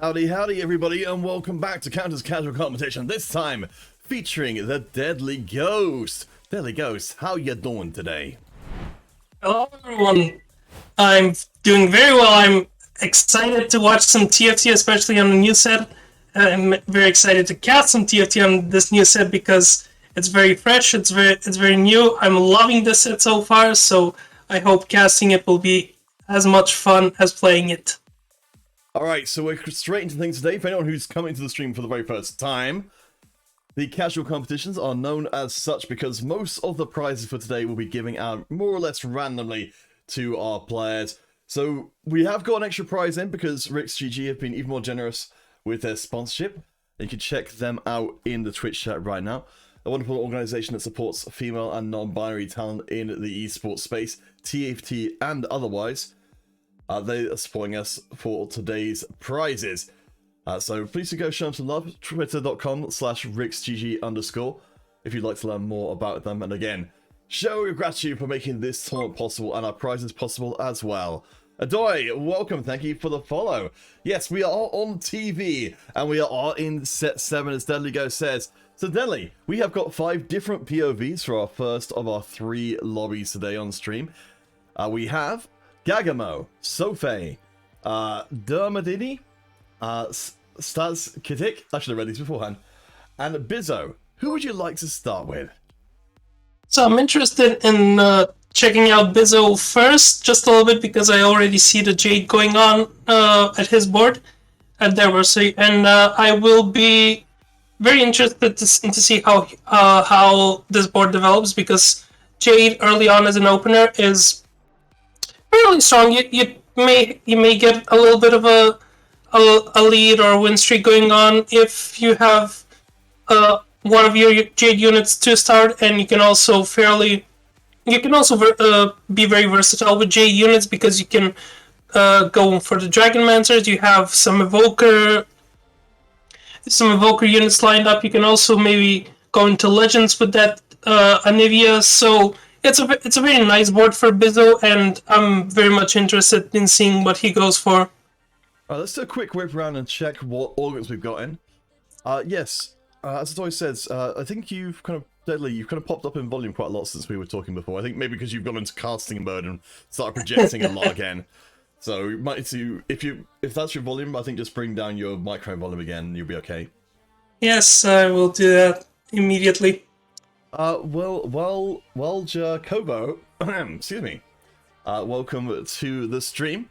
Howdy, howdy, everybody, and welcome back to Counter's Casual Competition. This time, featuring the Deadly Ghost. Deadly Ghost, how you doing today? Hello, everyone. I'm doing very well. I'm excited to watch some TFT, especially on the new set. I'm very excited to cast some TFT on this new set because it's very fresh. It's very new. I'm loving this set so far. So I hope casting it will be as much fun as playing it. Alright, so we're straight into things today. For anyone who's coming to the stream for the very first time, the casual competitions are known as such because most of the prizes for today will be giving out more or less randomly to our players. So we have got an extra prize in because RixGG have been even more generous with their sponsorship. You can check them out in the Twitch chat right now. A wonderful organization that supports female and non-binary talent in the esports space, TFT and otherwise. They are supporting us for today's prizes. So please do go show them some love. Twitter.com/RixGG_ if you'd like to learn more about them. And again, show your gratitude for making this tournament possible and our prizes possible as well. Adoy, welcome. Thank you for the follow. Yes, we are on TV and we are in set 7 as Deadly Ghost says. So Deadly, we have got 5 different POVs for our first of our 3 lobbies today on stream. We have Gagamo, Sophie, Dermadini, Stas Kitik, I should have read these beforehand, and Bizzo. Who would you like to start with? So I'm interested in checking out Bizzo first, just a little bit because I already see the Jade going on at his board at Diversity, and I will be very interested to see how this board develops because Jade early on as an opener is really strong. You may get a little bit of a lead or a win streak going on if you have one of your Jade units to start, and you can also be very versatile with Jade units because you can go for the Dragonmancers. You have some evoker units lined up. You can also maybe go into Legends with that Anivia. So it's a very nice board for Bizzo, and I'm very much interested in seeing what he goes for. Alright, let's do a quick whip around and check what organs we've got in. Yes, as it always says, I think you've kind of popped up in volume quite a lot since we were talking before. I think maybe because you've gone into casting mode and started projecting a lot again. So you might do, if that's your volume, I think just bring down your micro volume again and you'll be okay. Yes, I will do that immediately. Jacobo, excuse me. Welcome to the stream.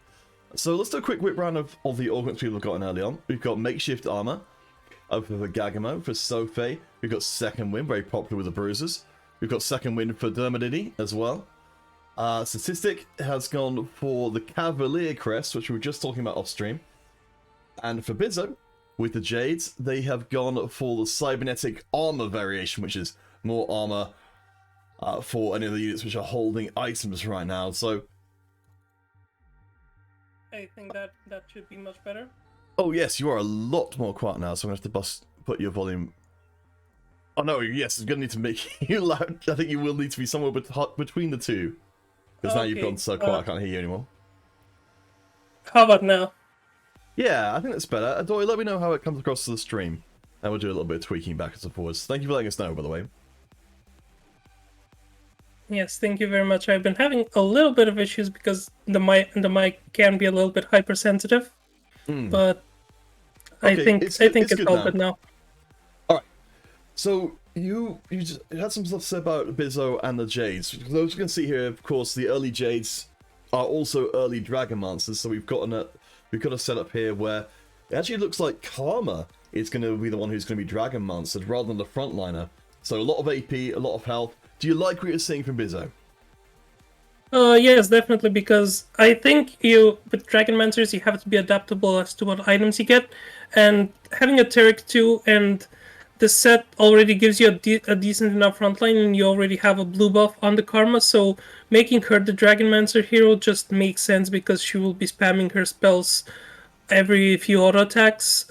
So let's do a quick whip round of the augments we've gotten early on. We've got Makeshift Armor for Gagamo, for Sophie. We've got Second Wind, very popular with the Bruisers. We've got Second Wind for Dermadini as well. Statistic has gone for the Cavalier Crest, which we were just talking about off stream. And for Bizzo, with the Jades, they have gone for the Cybernetic Armor variation, which is more armor for any of the units which are holding items right now. So I think that should be much better. oh yes, you are a lot more quiet now, so I'm going to have to put your volume... Oh no, yes, I'm going to need to make you loud. I think you will need to be somewhere between the two. Because now you've gone so quiet, I can't hear you anymore. How about now? Yeah, I think that's better. Adoy, let me know how it comes across to the stream. And we'll do a little bit of tweaking back and forwards. Thank you for letting us know, by the way. Yes, thank you very much. I've been having a little bit of issues because the mic can be a little bit hypersensitive, but I think it's all good now. All right. So you just had some stuff to say about Bizzo and the Jades. As you can see here, of course, the early Jades are also early Dragonmancers. So we've got a setup here where it actually looks like Karma is going to be the one who's going to be Dragonmancered rather than the frontliner. So a lot of AP, a lot of health. Do you like what you're seeing from Bizzo? Yes, definitely, because I think with Dragonmancers, you have to be adaptable as to what items you get, and having a Taric 2 and the set already gives you a decent enough frontline, and you already have a blue buff on the Karma, so making her the Dragonmancer hero just makes sense because she will be spamming her spells every few auto attacks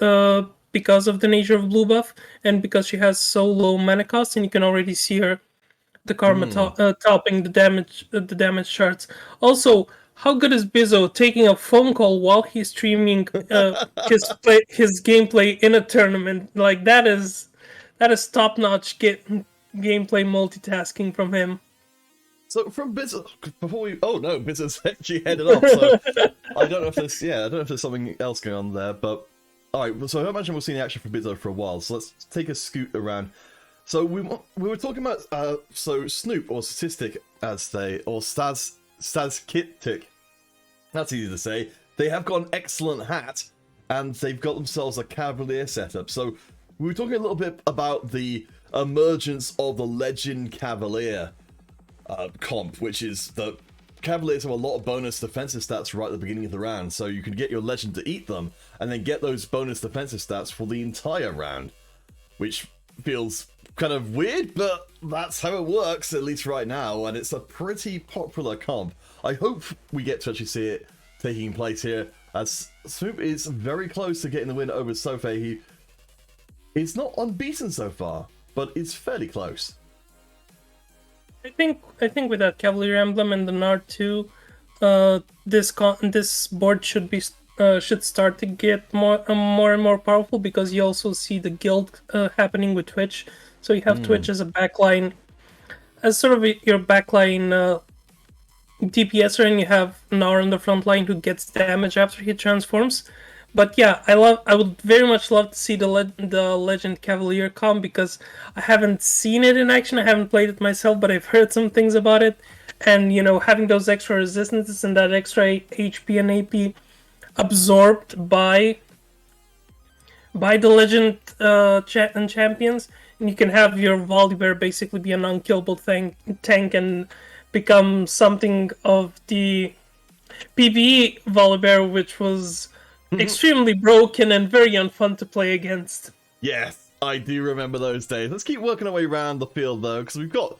because of the nature of blue buff, and because she has so low mana cost, and you can already see her the Karma topping the damage charts. Also, how good is Bizzo taking a phone call while he's streaming his gameplay in a tournament? Like that is top notch gameplay multitasking from him. So from Bizzo, before we, oh no, Bizzo's actually headed off. So I don't know if there's, I don't know if there's something else going on there, but all right. So I imagine we've seen the action from Bizzo for a while. So let's take a scoot around. So we were talking about so Snoop or Statistic as they or Stazkitic. That's easy to say. They have got an excellent hat, and they've got themselves a Cavalier setup. So we were talking a little bit about the emergence of the Legend Cavalier comp, which is the Cavaliers have a lot of bonus defensive stats right at the beginning of the round, so you can get your Legend to eat them, and then get those bonus defensive stats for the entire round, which feels kind of weird, but that's how it works, at least right now, and it's a pretty popular comp. I hope we get to actually see it taking place here, as Swoop is very close to getting the win over Sophie. He's not unbeaten so far, but it's fairly close. I think with that Cavalier emblem and the Nard 2, this board should start to get more and more powerful, because you also see the guild happening with Twitch. So you have Twitch as a backline, as sort of your backline DPSer, and you have Nar on the front line who gets damage after he transforms. But yeah, I would very much love to see the Legend Cavalier comp, because I haven't seen it in action. I haven't played it myself, but I've heard some things about it. And, having those extra resistances and that extra HP and AP absorbed by the Legend and champions, and you can have your Volibear basically be an unkillable tank and become something of the PvE Volibear, which was extremely broken and very unfun to play against. Yes, I do remember those days. Let's keep working our way around the field, though, because we've got...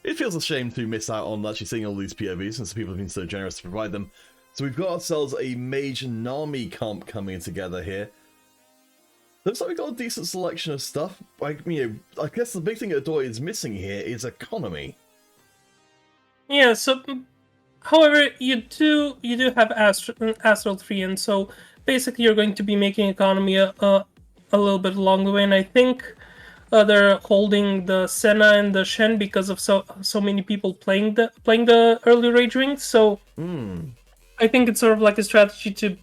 It feels a shame to miss out on actually seeing all these POVs, since people have been so generous to provide them. So we've got ourselves a Mage Nami comp coming together here. Looks like we've got a decent selection of stuff. I guess the big thing that Adoy is missing here is economy. Yeah, so... However, you do have Astral 3, and so basically you're going to be making economy a little bit along the way, and I think they're holding the Senna and the Shen because of so many people playing the early Rage Wings, so I think it's sort of like a strategy to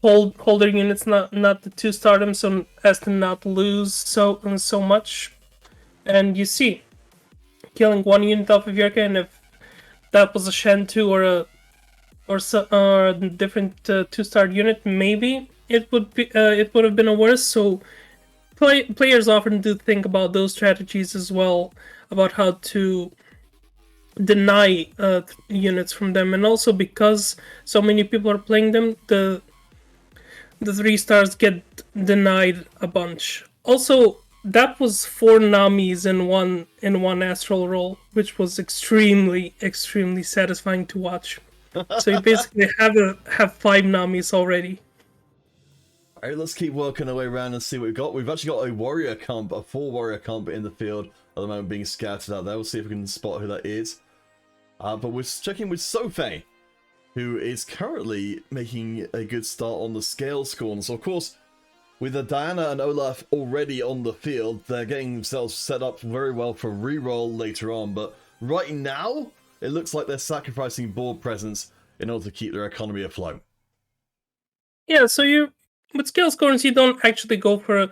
hold their units not to start them so as to not lose so much. And you see, killing one unit off of Yerka, and if that was a Shen 2 or a different 2-star unit, maybe it would have been a worse. So players often do think about those strategies as well, about how to deny units from them, and also because so many people are playing them, the 3-stars get denied a bunch. Also, that was 4 Namis in one Astral roll, which was extremely satisfying to watch. So you basically have 5 Namis already. Alright, let's keep working our way around and see what we've got. We've actually got a warrior comp, a 4 warrior comp in the field at the moment being scattered out there. We'll see if we can spot who that is. But we're checking with Sophie, who is currently making a good start on the scale scorn. So of course, with Diana and Olaf already on the field, they're getting themselves set up very well for reroll later on. But right now, it looks like they're sacrificing board presence in order to keep their economy afloat. Yeah, so with scale scorns, you don't actually go for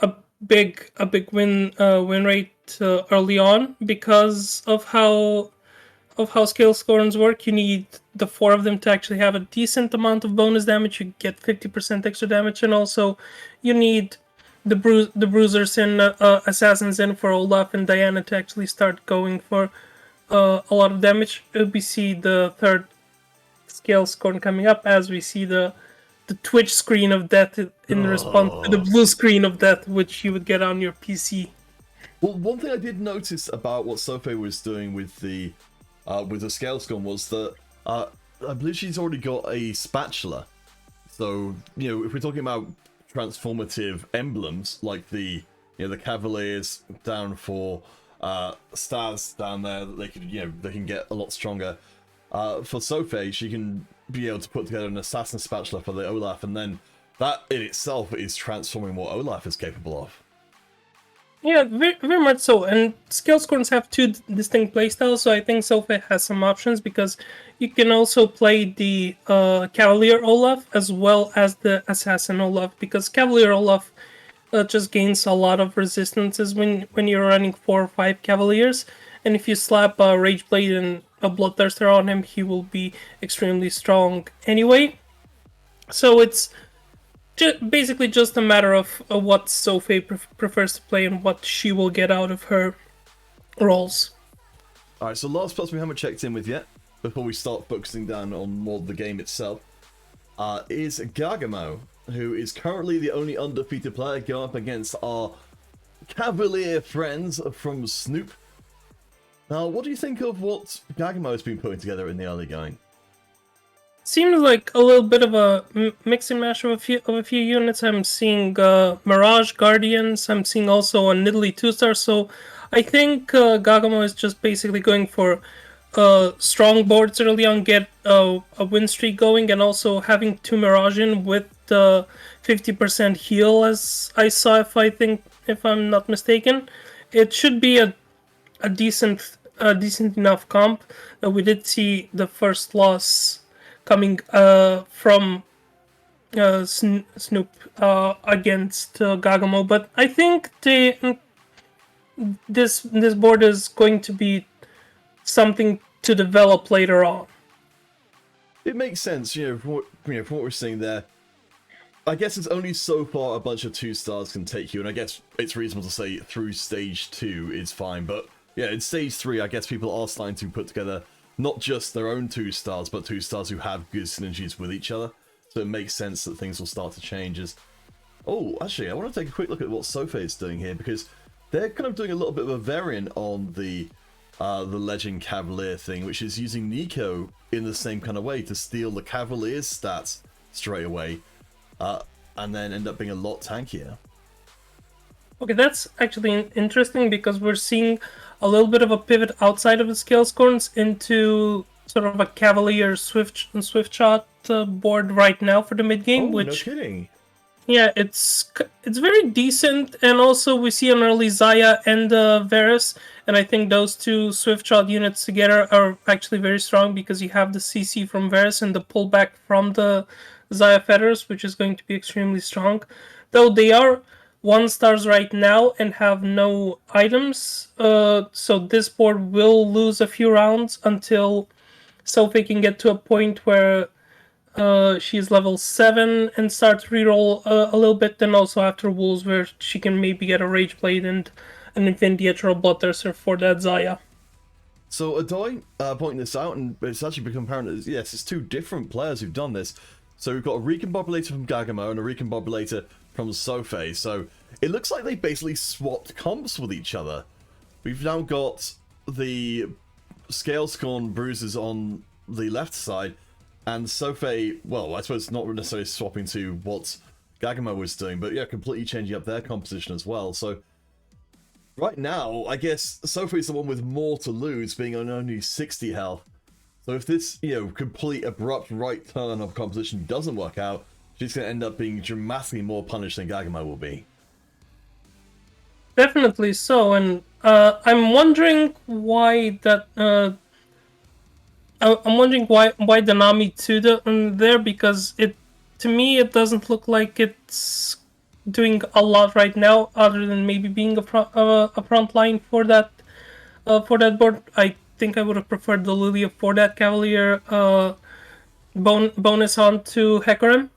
a big win rate early on, because of how scale scorns work. You need the 4 of them to actually have a decent amount of bonus damage. You get 50% extra damage, and also you need the bruisers and assassins in for Olaf and Diana to actually start going for a lot of damage. We see the 3rd scale scorn coming up as we see the Twitch screen of death in response to the blue screen of death, which you would get on your PC. Well, one thing I did notice about what Sophie was doing with the scale scorn was that I believe she's already got a spatula. So, if we're talking about transformative emblems like the Cavaliers down for stars down there, that they can get a lot stronger. For Sophie, she can be able to put together an assassin spatula for the Olaf, and then that in itself is transforming what Olaf is capable of. Yeah, very much so. And Scalescorns have two distinct playstyles, so I think Sophie has some options because you can also play the Cavalier Olaf as well as the Assassin Olaf, because Cavalier Olaf just gains a lot of resistances when you're running 4 or 5 Cavaliers, and if you slap a Rageblade and a Bloodthirster on him, he will be extremely strong anyway. So it's basically just a matter of what Sophie prefers to play and what she will get out of her roles. Alright, so last person we haven't checked in with yet, before we start focusing down on more of the game itself, is Gargamo, who is currently the only undefeated player going up against our Cavalier friends from Snoop. Now, what do you think of what Gargamo has been putting together in the early going? Seems like a little bit of a mix and mash of a few units. I'm seeing Mirage Guardians. I'm seeing also a Nidalee 2-star. So I think Gargamo is just basically going for strong boards early on, get a win streak going, and also having 2 Mirage in with the 50% heal, as I saw. If I'm not mistaken, it should be a decent enough comp. We did see the first loss coming from Snoop against Gargamo, but I think this board is going to be something to develop later on. It makes sense, from what we're seeing there. I guess it's only so far a bunch of 2-stars can take you, and I guess it's reasonable to say through stage 2 is fine, but yeah, in stage 3, I guess people are starting to put together not just their own 2-stars, but 2-stars who have good synergies with each other. So it makes sense that things will start to change. Oh, actually, I want to take a quick look at what Sophie is doing here, because they're kind of doing a little bit of a variant on the Legend Cavalier thing, which is using Nico in the same kind of way to steal the Cavalier's stats straight away, and then end up being a lot tankier. Okay, that's actually interesting because we're seeing a little bit of a pivot outside of the Scalescorns into sort of a Cavalier Swift Shot board right now for the mid game. Oh, no kidding. Yeah, it's very decent, and also we see an early Zaya and Varus, and I think those two Swift Shot units together are actually very strong because you have the CC from Varus and the pullback from the Zaya Feathers, which is going to be extremely strong. Though they are 1-stars right now and have no items, so this board will lose a few rounds until Sophie can get to a point where she's level 7 and start to reroll a little bit, then also after Wolves where she can maybe get a Rageblade and an Infinity Edge or a Bloodthirster for that Zaya. So Adoy pointing this out, and it's actually become apparent that yes, it's 2 different players who've done this. So we've got a Recombobulator from Gargamo and a Recombobulator from Sophie. So it looks like they basically swapped comps with each other. We've now got the Scalescorn bruises on the left side, and Sophie, well, I suppose not necessarily swapping to what Gargamo was doing, but yeah, completely changing up their composition as well. So right now, I guess Sophie's the one with more to lose, being on only 60 health. So if this, complete abrupt right turn of composition doesn't work out, she's going to end up being dramatically more punished than Gargamo will be. Definitely so, and I'm wondering why that. I'm wondering why the Nami 2 there, because to me it doesn't look like it's doing a lot right now, other than maybe being a front line for that board. I think I would have preferred the Lilia for that Cavalier bonus onto Hecarim,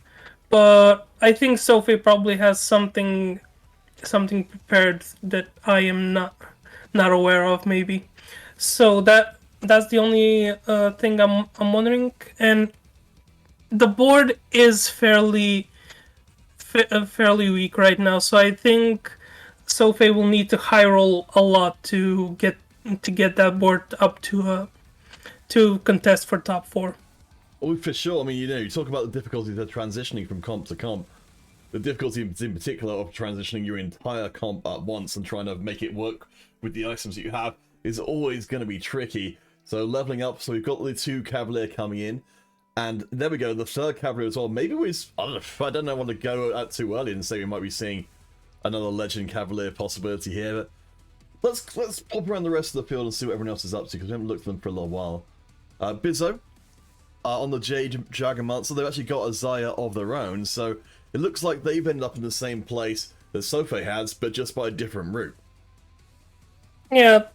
but I think Sophie probably has something prepared that I am not aware of, maybe. So that's the only thing I'm wondering, and the board is fairly weak right now. So I think Sophie will need to high roll a lot to get that board up to contest for top 4. Oh, for sure. I mean, you talk about the difficulties of transitioning from comp to comp. The difficulty in particular of transitioning your entire comp at once and trying to make it work with the items that you have is always going to be tricky. So leveling up, so we've got the 2 Cavalier coming in. And there we go, the 3rd Cavalier as well. Maybe I don't know, I want to go out too early and say we might be seeing another Legend Cavalier possibility here. But let's pop around the rest of the field and see what everyone else is up to, because we haven't looked at them for a little while. Bizzo, on the Jade Dragon Monster, they've actually got a Zaya of their own, so it looks like they've ended up in the same place that Sofe has, but just by a different route. Yeah,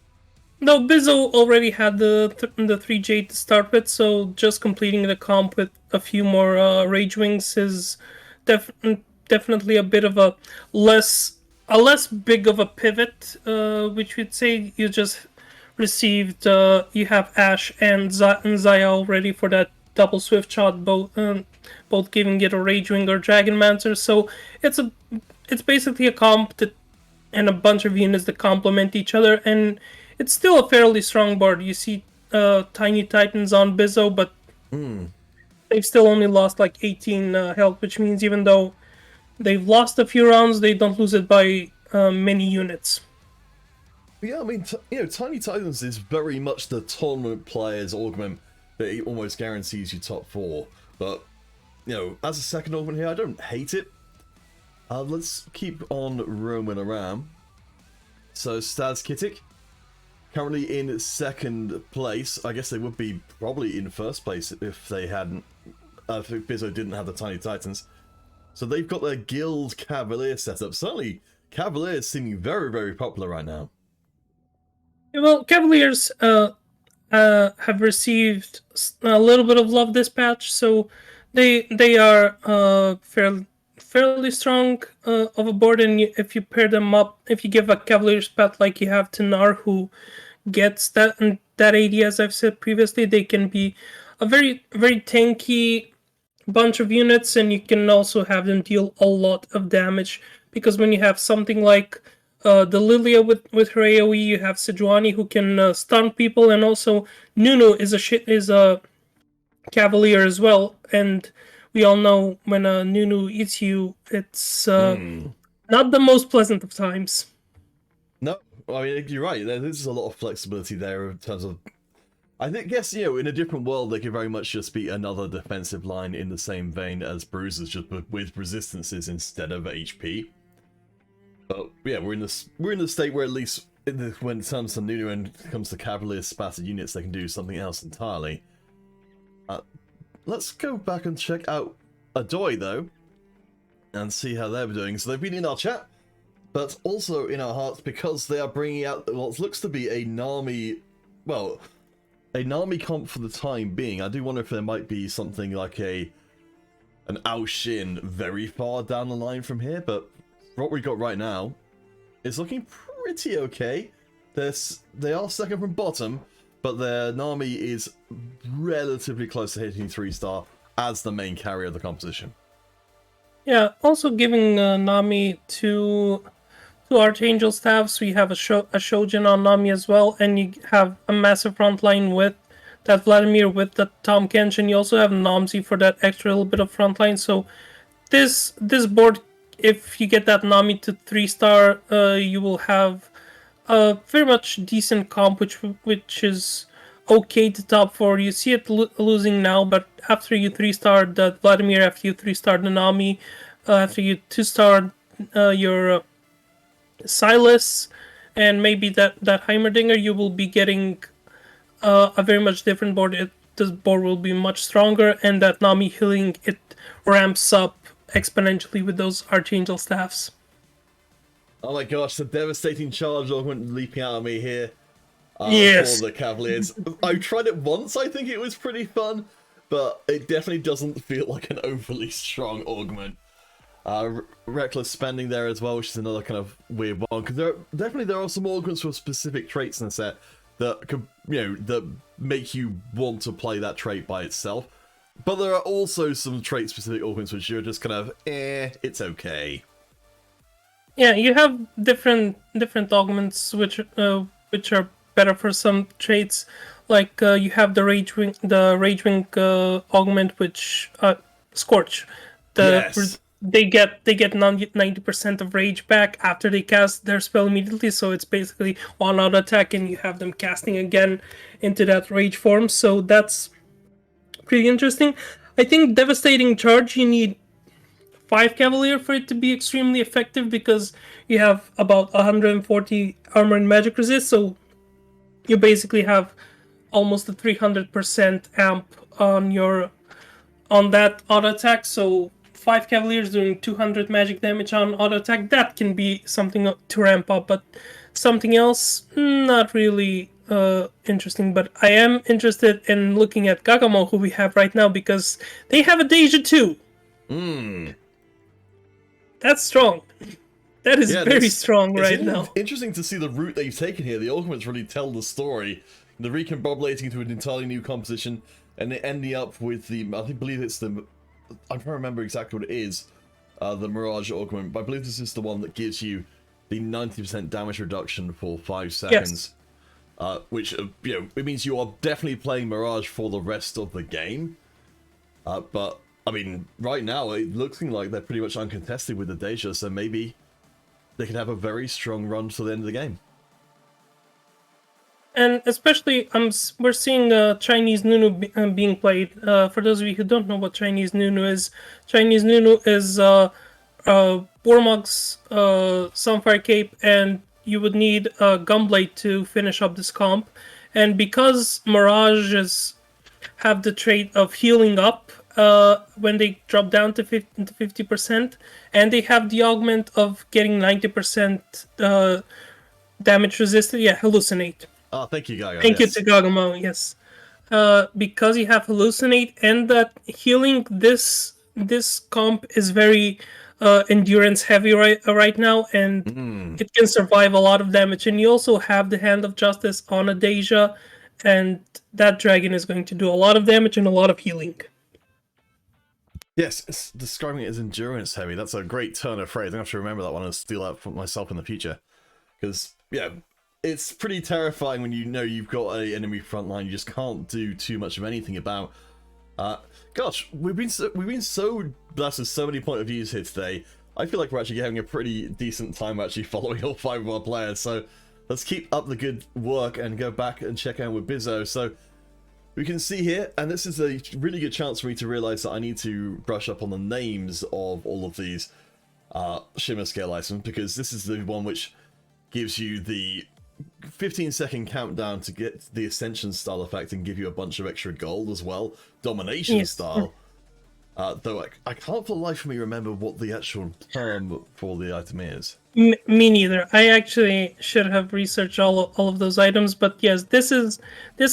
no, Bizzo already had the 3 Jade to start with, so just completing the comp with a few more Rage Wings is definitely a bit of a less big of a pivot, which we'd say you just received. You have Ash and Zaya already for that double Swift Shot, both giving it a Rage Wing or Dragon Mancer. So it's basically a comp and a bunch of units that complement each other, and it's still a fairly strong board. You see Tiny Titans on Bizzo, but they've still only lost like 18 health, which means even though they've lost a few rounds, they don't lose it by many units. Yeah, I mean, Tiny Titans is very much the tournament player's augment that he almost guarantees you top 4. But, as a second augment here, I don't hate it. Let's keep on roaming around. So, Stas Kittic, currently in 2nd place. I guess they would be probably in 1st place if they hadn't, if Bizzo didn't have the Tiny Titans. So they've got their Guild Cavalier set up. Certainly, Cavalier is seeming very, very popular right now. Well, Cavaliers have received a little bit of love this patch, so they are fairly strong of a board, and if you pair them up, if you give a Cavaliers pet like you have to Nar, who gets that AD, as I've said previously, they can be a very, very tanky bunch of units, and you can also have them deal a lot of damage, because when you have something like the Lilia with her AoE, you have Sejuani who can stun people, and also Nunu is a Cavalier as well, and we all know when Nunu eats you, it's not the most pleasant of times. No, I mean, you're right. There's a lot of flexibility there in terms of... I guess, in a different world, they could very much just be another defensive line in the same vein as Bruisers, just with resistances instead of HP. But yeah, we're in the state where at least when it comes to Nunu and comes to Cavalier spattered units, they can do something else entirely. Let's go back and check out Adoy though, and see how they're doing. So they've been in our chat, but also in our hearts, because they are bringing out what looks to be a Nami, well, a Nami comp for the time being. I do wonder if there might be something like an Ao Shin very far down the line from here, but what we got right now is looking pretty okay. They are second from bottom, but their Nami is relatively close to hitting 3-star as the main carrier of the composition. Yeah, also giving Nami two Archangel staffs. We have a Shojin on Nami as well, and you have a massive front line with that Vladimir with the Tom Kench, and you also have Namzi for that extra little bit of front line. So this board, if you get that Nami to 3-star, you will have a very much decent comp, which is okay to top 4. You see it losing now, but after you 3-star the Vladimir, after you 3-star the Nami, after you 2-star your Silas, and maybe that Heimerdinger, you will be getting a very much different board. This board will be much stronger, and that Nami healing, it ramps up exponentially with those Archangel staffs. Oh my gosh, the devastating charge augment leaping out at me here. Yes. For the Cavaliers. I tried it once, I think it was pretty fun, but it definitely doesn't feel like an overly strong augment. Reckless spending there as well, which is another kind of weird one, because there are some augments with specific traits in the set that could, that make you want to play that trait by itself. But there are also some trait-specific augments which you're just kind of, it's okay. Yeah, you have different augments which are better for some traits. Like you have the Rage Wing augment, which Scorch. Yes. they get 90% of rage back after they cast their spell immediately, so it's basically one auto attack and you have them casting again into that rage form, so that's pretty interesting. I think devastating charge, you need 5 cavalier for it to be extremely effective, because you have about 140 armor and magic resist, so you basically have almost a 300% amp on that auto attack. So 5 cavaliers doing 200 magic damage on auto attack, that can be something to ramp up, but something else, not really interesting. But I am interested in looking at Gagamo, who we have right now, because they have a Deja too. That's strong. That is very strong right now. Interesting to see the route they've taken here. The ultimates really tell the story. The recombobulating into an entirely new composition, and it ending up with the, I believe it's the, I can't remember exactly what it is, the Mirage augment, but I believe this is the one that gives you the 90% damage reduction for 5 seconds. Yes. Which, you know, it means you are definitely playing Mirage for the rest of the game. But, I mean, right now, it looks like they're pretty much uncontested with the Deja, so maybe they could have a very strong run to the end of the game. And especially, we're seeing Chinese Nunu being played. For those of you who don't know what Chinese Nunu is Bormog's Sunfire Cape, and you would need Gunblade to finish up this comp. And because Mirages have the trait of healing up when they drop down to 50%, and they have the augment of getting 90% damage resisted. Yeah, hallucinate. Oh, thank you, Gaga. Thank you to Gagamo, yes. Because you have hallucinate and that healing, this comp is very endurance heavy right now, and it can survive a lot of damage. And you also have the Hand of Justice on a Deja, and that dragon is going to do a lot of damage and a lot of healing. Yes, it's describing it as endurance heavy. That's a great turn of phrase. I have to remember that one and steal that for myself in the future. Because, yeah, it's pretty terrifying when you know you've got an enemy front line you just can't do too much of anything about. Gosh, we've been so blessed with so many point of views here today. I feel like we're actually having a pretty decent time actually following all 5 of our players. So let's keep up the good work and go back and check out with Bizzo. So we can see here, and this is a really good chance for me to realize that I need to brush up on the names of all of these Shimmer Scale items, because this is the one which gives you the 15-second countdown to get the Ascension style effect and give you a bunch of extra gold as well. Domination style. Though I can't for the life of me remember what the actual term for the item is. Me neither. I actually should have researched all of those items, but yes, this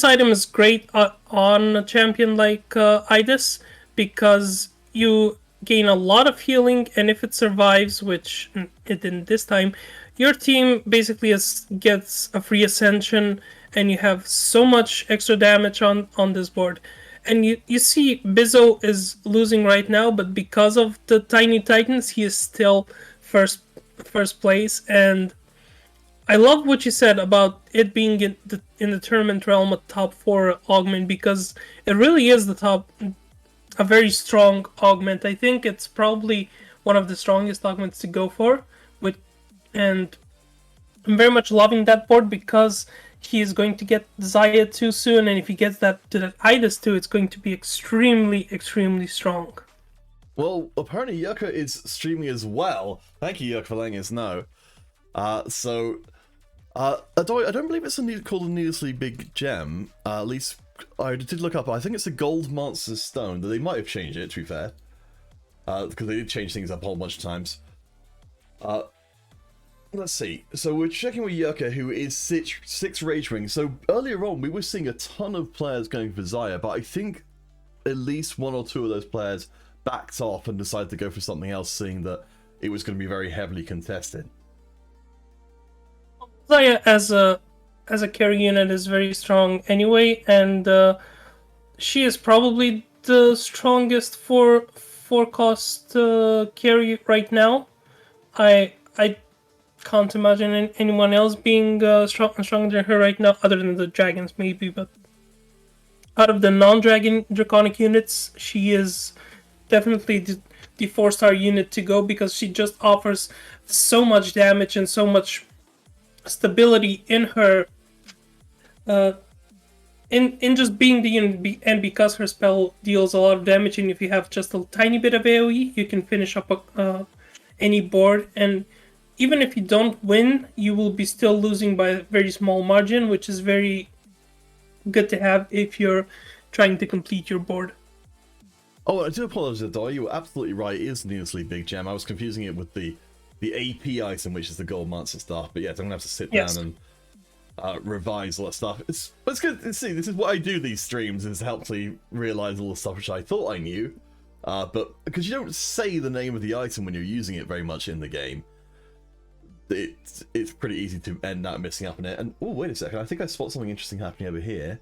item is great on a champion like Idis, because you gain a lot of healing, and if it survives, which it didn't this time, your team basically gets a free Ascension, and you have so much extra damage on this board. And you see Bizzo is losing right now, but because of the Tiny Titans, he is still first place. And I love what you said about it being in the tournament realm a top 4 augment, because it really is a very strong augment. I think it's probably one of the strongest augments to go for. And I'm very much loving that board, because he is going to get Zaya too soon, and if he gets that to that Idis too, it's going to be extremely, extremely strong. Well, apparently Yucca is streaming as well. Thank you, Yucca, for letting us know. I don't believe it's called a needlessly big gem. At least I did look up. I think it's a Gold Monster Stone. They might have changed it, to be fair, because they did change things up a whole bunch of times. Let's see. So we're checking with Yucca, who is 6 Rage Ring. So earlier on, we were seeing a ton of players going for Zaya, but I think at least 1 or 2 of those players backed off and decided to go for something else, seeing that it was going to be very heavily contested. Zaya as a carry unit is very strong anyway, and she is probably the strongest for cost carry right now. I can't imagine anyone else being stronger than her right now, other than the dragons maybe, but out of the non-dragon draconic units, she is definitely the 4-star unit to go, because she just offers so much damage and so much stability in her in just being the unit, and because her spell deals a lot of damage, and if you have just a tiny bit of AoE, you can finish up any board, and even if you don't win, you will be still losing by a very small margin, which is very good to have if you're trying to complete your board. Oh, I do apologize, Adore. You were absolutely right. It is needlessly big gem. I was confusing it with the AP item, which is the gold monster stuff. But yeah, I'm gonna have to sit down and revise all that stuff. It's good to see. This is what I do these streams, is help me realize all the stuff which I thought I knew. But because you don't say the name of the item when you're using it very much in the game, it's pretty easy to end up missing up on it. And oh, wait a second, I think I spot something interesting happening over here.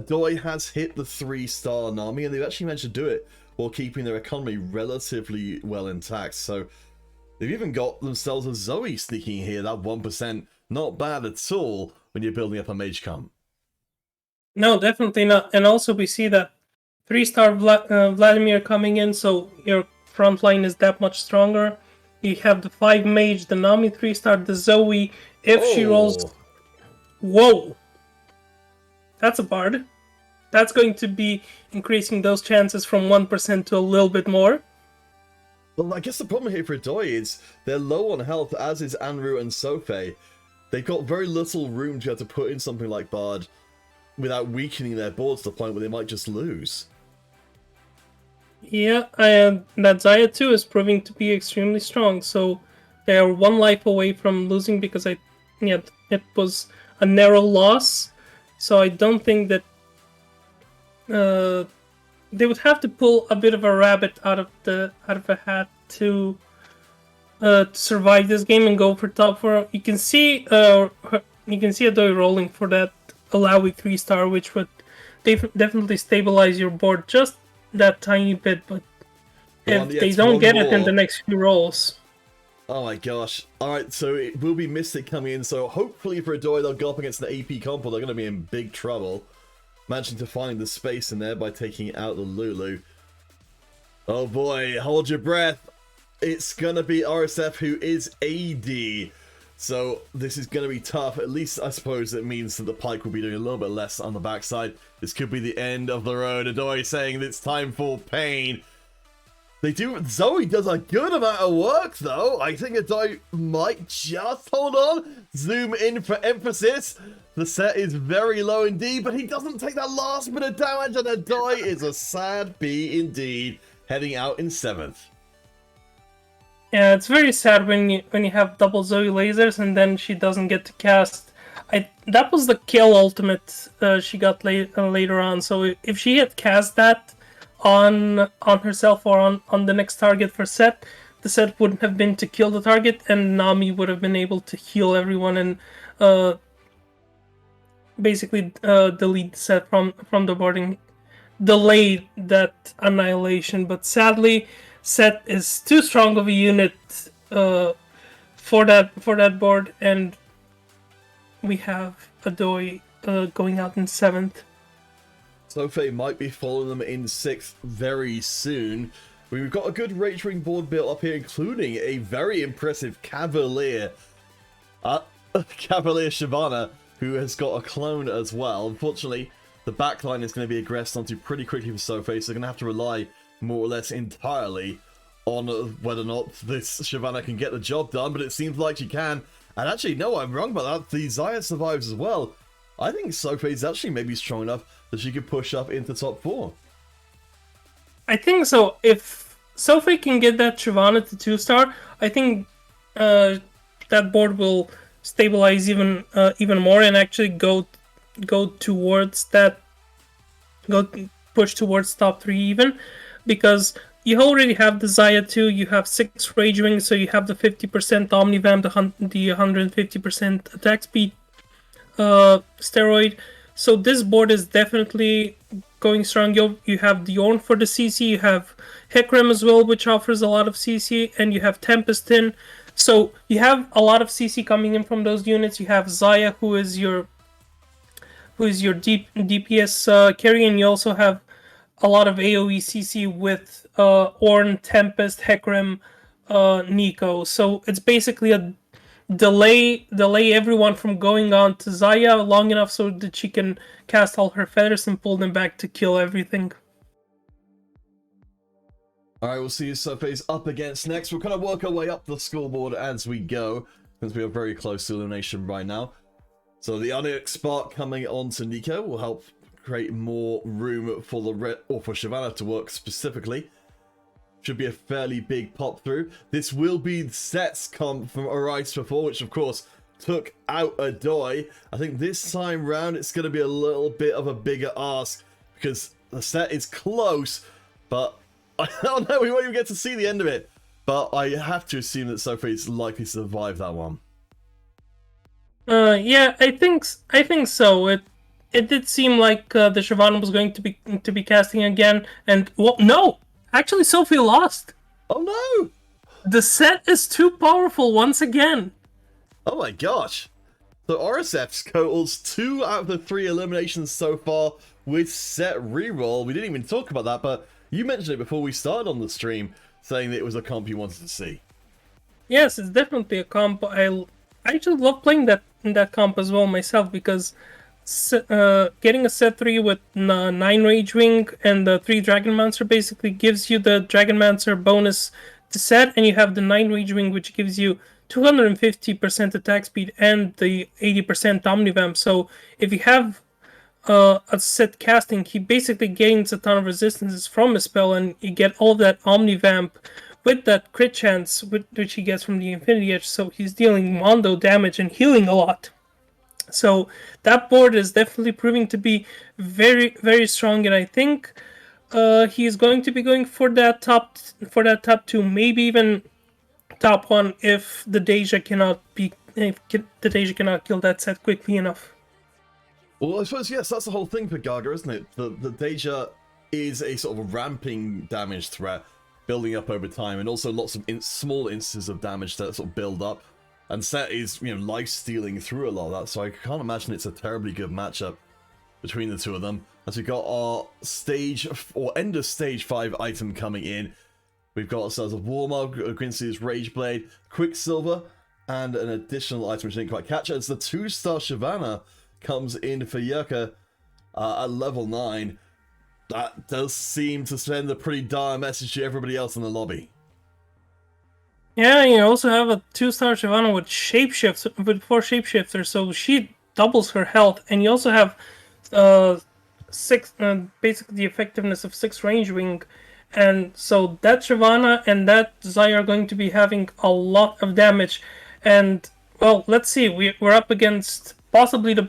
Doi has hit the 3-star Nami, and they've actually managed to do it while keeping their economy relatively well intact. So they've even got themselves a Zoe sneaking here, that 1%. Not bad at all when you're building up a mage comp. No, definitely not. And also we see that 3-star Vladimir coming in, so your front line is that much stronger. You have the 5 mage, the Nami 3-star, the Zoe. If she rolls... Whoa! That's a bard. That's going to be increasing those chances from 1% to a little bit more. Well, I guess the problem here for Doi is they're low on health, as is Anru and Sophie. They've got very little room to have to put in something like Bard without weakening their boards to the point where they might just lose. Yeah, and that Zaya too is proving to be extremely strong, so they are 1 life away from losing, because it was a narrow loss. So I don't think that they would have to pull a bit of a rabbit out of a hat to survive this game and go for top 4. You can see Adoi rolling for that Alawi 3-star, which would definitely stabilize your board just that tiny bit. But if they don't get it in the next few rolls. Oh my gosh. Alright, so it will be Mystic coming in, so hopefully for Adoi they'll go up against an AP comp, or they're going to be in big trouble. Managing to find the space in there by taking out the Lulu. Oh boy, hold your breath. It's going to be RSF who is AD. So this is going to be tough. At least I suppose it means that the Pike will be doing a little bit less on the backside. This could be the end of the road. Adoi saying it's time for pain. Zoe does a good amount of work, though. I think Adoi might just hold on. Zoom in for emphasis. The set is very low indeed, but he doesn't take that last bit of damage, and Adoi is a sad bee indeed, heading out in 7th. Yeah, it's very sad when you have double Zoe lasers and then she doesn't get to cast. That was the kill ultimate she got later on. So if she had cast that on herself or on the next target for set, the set wouldn't have been to kill the target, and Nami would have been able to heal everyone and basically delete the set from the boarding, delay that annihilation. But sadly, set is too strong of a unit for that board, and we have Adoi going out in 7th. Sophie might be following them in 6th very soon. We've got a good Rage Ring board built up here, including a very impressive Cavalier. Cavalier Shyvana, who has got a clone as well. Unfortunately, the backline is going to be aggressed onto pretty quickly for Sophie, so they're going to have to rely more or less entirely on whether or not this Shyvana can get the job done, but it seems like she can. And actually, no, I'm wrong about that. The Zaya survives as well. I think Sophie's actually maybe strong enough that she could push up into top 4. I think so. If Sophie can get that Shyvana to 2-star, I think that board will stabilize even more and actually go towards that, push towards top 3 even, because you already have the Zaya 2, you have 6 Rage Wings, so you have the 50% Omnivamp, the 150% attack speed steroid. So this board is definitely going strong. You have Diorn for the CC, you have Hecarim as well, which offers a lot of CC, and you have Tempest in. So you have a lot of CC coming in from those units. You have Zaya, who is your DPS carry, and you also have a lot of AoE CC with Ornn, Tempest, Hecarim, Nico. So it's basically a delay everyone from going on to Xayah long enough so that she can cast all her feathers and pull them back to kill everything. Alright, we'll see who Surface up against next. We'll kind of work our way up the scoreboard as we go, since we are very close to elimination right now. So the Onyx Spark coming on to Nico will help create more room for the red, or for Shyvana to work specifically. Should be a fairly big pop through. This will be Set's comp from Arise before, which of course took out Adoy. I think this time round it's going to be a little bit of a bigger ask, because the Set is close, but I don't know, we won't even get to see the end of it. But I have to assume that Sophie is likely to survive that one. Yeah, I think so. It did seem like the Shyvana was going to be casting again, and well, no, actually Sophie lost. Oh no! The Set is too powerful once again. Oh my gosh! So RSF totals 2 out of the 3 eliminations so far with Set reroll. We didn't even talk about that, but you mentioned it before we started on the stream, saying that it was a comp you wanted to see. Yes, it's definitely a comp. I actually love playing that comp as well myself, because getting a set 3 with 9 Rage Wing and the 3 Dragon Mancer basically gives you the Dragon Mancer bonus to set, and you have the 9 Rage Wing, which gives you 250% attack speed and the 80% Omnivamp. So if you have a set casting, he basically gains a ton of resistances from his spell, and you get all that Omnivamp with that crit chance which he gets from the Infinity Edge. So he's dealing Mondo damage and healing a lot. So that board is definitely proving to be very, very strong, and I think he's going to be going for that top 2, maybe even top 1 if the Deja cannot kill that set quickly enough. Well, I suppose, yes, that's the whole thing for Gaga, isn't it? The Deja is a sort of a ramping damage threat, building up over time, and also lots of small instances of damage that sort of build up. And Set is, life-stealing through a lot of that, so I can't imagine it's a terribly good matchup between the two of them. As we've got our end of stage 5 item coming in, we've got ourselves a Warmog, Quincy's Rage Blade, Quicksilver, and an additional item which I didn't quite catch. As the 2-star Shyvana comes in for Yerka at level 9, that does seem to send a pretty dire message to everybody else in the lobby. Yeah, you also have a 2-star Shyvana with 4 shapeshifters, so she doubles her health, and you also have 6, basically the effectiveness of 6 range wing, and so that Shyvana and that Xayah are going to be having a lot of damage. And well, let's see, we're up against possibly the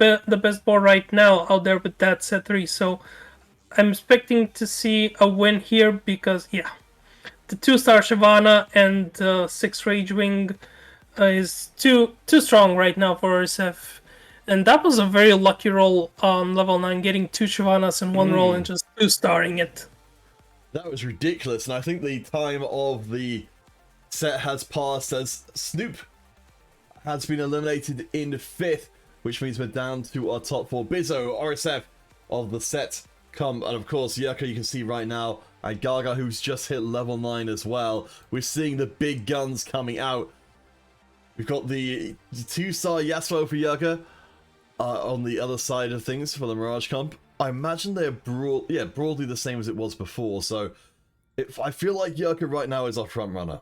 best board right now out there with that set 3, so I'm expecting to see a win here, because yeah, the 2-star Shyvana and 6 Rage Wing is too strong right now for RSF. And that was a very lucky roll on level 9, getting 2 Shyvanas in one roll and just 2-starring it. That was ridiculous, and I think the time of the set has passed, as Snoop has been eliminated in 5th, which means we're down to our top 4. Bizzo, RSF of the set come, and of course Yerka, you can see right now, and Gaga, who's just hit level 9 as well. We're seeing the big guns coming out. We've got the 2-star Yasuo for Yerka on the other side of things for the Mirage comp. I imagine they're broadly the same as it was before, so I feel like Yerka right now is our front runner.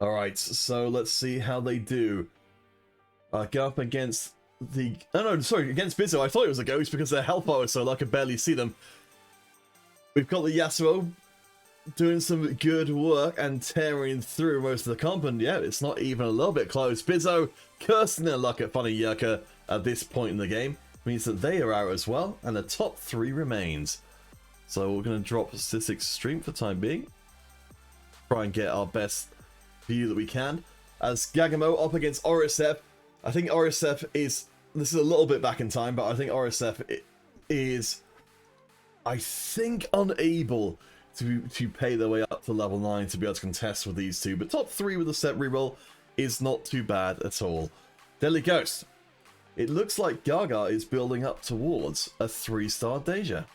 Alright, so let's see how they do. Go up against the... against Bizzo. I thought it was a ghost because their health bar was so low I could barely see them. We've got the Yasuo doing some good work and tearing through most of the comp, and yeah, it's not even a little bit close. Bizzo cursing their luck at Funny Yerka at this point in the game means that they are out as well, and the top 3 remains. So we're going to drop statistics stream for the time being. Try and get our best view that we can. As Gagamo up against RSF, I think RSF is... This is a little bit back in time, but I think RSF is... unable to pay their way up to level 9 to be able to contest with these two. But top 3 with a set reroll is not too bad at all. Deadly Ghost. It looks like Gaga is building up towards a 3-star Deja.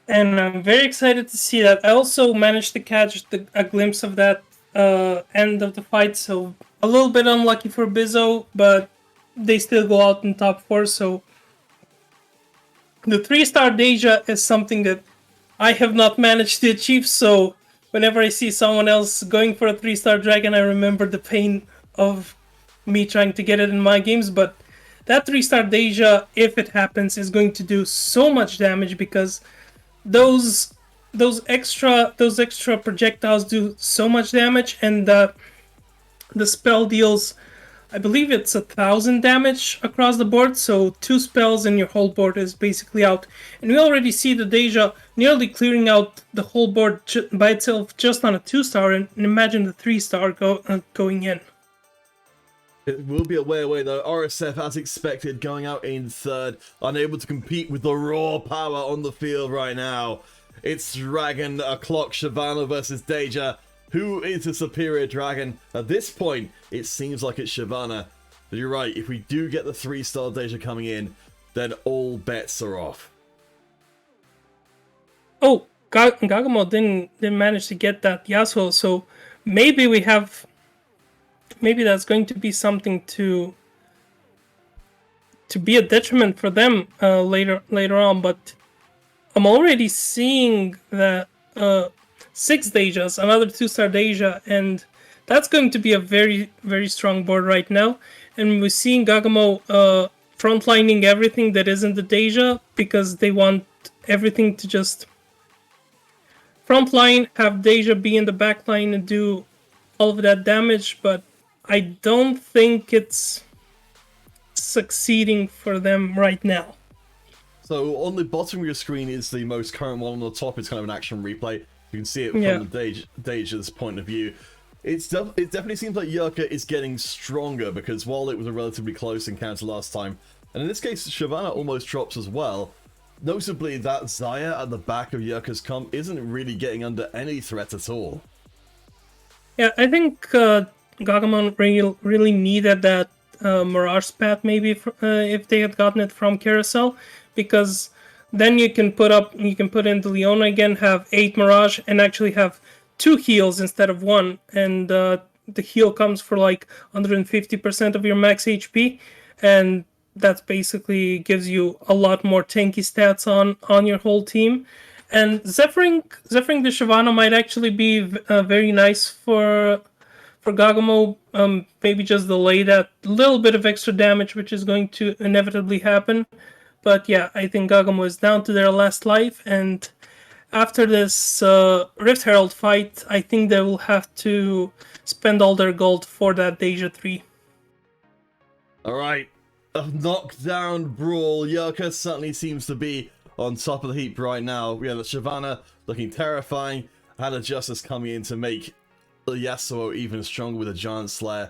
And I'm very excited to see that. I also managed to catch a glimpse of that end of the fight, so a little bit unlucky for Bizzo, but they still go out in top 4, so the 3-star Deja is something that I have not managed to achieve, so whenever I see someone else going for a 3-star dragon, I remember the pain of me trying to get it in my games. But that 3-star Deja, if it happens, is going to do so much damage because those extra projectiles do so much damage, and the spell deals, I believe it's 1,000 damage across the board, so 2 spells and your whole board is basically out. And we already see the Deja nearly clearing out the whole board by itself just on a 2-star, and imagine the 3-star going in. It will be a way away though. RSF, as expected, going out in 3rd, unable to compete with the raw power on the field right now. It's Dragon O'Clock Shyvana versus Deja. Who is the superior dragon? At this point, it seems like it's Shyvana. But you're right, if we do get the 3-star Deja coming in, then all bets are off. Oh, Gagamo didn't manage to get that Yasuo, so maybe that's going to be something to be a detriment for them later on. But I'm already seeing that 6 Dejas, another 2-star Deja, and that's going to be a very, very strong board right now. And we're seeing Gagamo frontlining everything that isn't the Deja because they want everything to just frontline, have Deja be in the backline and do all of that damage, but I don't think it's succeeding for them right now. So on the bottom of your screen is the most current one. On the top is kind of an action replay. You can see it from the Deja's point of view. It definitely seems like Yurka is getting stronger because while it was a relatively close encounter last time, and in this case Shyvana almost drops as well, notably that Xayah at the back of Yurka's comp isn't really getting under any threat at all. Yeah, I think Gagamon really needed that Mirage Spat maybe if they had gotten it from Carousel, because then you can put in the Leona again, have 8 Mirage, and actually have 2 heals instead of 1, and the heal comes for like 150% of your max HP, and that basically gives you a lot more tanky stats on your whole team. And Zephyring the Shyvana might actually be very nice for Gagamo. Maybe just delay that little bit of extra damage, which is going to inevitably happen. But yeah, I think Gagamo is down to their last life, and after this Rift Herald fight, I think they will have to spend all their gold for that Deja 3. Alright, a knockdown brawl. Yurka certainly seems to be on top of the heap right now. We have Shyvana looking terrifying. Hannah Justice coming in to make Yasuo even stronger with a Giant Slayer.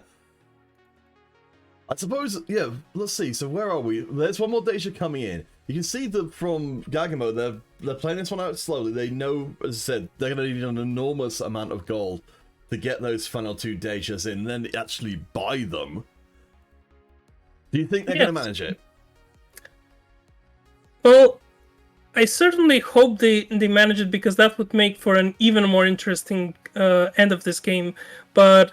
I suppose, yeah, let's see. So where are we? There's one more Deja coming in. You can see that from Gagamo, they're playing this one out slowly. They know, as I said, they're going to need an enormous amount of gold to get those final 2 Dejas in, and then actually buy them. Do you think they're going to manage it? Well, I certainly hope they manage it, because that would make for an even more interesting end of this game. But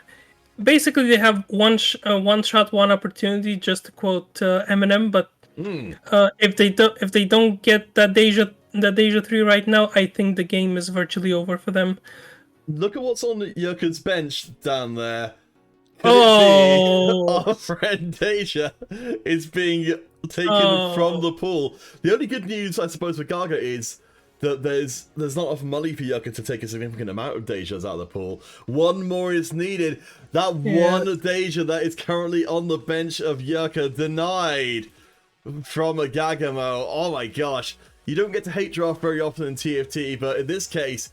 basically, they have one shot, one opportunity, just to quote Eminem. But if they don't get that Deja 3 right now, I think the game is virtually over for them. Look at what's on Yurka's bench down there. Oh, Our friend Deja is being taken from the pool. The only good news, I suppose, for Gaga is that there's not enough money for Yurka to take a significant amount of Dejas out of the pool. One more is needed. That one Deja that is currently on the bench of Yurka denied from a Gagamo. Oh my gosh. You don't get to hate draft very often in TFT, but in this case,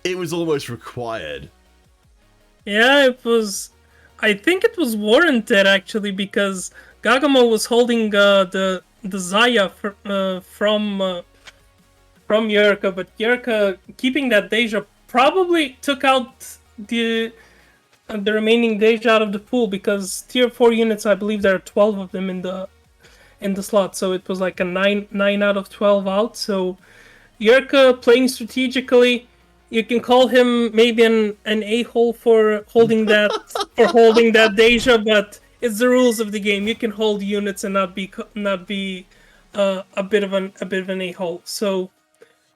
it was almost required. Yeah, it was. I think it was warranted, actually, because Gagamo was holding the Xayah from from Yurka, but Yurka keeping that Deja probably took out the remaining Deja out of the pool, because tier 4 units, I believe there are 12 of them in the slot, so it was like a 9 out of 12 out. So Yurka playing strategically. You can call him maybe an a-hole for holding that Deja, but it's the rules of the game. You can hold units and not be a bit of an a-hole. So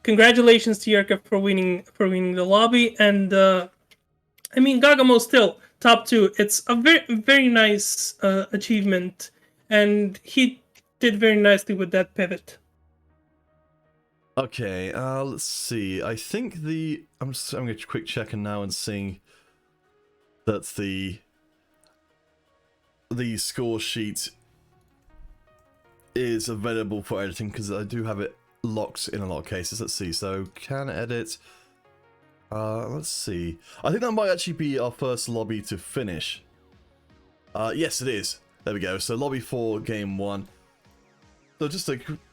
congratulations to Yurka for winning the lobby, and I mean, Gagamo still top 2. It's a very nice achievement, and he did very nicely with that pivot. Okay, let's see. I think I'm going to quick checking now and seeing that the score sheet is available for editing, because I do have it locked in a lot of cases. Let's see. So can edit. Let's see. I think that might actually be our first lobby to finish. Yes, it is. There we go. So lobby 4, game 1. So just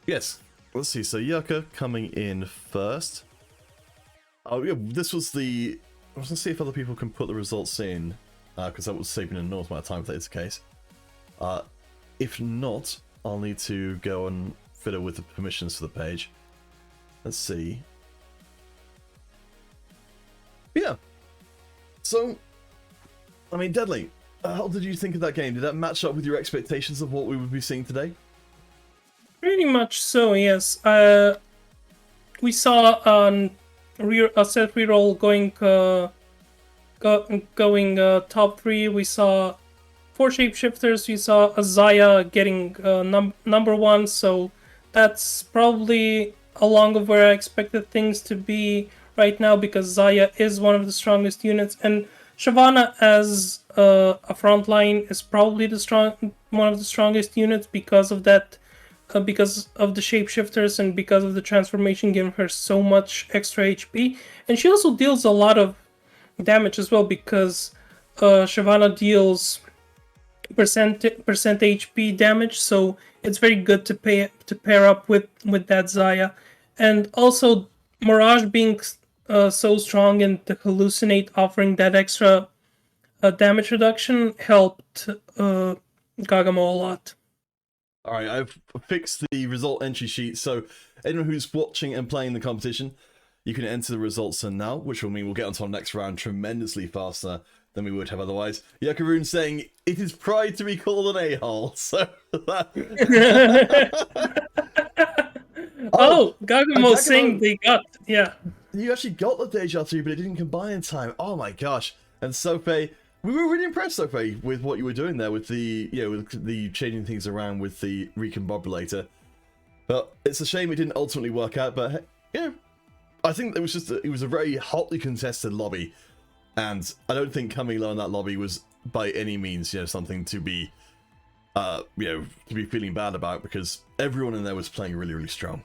yes. Let's see. So Yurka coming in first. Oh yeah, this was the. I was gonna see if other people can put the results in, because that was saving an enormous amount of time if that is the case. If not, I'll need to go and fiddle with the permissions for the page. Let's see. Yeah. So, I mean, Deadly, how did you think of that game? Did that match up with your expectations of what we would be seeing today? Pretty much so, yes. We saw a set reroll going top 3. We saw 4 shapeshifters. We saw a Zaya getting number 1, so that's probably along of where I expected things to be right now, because Zaya is one of the strongest units, and Shyvana as a front line is probably one of the strongest units because of that. Because of the shapeshifters and because of the transformation giving her so much extra HP. And she also deals a lot of damage as well, because Shyvana deals percent HP damage, so it's very good to pair up with that Zaya. And also Mirage being so strong, and to hallucinate offering that extra damage reduction helped Gagamo a lot. Alright, I've fixed the result entry sheet, so anyone who's watching and playing the competition, you can enter the results in now, which will mean we'll get onto our next round tremendously faster than we would have otherwise. Yakaroon saying, it is pride to be called an a-hole, so that... Gagamo saying they got, yeah. You actually got the Deja 3, but it didn't combine in time. Oh my gosh. And Sophie, we were really impressed, Sophie, with what you were doing there with the, with the changing things around with the recombobulator. But it's a shame it didn't ultimately work out. But yeah, I think it was a very hotly contested lobby, and I don't think coming low in that lobby was by any means, something to be, to be feeling bad about, because everyone in there was playing really, really strong.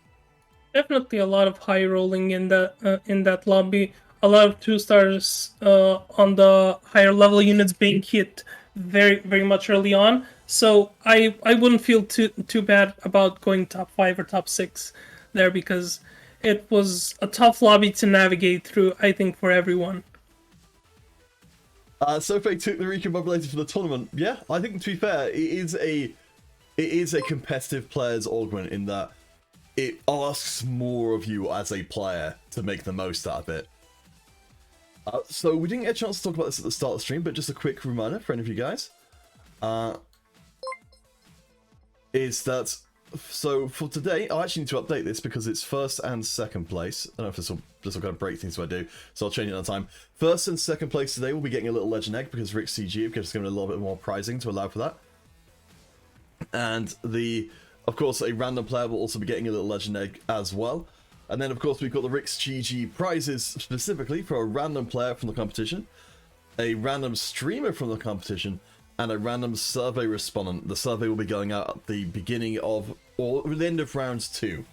Definitely a lot of high rolling in that lobby. A lot of 2-stars on the higher level units being hit very, very much early on. So I wouldn't feel too bad about going top 5 or top 6 there, because it was a tough lobby to navigate through, I think, for everyone. Sophie took the recombobulator for the tournament. Yeah, I think, to be fair, it is a competitive player's augment in that it asks more of you as a player to make the most out of it. So we didn't get a chance to talk about this at the start of the stream, but just a quick reminder for any of you guys. Is that, so for today, I actually need to update this because it's first and second place. I don't know if this will kind of break things if I do, so I'll change it on time. First and second place today will be getting a little legend egg, because Rick CG have just given a little bit more prizing to allow for that. And of course, a random player will also be getting a little legend egg as well. And then, of course, we've got the Rick's GG prizes specifically for a random player from the competition, a random streamer from the competition, and a random survey respondent. The survey will be going out at the beginning of, or the end of round 2,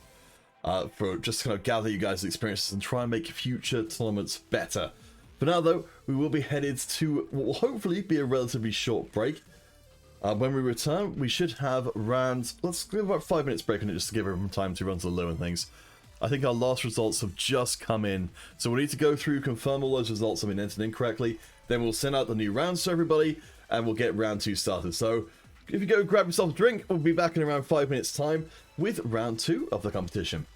for just to kind of gather you guys' experiences and try and make future tournaments better. For now, though, we will be headed to what will hopefully be a relatively short break. When we return, we should have rounds. Let's give about 5 minutes break on it just to give everyone time to run to the loo and things. I think our last results have just come in, so we need to go through, confirm all those results have been entered incorrectly, then we'll send out the new rounds to everybody, and we'll get round 2 started. So, if you go grab yourself a drink, we'll be back in around 5 minutes time with round 2 of the competition.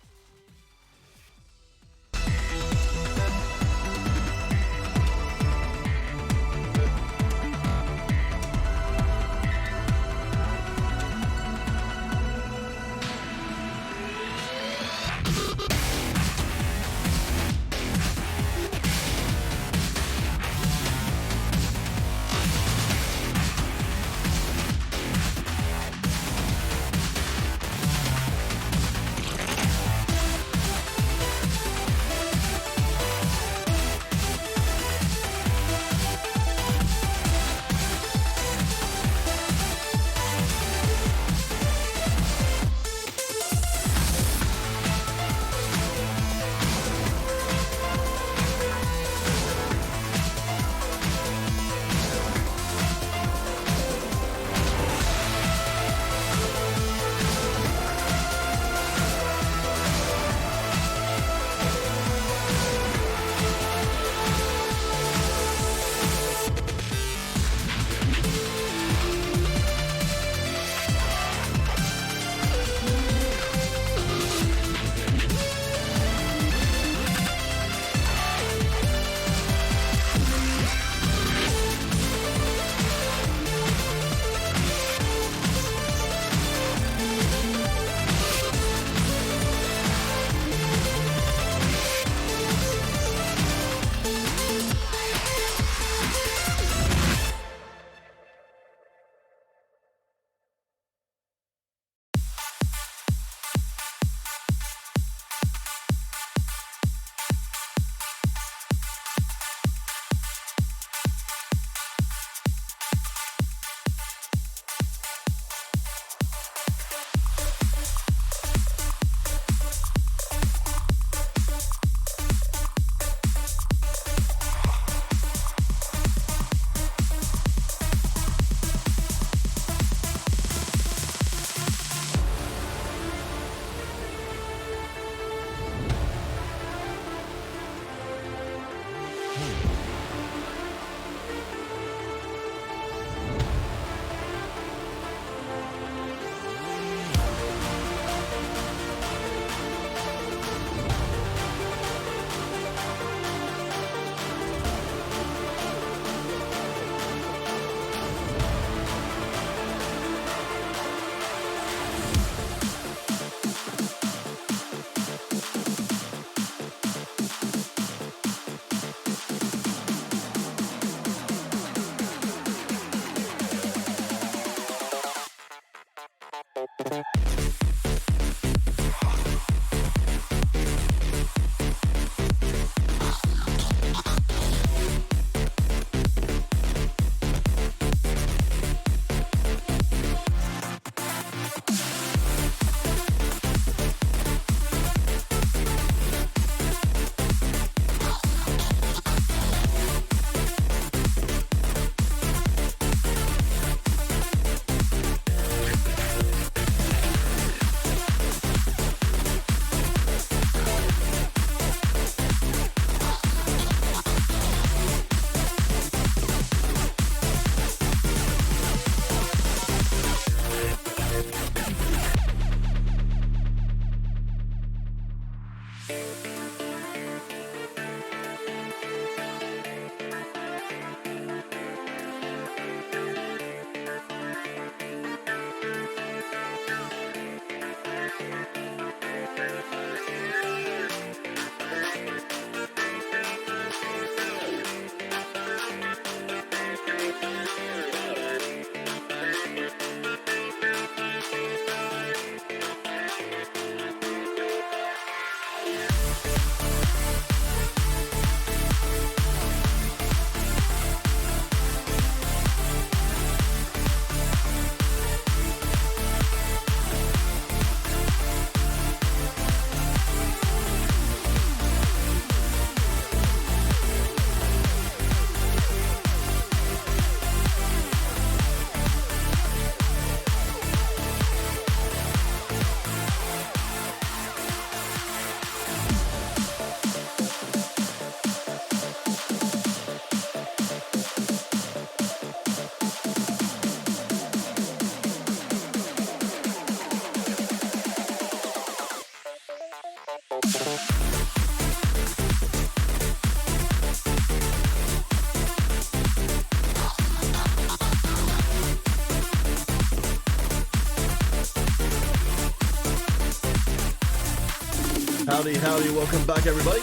Howdy, howdy, welcome back everybody.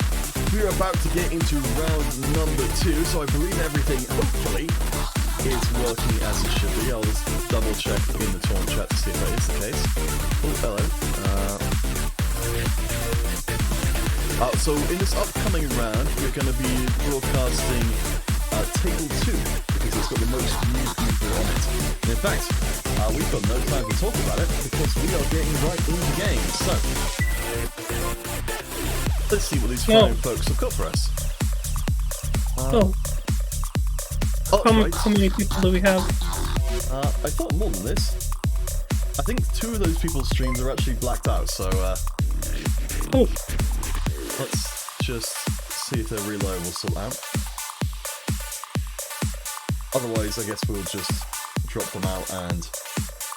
We're about to get into round number 2, so I believe everything, hopefully, is working as it should be. I'll just double check in the torrent chat to see if that is the case. Oh, hello. So in this upcoming round, we're going to be broadcasting Table 2, because it's got the most new people on it. And in fact, we've got no time to talk about it, because we are getting right into the game. So, let's see what these fine folks have got for us. How many people do we have? I thought more than this. I think 2 of those people's streams are actually blacked out, so let's just see if their reload will sort out. Otherwise, I guess we'll just drop them out and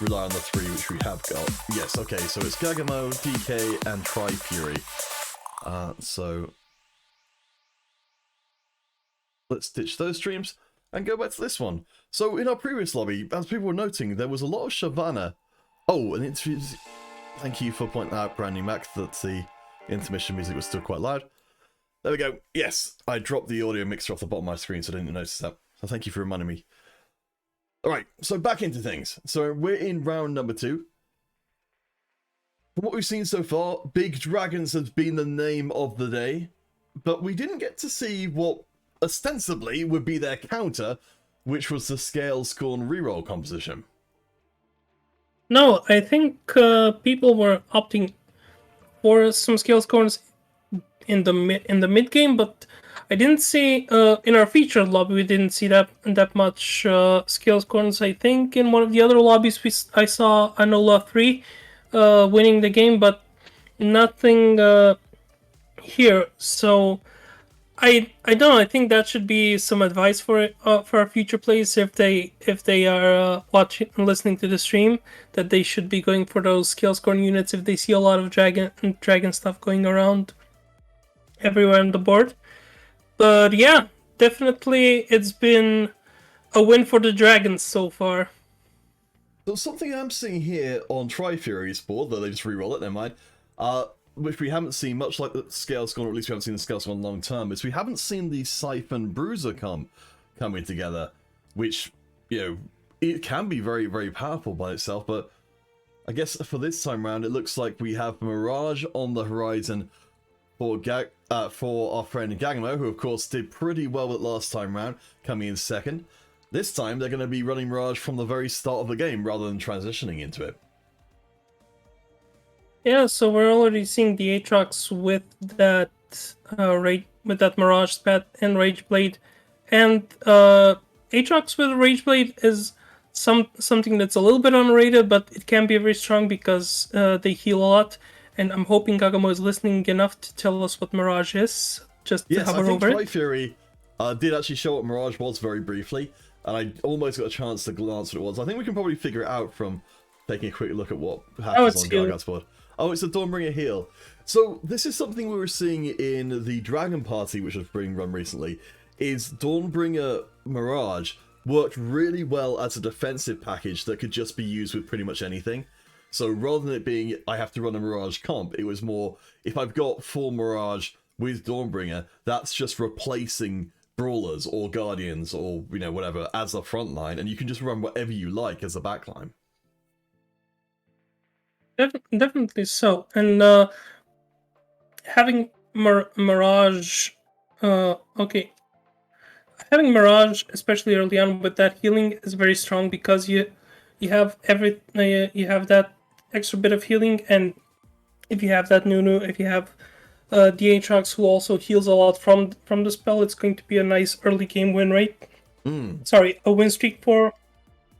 rely on the 3 which we have got. Yes, okay, so it's Gagamo, DK, and Tri-Fury. So let's ditch those streams and go back to this one. So in our previous lobby, as people were noting, there was a lot of Shyvana. Oh, and thank you for pointing out, Brandy Mac, that the intermission music was still quite loud. There we go. Yes, I dropped the audio mixer off the bottom of my screen, so I didn't notice that. So thank you for reminding me. Alright, so back into things. So we're in round number 2. From what we've seen so far, Big Dragons has been the name of the day, but we didn't get to see what ostensibly would be their counter, which was the Scale Scorn reroll composition. No, I think people were opting for some Scale Scorns in the mid game, but I didn't see in our featured lobby we didn't see that much Scale Scorns. I think in one of the other lobbies I saw Anola 3 winning the game, but nothing here. So I don't know. I think that should be some advice for our future players if they are watching and listening to the stream, that they should be going for those Scale Scorn units if they see a lot of dragon stuff going around everywhere on the board. But yeah, definitely it's been a win for the Dragons so far. So something I'm seeing here on Tri-Fury's board, though they just re-roll it, never mind, which we haven't seen, much like the Scale Scorn, or at least we haven't seen the Scale Scorn long term, is we haven't seen the Siphon Bruiser coming together, which, you know, it can be very, very powerful by itself, but I guess for this time round, it looks like we have Mirage on the horizon for our friend Gagamo, who of course did pretty well at last time round, coming in second. This time they're going to be running Mirage from the very start of the game rather than transitioning into it. Yeah, so we're already seeing the Aatrox with that Mirage Spat and Rage Blade, and Aatrox with Rage Blade is something that's a little bit underrated, but it can be very strong because they heal a lot. And I'm hoping Gagamo is listening enough to tell us what Mirage is, just to hover over it. Yes, I think Tri-Fury did actually show what Mirage was very briefly, and I almost got a chance to glance what it was. I think we can probably figure it out from taking a quick look at what happens on Gargat's board. Oh, it's a Dawnbringer heal. So this is something we were seeing in the Dragon Party, which was being run recently, is Dawnbringer Mirage worked really well as a defensive package that could just be used with pretty much anything. So rather than it being, I have to run a Mirage comp, it was more, if I've got full Mirage with Dawnbringer, that's just replacing Brawlers or Guardians or, you know, whatever, as a front line, and you can just run whatever you like as a backline. Definitely so. And having Mirage, having Mirage, especially early on with that healing, is very strong because you have you have that extra bit of healing, and if you have that Nunu, if you have the Aatrox who also heals a lot from the spell, it's going to be a nice early game win rate. Sorry, a win streak for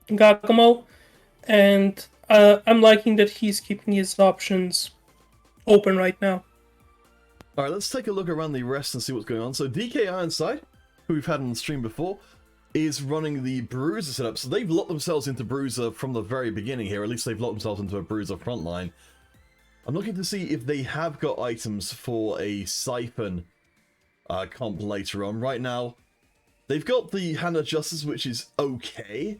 Gagamo, and I'm liking that he's keeping his options open right now. Alright, let's take a look around the rest and see what's going on. So DK Ironside, who we've had on the stream before, is running the Bruiser setup. So they've locked themselves into Bruiser from the very beginning here. At least they've locked themselves into a Bruiser frontline. I'm looking to see if they have got items for a Siphon comp later on. Right now, they've got the Hand of Justice, which is okay.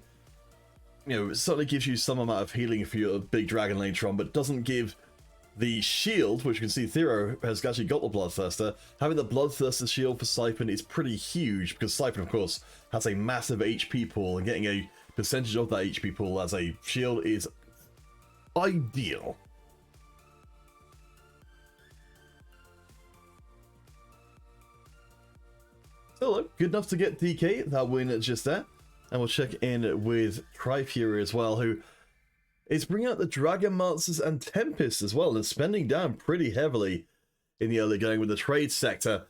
You know, it certainly gives you some amount of healing for your big dragon later on, but doesn't give the shield, which you can see Thero has actually got the Bloodthirster. Having the Bloodthirster shield for Siphon is pretty huge, because Siphon, of course, has a massive HP pool, and getting a percentage of that HP pool as a shield is ideal. Still, good enough to get DK, that win just there. And we'll check in with Tri-Fury as well, who is bringing out the Dragon Monsters and Tempest as well, and spending down pretty heavily in the early going with the trade sector.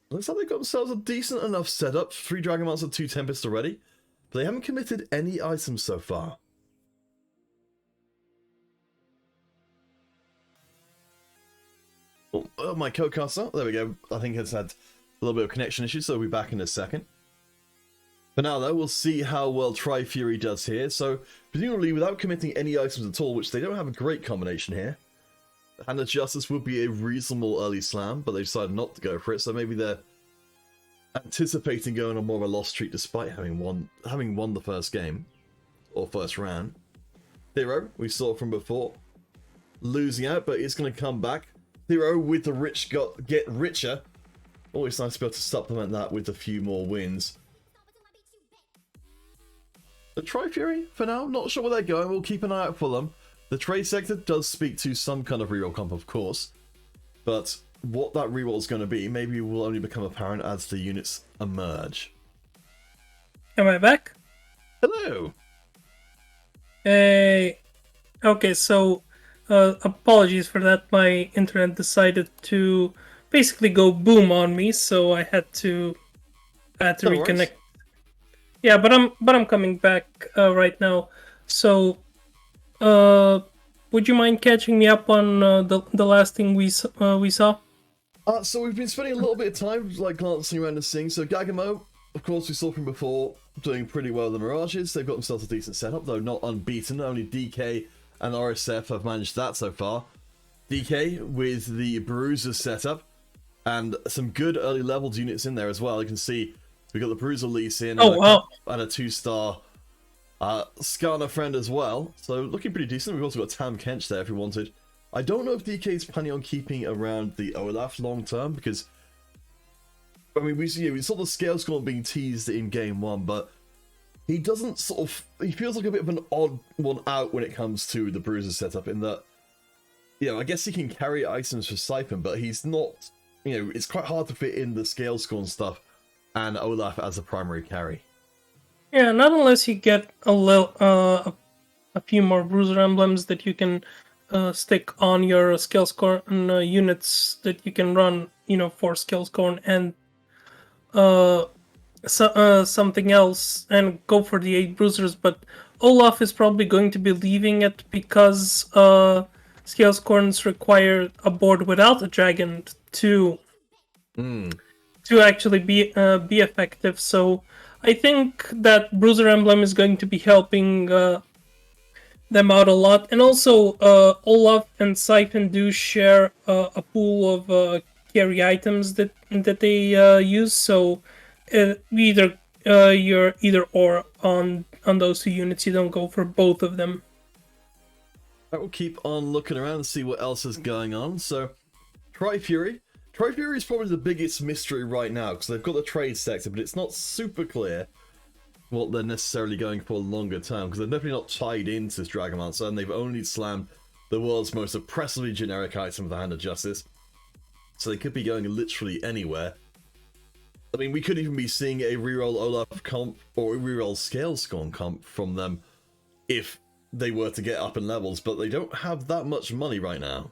Looks like they've got themselves a decent enough setup. 3 Dragon Monsters, 2 Tempests already. But they haven't committed any items so far. Oh, my co-caster. There we go. I think it's had a little bit of connection issues, so we'll be back in a second. For now, though, we'll see how well Tri-Fury does here. So, presumably, without committing any items at all, which they don't have a great combination here, Hand of Justice would be a reasonable early slam, but they decided not to go for it, so maybe they're anticipating going on more of a loss streak despite having won the first game, or first round. Thero, we saw from before, losing out, but it's going to come back. Thero with the rich get richer. Always nice to be able to supplement that with a few more wins. The Tri-Fury, for now, not sure where they're going. We'll keep an eye out for them. The trade sector does speak to some kind of reroll comp, of course. But what that reroll is going to be, maybe will only become apparent as the units emerge. Am I back? Hello! Hey. Okay, so apologies for that. My internet decided to basically go boom on me, so I had to reconnect. Yeah, but I'm coming back right now. So, would you mind catching me up on the last thing we saw? So we've been spending a little bit of time like glancing around and seeing. So Gagamo, of course, we saw from before, doing pretty well with the Mirages. They've got themselves a decent setup, though not unbeaten. Only DK and RSF have managed that so far. DK with the Bruiser setup and some good early leveled units in there as well. You can see we got the Bruiser lease in, and a 2-star Skarner friend as well. So looking pretty decent. We've also got Tam Kench there if we wanted. I don't know if DK is planning on keeping around the Olaf long term, because I mean we saw the scale score being teased in game 1, but he doesn't he feels like a bit of an odd one out when it comes to the Bruiser setup, in that I guess he can carry items for Siphon, but he's not, it's quite hard to fit in the scale score and stuff and Olaf as a primary carry. Yeah, not unless you get a few more Bruiser emblems that you can stick on your skill score and units that you can run, for skill score and something else, and go for the 8 Bruisers. But Olaf is probably going to be leaving it because skill scorns require a board without a dragon to actually be effective. So I think that Bruiser emblem is going to be helping them out a lot. And also, Olaf and Siphon do share a pool of carry items that they use. So you're either or on those 2 units. You don't go for both of them. I will keep on looking around and see what else is going on. So, Tri-Fury. Tri-Fury is probably the biggest mystery right now, because they've got the trade sector, but it's not super clear what they're necessarily going for longer term, because they're definitely not tied into this Dragon Monster, and they've only slammed the world's most oppressively generic item of the Hand of Justice. So they could be going literally anywhere. I mean, we could even be seeing a reroll Olaf comp or a reroll Scale Scorn comp from them if they were to get up in levels, but they don't have that much money right now.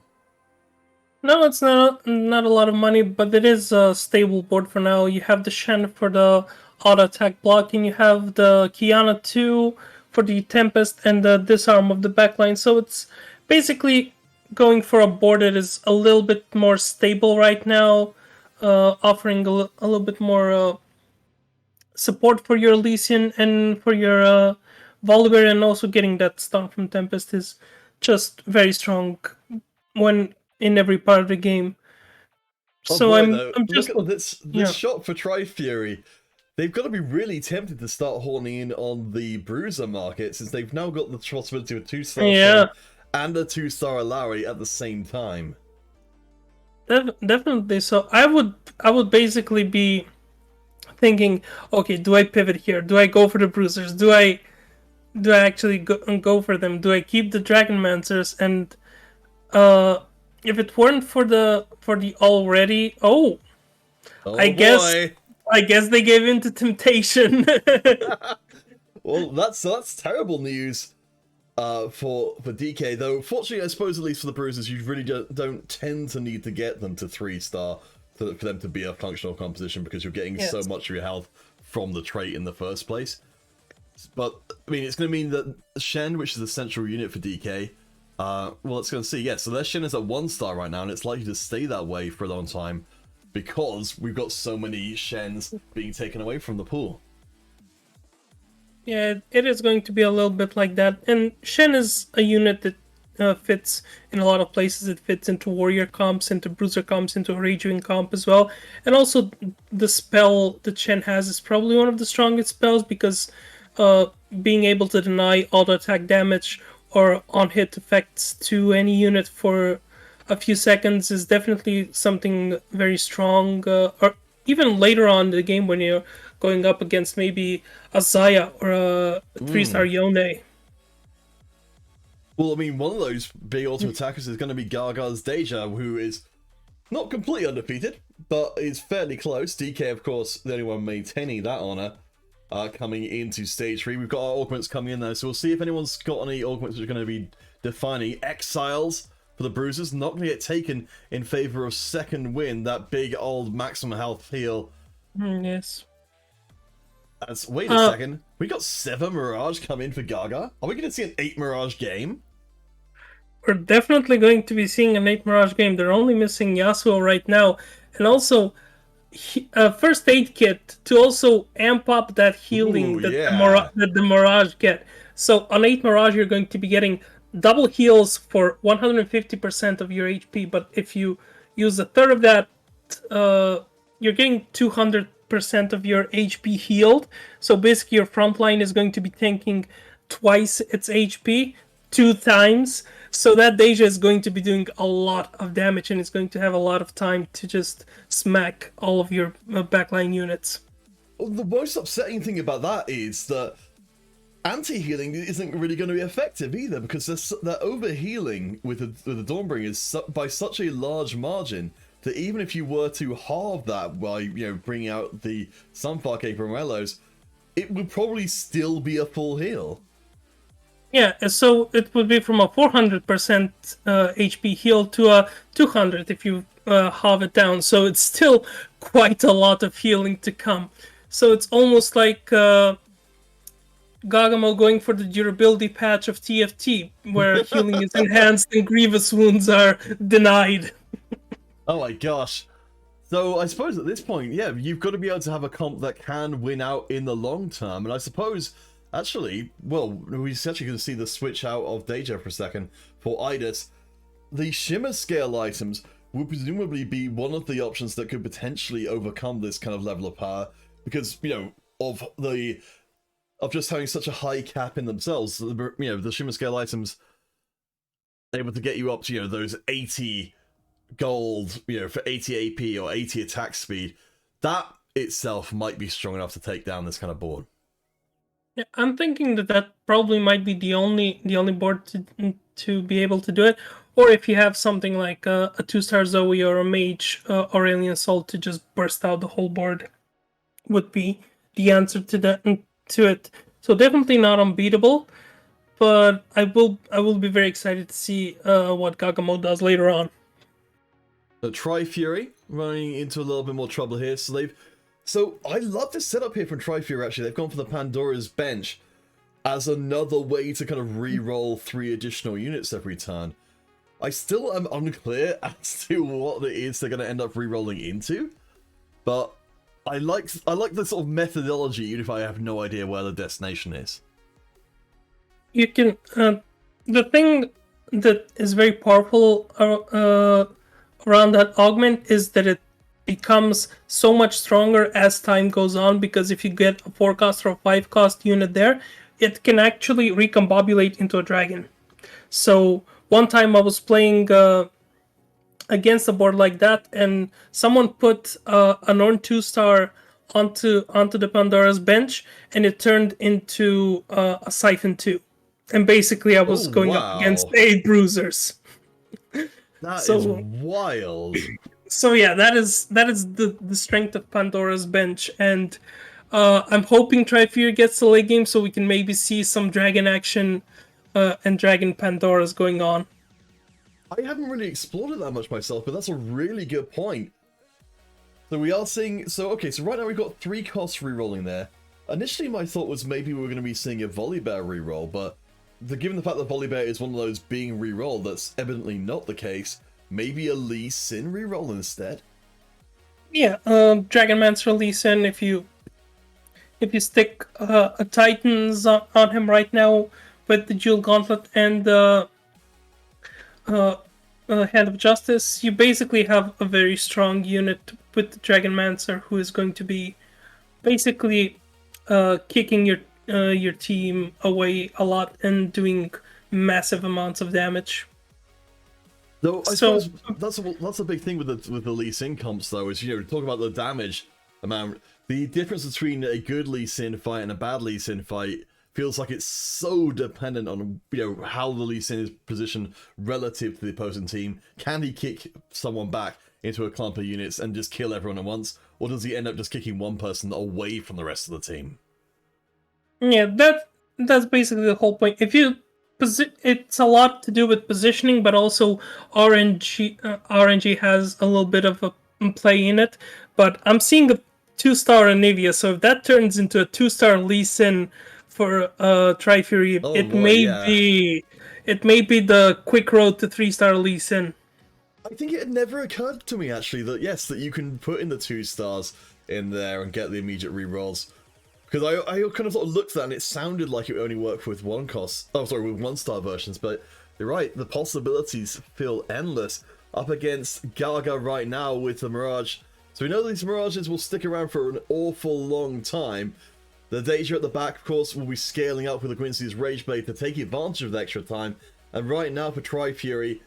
No, it's not a lot of money, but it is a stable board for now. You have the Shen for the auto attack block, and you have the Kiana 2 for the Tempest and the disarm of the backline. So it's basically going for a board that is a little bit more stable right now, offering a little bit more support for your Elysian and for your Volibear, and also getting that stun from Tempest is just very strong when in every part of the game. So boy, I'm just look at this shot for Tri-Fury. They've got to be really tempted to start horning in on the Bruiser market, since they've now got the possibility of 2-star and a 2-star Lowry at the same time. Definitely. So I would basically be thinking, okay, do I pivot here? Do I go for the bruisers? Do I actually go for them? Do I keep the Dragonmancers? And if it weren't for the already, Oh I guess boy! they gave in to temptation. Well, that's terrible news for DK. Though, fortunately, I suppose at least for the bruisers, you really don't tend to need to get them to 3-star for them to be a functional composition, because you're getting so much of your health from the trait in the first place. But I mean, it's going to mean that Shen, which is the central unit for DK, well, it's going to see, yeah, so their Shen is at 1-star right now, and it's likely to stay that way for a long time, because we've got so many Shens being taken away from the pool. Yeah, it is going to be a little bit like that. And Shen is a unit that fits in a lot of places. It fits into warrior comps, into bruiser comps, into a raging comp as well. And also, the spell that Shen has is probably one of the strongest spells, because being able to deny auto attack damage or on hit effects to any unit for a few seconds is definitely something very strong. Or even later on in the game when you're going up against maybe a Zaya or a 3-star Yone. Well, I mean, one of those big auto attackers is going to be Garga's Deja, who is not completely undefeated, but is fairly close. DK, of course, the only one maintaining that honor. Coming into stage 3, we've got our augments coming in there, so we'll see if anyone's got any augments which are going to be defining. Exiles for the bruisers, not going to get taken in favor of second wind, that big old maximum health heal. Yes. Wait a second, we got 7 Mirage come in for Gaga? Are we going to see an 8 Mirage game? We're definitely going to be seeing an 8 Mirage game. They're only missing Yasuo right now, and also a first aid kit to also amp up that healing that the Mirage get. So on 8 Mirage, you're going to be getting double heals for 150% of your HP, but if you use a third of that, you're getting 200% of your HP healed. So basically, your front line is going to be tanking twice its HP, 2 times. So that Deja is going to be doing a lot of damage, and it's going to have a lot of time to just smack all of your backline units. Well, the most upsetting thing about that is that anti-healing isn't really going to be effective either, because they're over-healing with the Dawnbringers by such a large margin that even if you were to halve that by, bringing out the Sunfire Cape and Rellos, it would probably still be a full heal. Yeah, so it would be from a 400% HP heal to a 200 if you halve it down. So it's still quite a lot of healing to come. So it's almost like Gagamo going for the durability patch of TFT, where healing is enhanced and grievous wounds are denied. Oh my gosh. So I suppose at this point, yeah, you've got to be able to have a comp that can win out in the long term. And I suppose... Actually, well, we're actually going to see the switch out of Deja for a second for Idis. The Shimmer scale items will presumably be one of the options that could potentially overcome this kind of level of power, because, of just having such a high cap in themselves. The Shimmer scale items able to get you up to, those 80 gold, for 80 AP or 80 attack speed. That itself might be strong enough to take down this kind of board. Yeah, I'm thinking that probably might be the only board to be able to do it, or if you have something like a 2-star Zoe or a Mage Aurelian Soul to just burst out the whole board, would be the answer to it. So definitely not unbeatable, but I will be very excited to see what Gagamo does later on. The Tri-Fury running into a little bit more trouble here, So I love this setup here from Tri-Fury, actually. They've gone for the Pandora's Bench as another way to kind of re-roll 3 additional units every turn. I still am unclear as to what it is they're going to end up re-rolling into, but I like the sort of methodology, even if I have no idea where the destination is. You can... the thing that is very powerful around that augment is that it becomes so much stronger as time goes on, because if you get a 4-cost or a 5-cost unit there, it can actually recombobulate into a dragon. So one time I was playing against a board like that, and someone put an Ornn 2-star onto the Pandora's bench, and it turned into a Siphon 2. And basically, I Oh, was going up against wow. 8 bruisers. That is So wild. so yeah, that is the strength of Pandora's bench, and I'm hoping Trifury gets the late game so we can maybe see some dragon action and dragon Pandoras going on. I haven't really explored it that much myself, but that's a really good point. So we are seeing... So, okay, so right now we've got 3 costs rerolling there. Initially, my thought was maybe we were going to be seeing a Volibear reroll, but given the fact that Volibear is one of those being rerolled, that's evidently not the case. Maybe a Lee Sin reroll instead? Yeah, Dragonmancer Lee Sin, if you stick a Titans on him right now with the Jewel Gauntlet and the Hand of Justice, you basically have a very strong unit with the Dragonmancer who is going to be basically kicking your team away a lot and doing massive amounts of damage. Though I So suppose that's a big thing with the Lee Sin comps though, is talk about the damage amount. The difference between a good Lee Sin fight and a bad Lee Sin fight feels like it's so dependent on how the Lee Sin is positioned relative to the opposing team. Can he kick someone back into a clump of units and just kill everyone at once, or does he end up just kicking one person away from the rest of the team? yeah, that's basically the whole point. It's a lot to do with positioning, but also RNG has a little bit of a play in it. But I'm seeing a 2-star Anivia, so if that turns into a 2-star Lee Sin for Trifury, Oh it boy, may yeah. be the quick road to 3-star Lee Sin. I think it had never occurred to me actually that yes, that you can put in the 2 stars in there and get the immediate rerolls. Because I kind of looked at that and it sounded like it only worked with with 1-star versions, but you're right, the possibilities feel endless. Up against Gaga right now with the Mirage. So we know these Mirages will stick around for an awful long time. The Deja at the back, of course, will be scaling up with the Quincy's Rage Blade to take advantage of the extra time. And right now for Tri-Fury,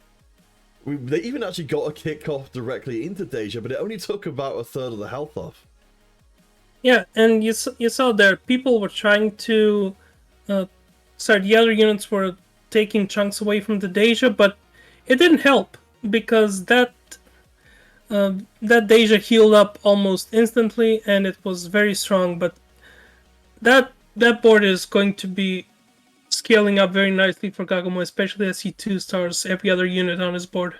they even actually got a kickoff directly into Deja, but it only took about a third of the health off. Yeah, and you saw there, people were trying to... the other units were taking chunks away from the Deja, but it didn't help, because that Deja healed up almost instantly, and it was very strong, but that board is going to be scaling up very nicely for Gagomo, especially as he 2-stars every other unit on his board.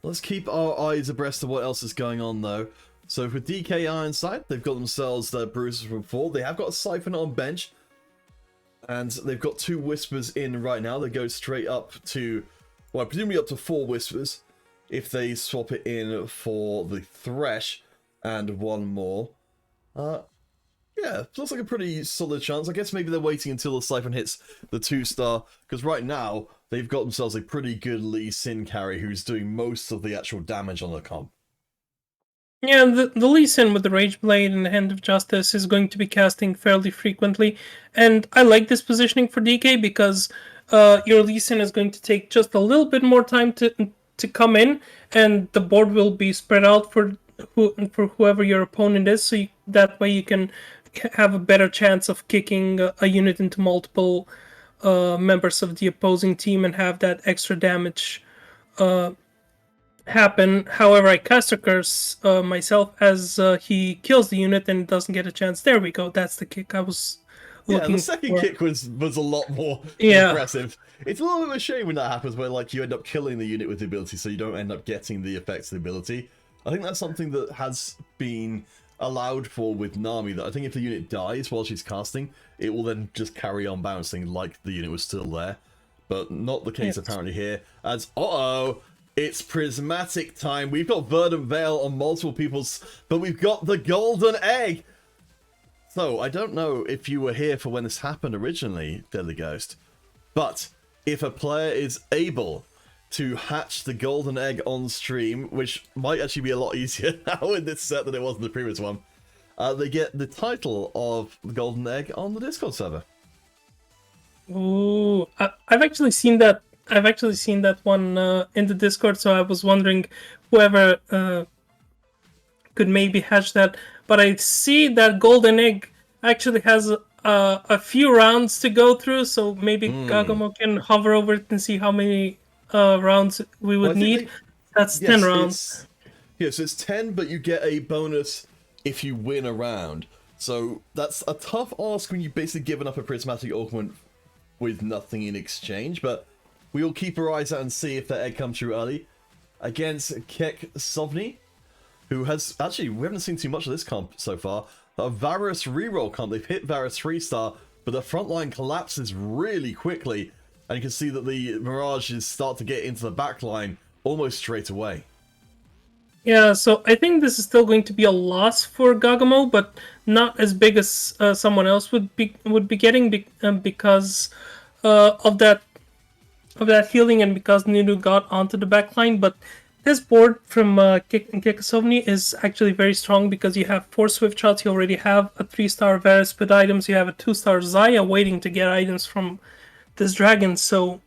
Let's keep our eyes abreast of what else is going on, though. So for DK Ironside, they've got themselves their Bruisers from 4. They have got a Siphon on bench. And they've got 2 Whispers in right now. They go straight up to, well, presumably up to 4 Whispers. If they swap it in for the Thresh and 1 more. Yeah, looks like a pretty solid chance. I guess maybe they're waiting until the Siphon hits the 2-star. Because right now, they've got themselves a pretty good Lee Sin carry who's doing most of the actual damage on the comp. Yeah, the Lee Sin with the Rage Blade and the Hand of Justice is going to be casting fairly frequently, and I like this positioning for DK because your Lee Sin is going to take just a little bit more time to come in, and the board will be spread out for whoever your opponent is, so that way you can have a better chance of kicking a unit into multiple members of the opposing team and have that extra damage happen. However, I cast a curse myself as he kills the unit and doesn't get a chance. There we go. That's the kick I was looking the second for. kick was a lot more Yeah. impressive. It's a little bit of a shame when that happens, where like you end up killing the unit with the ability, so you don't end up getting the effects of the ability. I think that's something that has been allowed for with Nami, that I think if the unit dies while she's casting, it will then just carry on bouncing like the unit was still there. But not the case apparently here, as it's prismatic time. We've got Verdant Veil on multiple people's, but we've got the golden egg. So I don't know if you were here for when this happened originally, Deadly Ghost, but if a player is able to hatch the golden egg on stream, which might actually be a lot easier now in this set than it was in the previous one, they get the title of the golden egg on the Discord server. Ooh, I've actually seen that I've actually seen that one in the Discord, so I was wondering whoever could maybe hatch that. But I see that golden egg actually has a few rounds to go through, so maybe Gagamo can hover over it and see how many rounds we Well, would I think need. they, That's 10 yes, rounds. so it's 10, but you get a bonus if you win a round. So that's a tough ask when you've basically given up a prismatic augment with nothing in exchange, but we'll keep our eyes out and see if that egg comes through early. Against Kek Sovny, who has, actually, we haven't seen too much of this comp so far. A Varus reroll comp, they've hit Varus 3-star, but the front line collapses really quickly, and you can see that the Mirages start to get into the back line almost straight away. Yeah, so I think this is still going to be a loss for Gagamo, but not as big as someone else would be getting because of that healing and because Nunu got onto the backline. But this board from Kekasovny is actually very strong because you have 4 swift shots, you already have a 3-star Varus with items, you have a 2-star Zaya waiting to get items from this dragon, so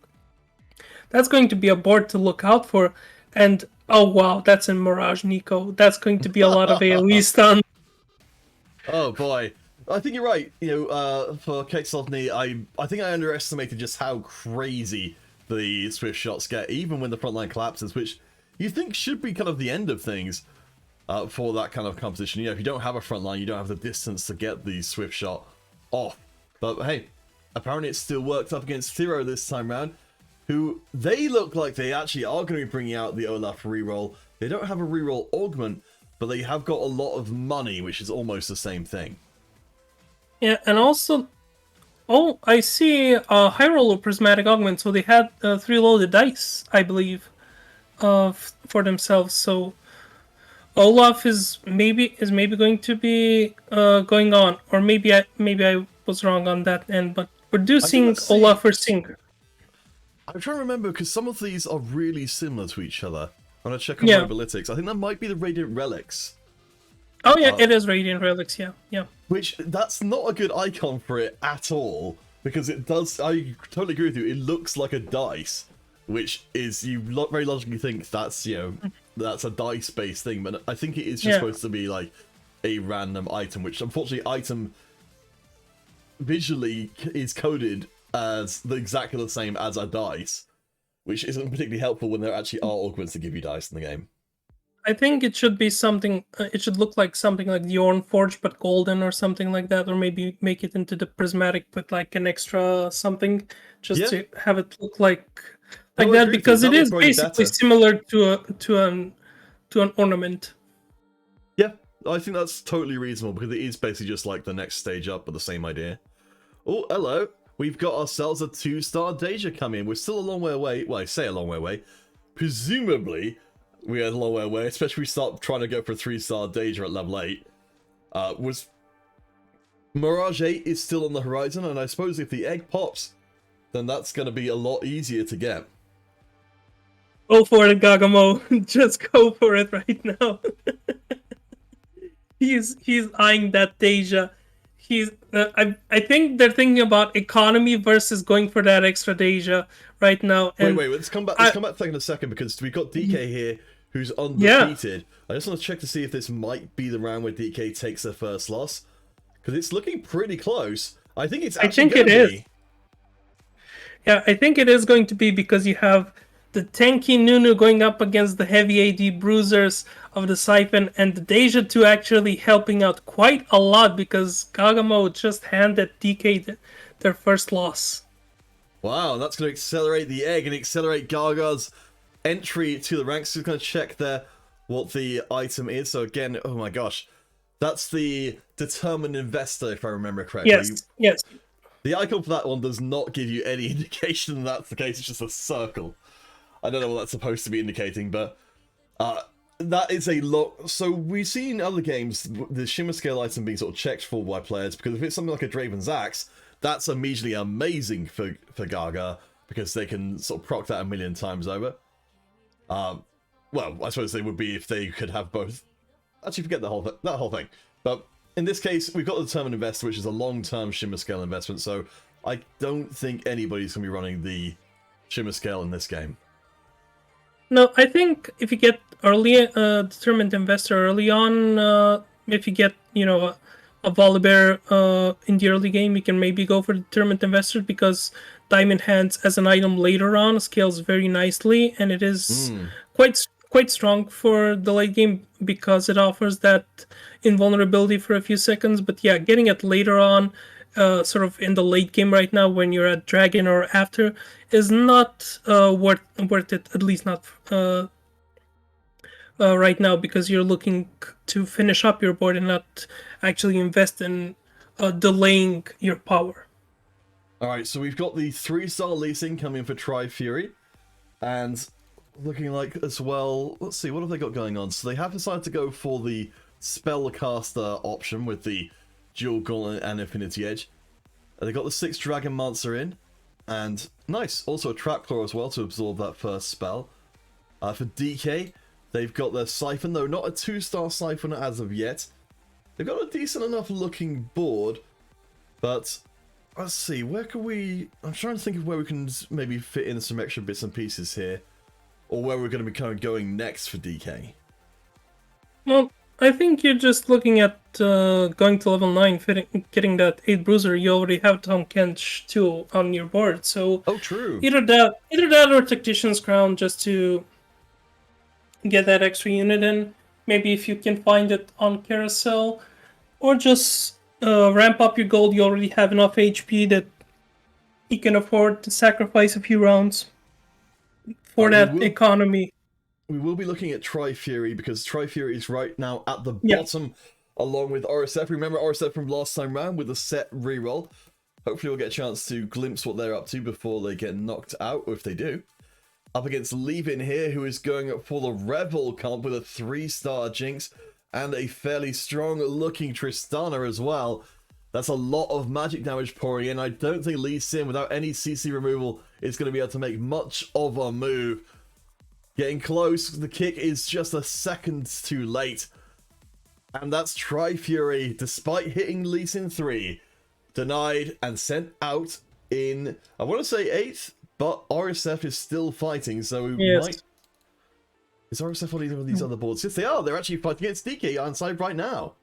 that's going to be a board to look out for. And oh wow, that's in Mirage Nico. That's going to be a lot of AoE stun. Oh boy. I think you're right. You know, for Kekasovny, I think I underestimated just how crazy the swift shots get, even when the front line collapses, which you think should be kind of the end of things for that kind of competition. You know, if you don't have a front line, you don't have the distance to get the swift shot off. But hey, apparently it still worked up against Thero this time round, who they look like they actually are going to be bringing out the Olaf reroll. They don't have a reroll augment, but they have got a lot of money, which is almost the same thing. Yeah, and also, oh, I see high roller prismatic augment. So they had 3 loaded dice, I believe, for themselves. So Olaf is maybe going to be going on, or maybe I was wrong on that end. But producing Olaf or Sink. I'm trying to remember because some of these are really similar to each other. I'm gonna check on Mobalytics. I think that might be the Radiant Relics. Oh yeah, it is Radiant Relics. Yeah. Which that's not a good icon for it at all because it does. I totally agree with you. It looks like a dice, which is you very logically think that's that's a dice-based thing, but I think it is just supposed to be like a random item, which unfortunately item visually is coded as exactly the same as a dice, which isn't particularly helpful when there actually are augments to give you dice in the game. I think it should be something. It should look like something like the Orn Forge, but golden or something like that, or maybe make it into the prismatic with like an extra something, just to have it look like that, because it is basically similar to an ornament. Yeah, I think that's totally reasonable because it is basically just like the next stage up, but the same idea. Oh, hello. We've got ourselves a 2-star Deja come in. We're still a long way away. Well, I say a long way away. Presumably, we're a long way away, especially if we start trying to go for a 3-star Deja at level 8. Mirage 8 is still on the horizon, and I suppose if the egg pops, then that's going to be a lot easier to get. Go for it, Gagamo. Just go for it right now. He's eyeing that Deja. I think they're thinking about economy versus going for that extra Deja right now. And wait, let's come back in a second because we've got DK here who's undefeated. I just want to check to see if this might be the round where DK takes their first loss because it's looking pretty close. I think it's actually going to be. Yeah, I think it is going to be because you have the tanky Nunu going up against the heavy AD bruisers of the Siphon, and the Deja 2 actually helping out quite a lot because Gagamo just handed DK their first loss. Wow, that's going to accelerate the egg and accelerate Gaga's entry to the ranks. Who's going to check there what the item is. So again, oh my gosh, that's the Determined Investor, if I remember correctly. Yes. The icon for that one does not give you any indication that that's the case. It's just a circle. I don't know what that's supposed to be indicating, but that is a lot. So we've seen in other games the Shimmer Scale item being sort of checked for by players, because if it's something like a Draven's Axe, that's immediately amazing for Gaga, because they can sort of proc that a million times over. Well, I suppose they would be if they could have both. Actually, forget that whole thing. But in this case, we've got the Determined Investor, which is a long-term Shimmer Scale investment, so I don't think anybody's going to be running the Shimmer scale in this game. No, I think if you get early, determined investor early on, if you get, a Volibear in the early game, you can maybe go for determined investor because Diamond Hands as an item later on scales very nicely, and it is quite strong for the late game because it offers that invulnerability for a few seconds. But yeah, getting it later on, sort of in the late game right now when you're at Dragon or after, is not worth it. At least not right now, because you're looking to finish up your board and not actually invest in delaying your power. Alright, so we've got the 3-star leasing coming for Tri-Fury. And looking like as well, let's see, what have they got going on? So they have decided to go for the Spellcaster option with the Dual Gauntlet and Infinity Edge. They got the 6 Dragon Monster in. And nice, also a Trap Claw as well to absorb that first spell. For DK, they've got their Siphon, though not a 2-star Siphon as of yet. They've got a decent enough looking board, but let's see, where can we... I'm trying to think of where we can maybe fit in some extra bits and pieces here, or where we're going to be kind of going next for DK. Well, I think you're just looking at going to level 9, getting that 8 Bruiser. You already have Tom Kench 2 on your board, so... Oh, true. Either that or Tactician's Crown, just to get that extra unit in. Maybe if you can find it on Carousel, or just ramp up your gold. You already have enough HP that you can afford to sacrifice a few rounds for that economy. We will be looking at Tri-Fury, because Tri-Fury is right now at the bottom, along with RSF. Remember RSF from last time round with a set reroll. Hopefully we'll get a chance to glimpse what they're up to before they get knocked out, or if they do. Up against Levin here, who is going up for the Rebel comp with a 3-star Jinx and a fairly strong-looking Tristana as well. That's a lot of magic damage pouring in. I don't think Lee Sin, without any CC removal, is going to be able to make much of a move. Getting close, the kick is just a second too late. And that's Tri-Fury, despite hitting Lee Sin 3, denied and sent out in, I want to say 8th, but RSF is still fighting, so we might... Is RSF on either of these other boards? Yes, they are. They're actually fighting against DK on side right now.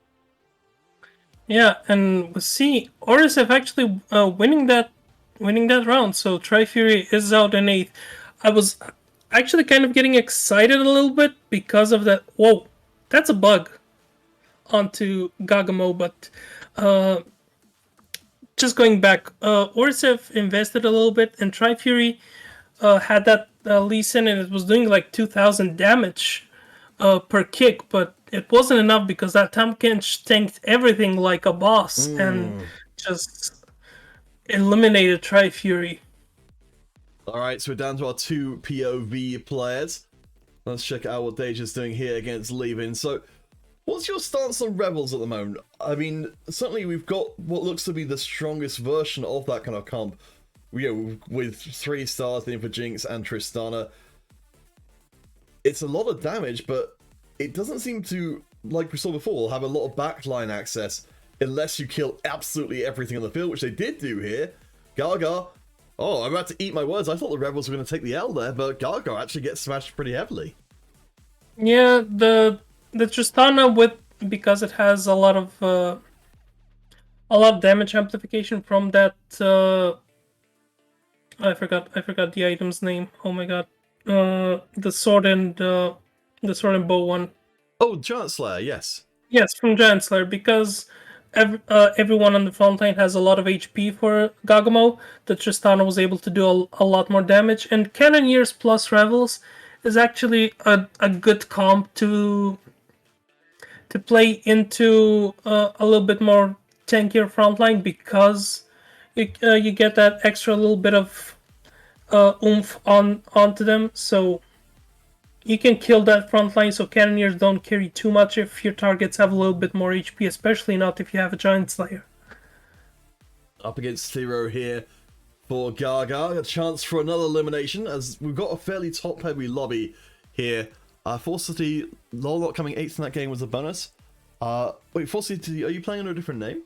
Yeah, and we see RSF actually winning that round, so Tri-Fury is out in 8th. I was actually kind of getting excited a little bit because of that. Whoa, that's a bug onto Gagamo, but just going back, RSF invested a little bit, and Tri-Fury had that Lee Sin, and it was doing like 2,000 damage per kick, but it wasn't enough because that Tom Kench tanked everything like a boss and just eliminated Tri-Fury. Alright, so we're down to our 2 POV players. Let's check out what Deja's doing here against Levin. So, what's your stance on Rebels at the moment? I mean, certainly we've got what looks to be the strongest version of that kind of comp. With 3 stars in for Jinx and Tristana. It's a lot of damage, but it doesn't seem to, like we saw before, have a lot of backline access unless you kill absolutely everything on the field, which they did do here. Gaga. Oh, I'm about to eat my words. I thought the Rebels were going to take the L there, but Gaga actually gets smashed pretty heavily. Yeah, the Tristana, because it has a lot of damage amplification from that. I forgot the item's name. Oh my god, the sword and bow one. Oh, Giant Slayer, yes. Yes, from Giant Slayer, because everyone on the front line has a lot of HP for Gagamo. The Tristana was able to do a lot more damage, and Cannoneers plus Revels is actually a good comp to play into a little bit more tankier frontline, because you get that extra little bit of oomph onto them, so you can kill that front line, so Cannoneers don't carry too much if your targets have a little bit more HP, especially not if you have a Giant Slayer. Up against Zero here for Gaga. A chance for another elimination, as we've got a fairly top-heavy lobby here. Force City, Lolot coming 8th in that game was a bonus. Wait, Force City, are you playing under a different name?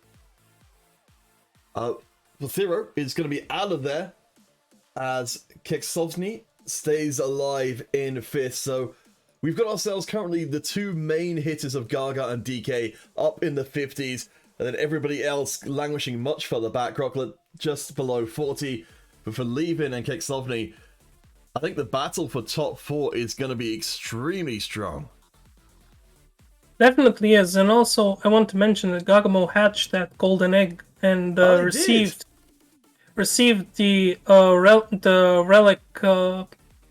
Zero is going to be out of there. as Keksovny stays alive in 5th. So we've got ourselves currently the two main hitters of Gaga and DK up in the 50s, and then everybody else languishing much further back. Rocklet just below 40. But for Levin and Keksovny, I think the battle for top 4 is going to be extremely strong. Definitely is, and also I want to mention that Gagamo hatched that golden egg and received the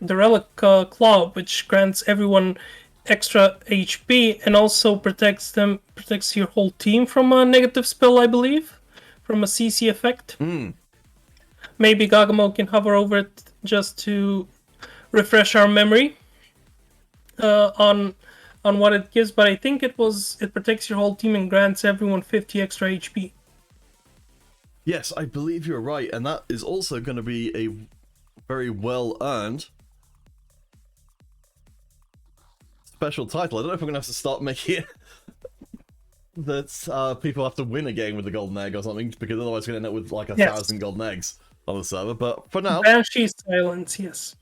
relic claw, which grants everyone extra HP and also protects your whole team from a negative spell, I believe, from a CC effect. Maybe Gagamo can hover over it just to refresh our memory on what it gives, but I think it protects your whole team and grants everyone 50 extra HP. Yes, I believe you're right, and that is also going to be a very well earned special title. I don't know if we're going to have to start making it that people have to win a game with the golden egg or something, because otherwise we're going to end up with like 1,000 golden eggs on the server. But for now, Banshee Silence, yes.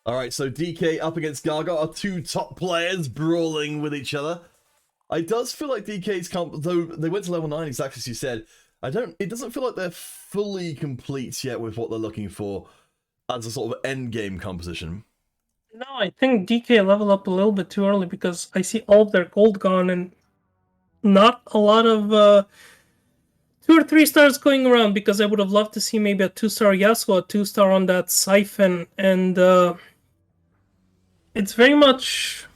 Alright, so DK up against Gaga are two top players brawling with each other. I does feel like DK's though they went to level 9 exactly as you said, it doesn't feel like they're fully complete yet with what they're looking for as a sort of end game composition. No, I think DK leveled up a little bit too early because I see all of their gold gone and not a lot of 2 or 3 stars going around, because I would have loved to see maybe a 2-star Yasuo, a 2-star on that Siphon, and it's very much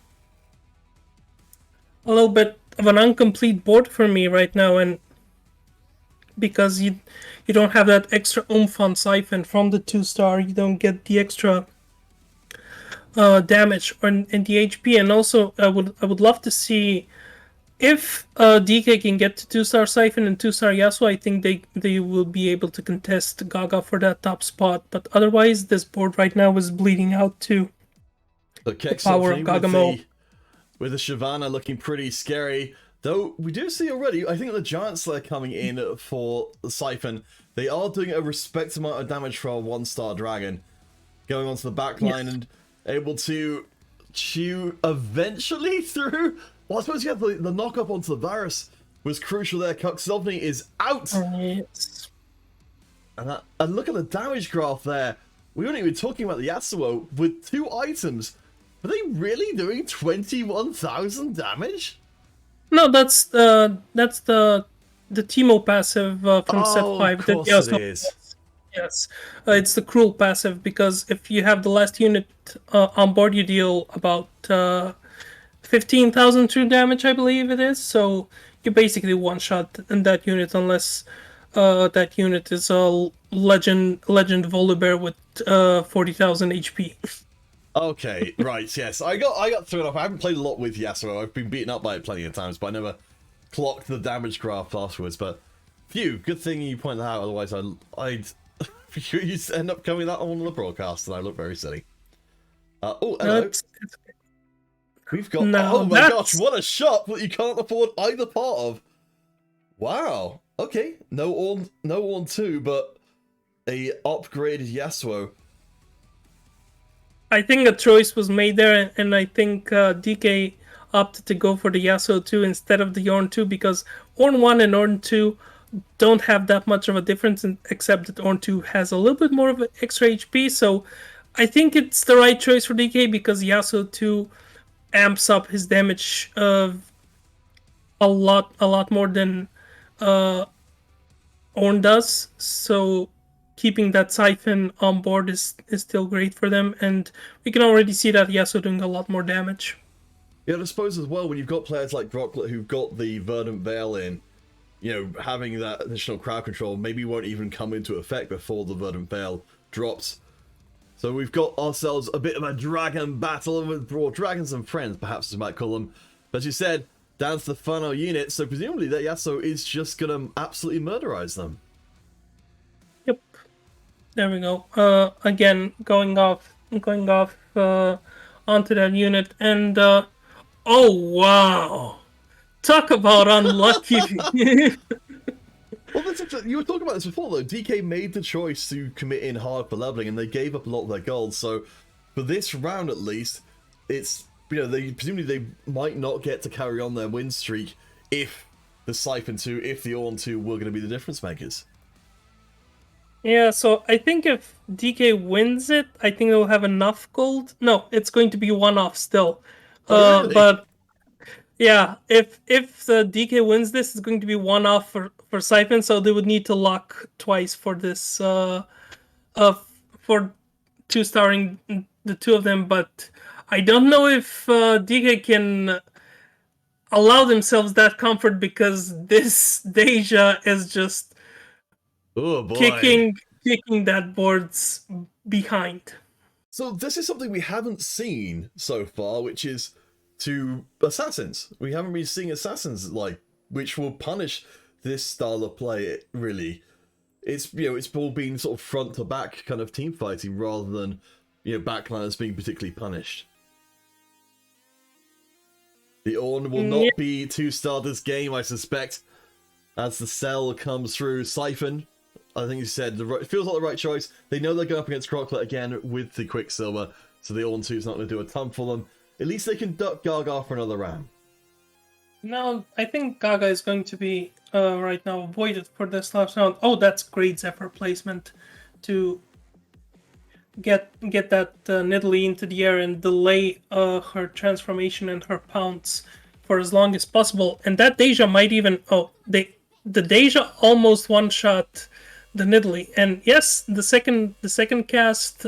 a little bit of an incomplete board for me right now, and because you don't have that extra oomph on Siphon from the 2-star, you don't get the extra damage and the HP, and also I would love to see if DK can get to 2-star Siphon and 2-star Yasuo. I think they will be able to contest Gaga for that top spot, but otherwise this board right now is bleeding out too. The power of Gagamo with the Shyvana looking pretty scary. Though we do see already, I think the Giant Slayer coming in for the Siphon. They are doing a respectable amount of damage for a 1-star dragon. Going onto the back line and able to chew eventually through. Well, I suppose you have the knock-up onto the Varus was crucial there. Keksovny is out! Yes. And look at the damage graph there. We weren't even talking about the Yasuo with 2 items. Are they really doing 21,000 damage? No, that's the Teemo passive from set 5. Of course it is. Yes, it's the Cruel passive, because if you have the last unit on board, you deal about 15,000 true damage, I believe it is. So you basically one-shot in that unit, unless that unit is a legend Volibear with 40,000 HP. Okay, right, yes. I got thrown off. I haven't played a lot with Yasuo. I've been beaten up by it plenty of times, but I never clocked the damage graph afterwards. But phew, good thing you pointed that out. Otherwise, I'd you end up coming that on the broadcast, and I look very silly. Oh, hello. We've got. Oh my gosh, what a shop that you can't afford either part of. Wow. Okay, no Ornn 2, but a upgraded Yasuo. I think a choice was made there, and I think DK opted to go for the Yasuo 2 instead of the Ornn 2, because Ornn 1 and Ornn 2 don't have that much of a difference, except that Ornn 2 has a little bit more of an extra HP, so I think it's the right choice for DK, because Yasuo 2 amps up his damage a lot more than Ornn does, so keeping that Siphon on board is still great for them, and we can already see that Yasuo doing a lot more damage. Yeah, I suppose as well, when you've got players like Brocklet who've got the Verdant Veil in, you know, having that additional crowd control maybe won't even come into effect before the Verdant Veil drops. So we've got ourselves a bit of a dragon battle with dragons and friends, perhaps as you might call them. But as you said, down to the final unit, so presumably that Yasuo is just gonna absolutely murderize them. Yep. There we go. Again, going off onto that unit, and oh wow, Talk about unlucky. Well, you were talking about this before, though. DK made the choice to commit in hard for leveling, and they gave up a lot of their gold. So, for this round at least, it's, they presumably they might not get to carry on their win streak if the Siphon 2, if the Ornn 2 were going to be the difference makers. Yeah, so I think if DK wins it, I think they'll have enough gold. No, it's going to be one-off still. Oh, really? But yeah, if the DK wins this, it's going to be one-off for Siphon, so they would need to lock twice for this for two-starring the two of them. But I don't know if DK can allow themselves that comfort, because this Deja is just Oh boy. kicking that board's behind. So this is something we haven't seen so far, which is to assassins. We haven't been seeing assassins which will punish this style of play. Really, it's it's all been sort of front to back kind of team fighting rather than backliners being particularly punished. The Ornn will not be 2-star this game, I suspect, as the cell comes through. Siphon, I think you said, it feels like the right choice. They know they're going up against Crocklet again with the Quicksilver, so the Ornn 2 is not going to do a ton for them. At least they can duck Gaga for another round. No, I think Gaga is going to be right now avoided for this last round. Oh, that's great Zephyr placement to get that Nidalee into the air and delay her transformation and her pounce for as long as possible. And that Deja might even the Deja almost one-shot the Nidalee. And yes, the second cast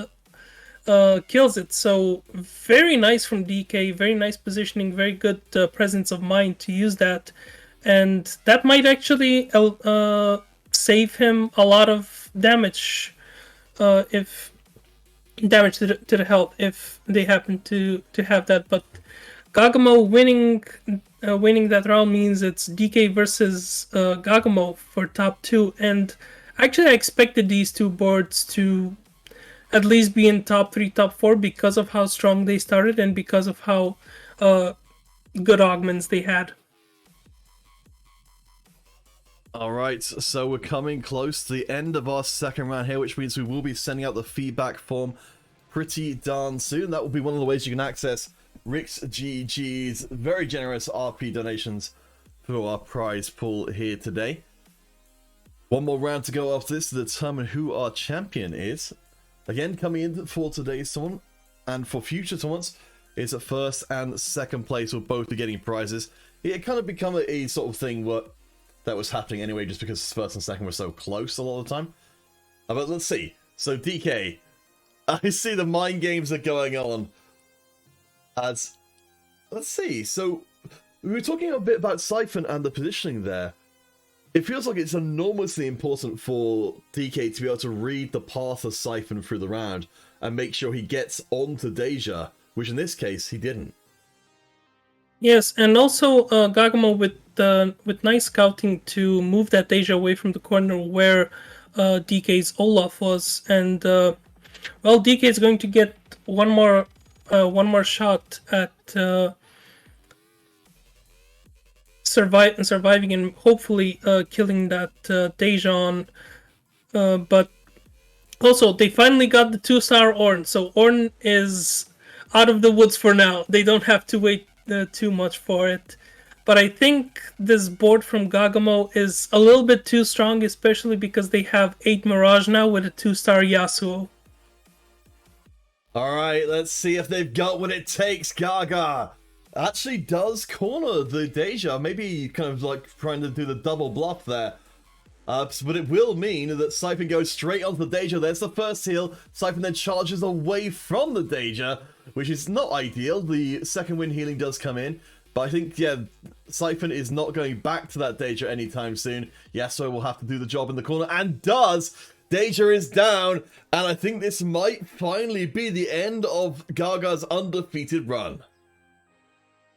kills it. So very nice from DK, very nice positioning, very good presence of mind to use that. And that might actually save him a lot of damage, if damage to the health, if they happen to have that. But Gagamo winning that round means it's DK versus Gagamo for top 2. And actually, I expected these two boards to at least be in top 3, top 4 because of how strong they started and because of how good augments they had. Alright, so we're coming close to the end of our second round here, which means we will be sending out the feedback form pretty darn soon. That will be one of the ways you can access Rick's GG's very generous RP donations for our prize pool here today. One more round to go after this to determine who our champion is. Again, coming in for today's tournament and for future tournaments, it's at first and second place will both be getting prizes. It kind of become a sort of thing that was happening anyway, just because first and second were so close a lot of the time. But let's see. So DK, I see the mind games are going on. Let's see. So we were talking a bit about Siphon and the positioning there. It feels like it's enormously important for DK to be able to read the path of Siphon through the round and make sure he gets onto Deja, which in this case he didn't. Yes, and also Gagamo with nice scouting to move that Deja away from the corner where DK's Olaf was, and well, DK is going to get one more shot at surviving and hopefully killing that Deja on. But also, they finally got the 2-star Ornn, so Ornn is out of the woods for now. They don't have to wait too much for it. But I think this board from Gagamo is a little bit too strong, especially because they have 8 Mirage now with a 2-star Yasuo. Alright, let's see if they've got what it takes. Gaga actually does corner the Deja, maybe kind of like trying to do the double bluff there. But it will mean that Siphon goes straight onto the Deja. There's the first heal. Siphon then charges away from the Deja, which is not ideal. The second wind healing does come in. But I think, yeah, Siphon is not going back to that Deja anytime soon. Yasuo will have to do the job in the corner, and does. Deja is down, and I think this might finally be the end of Gaga's undefeated run.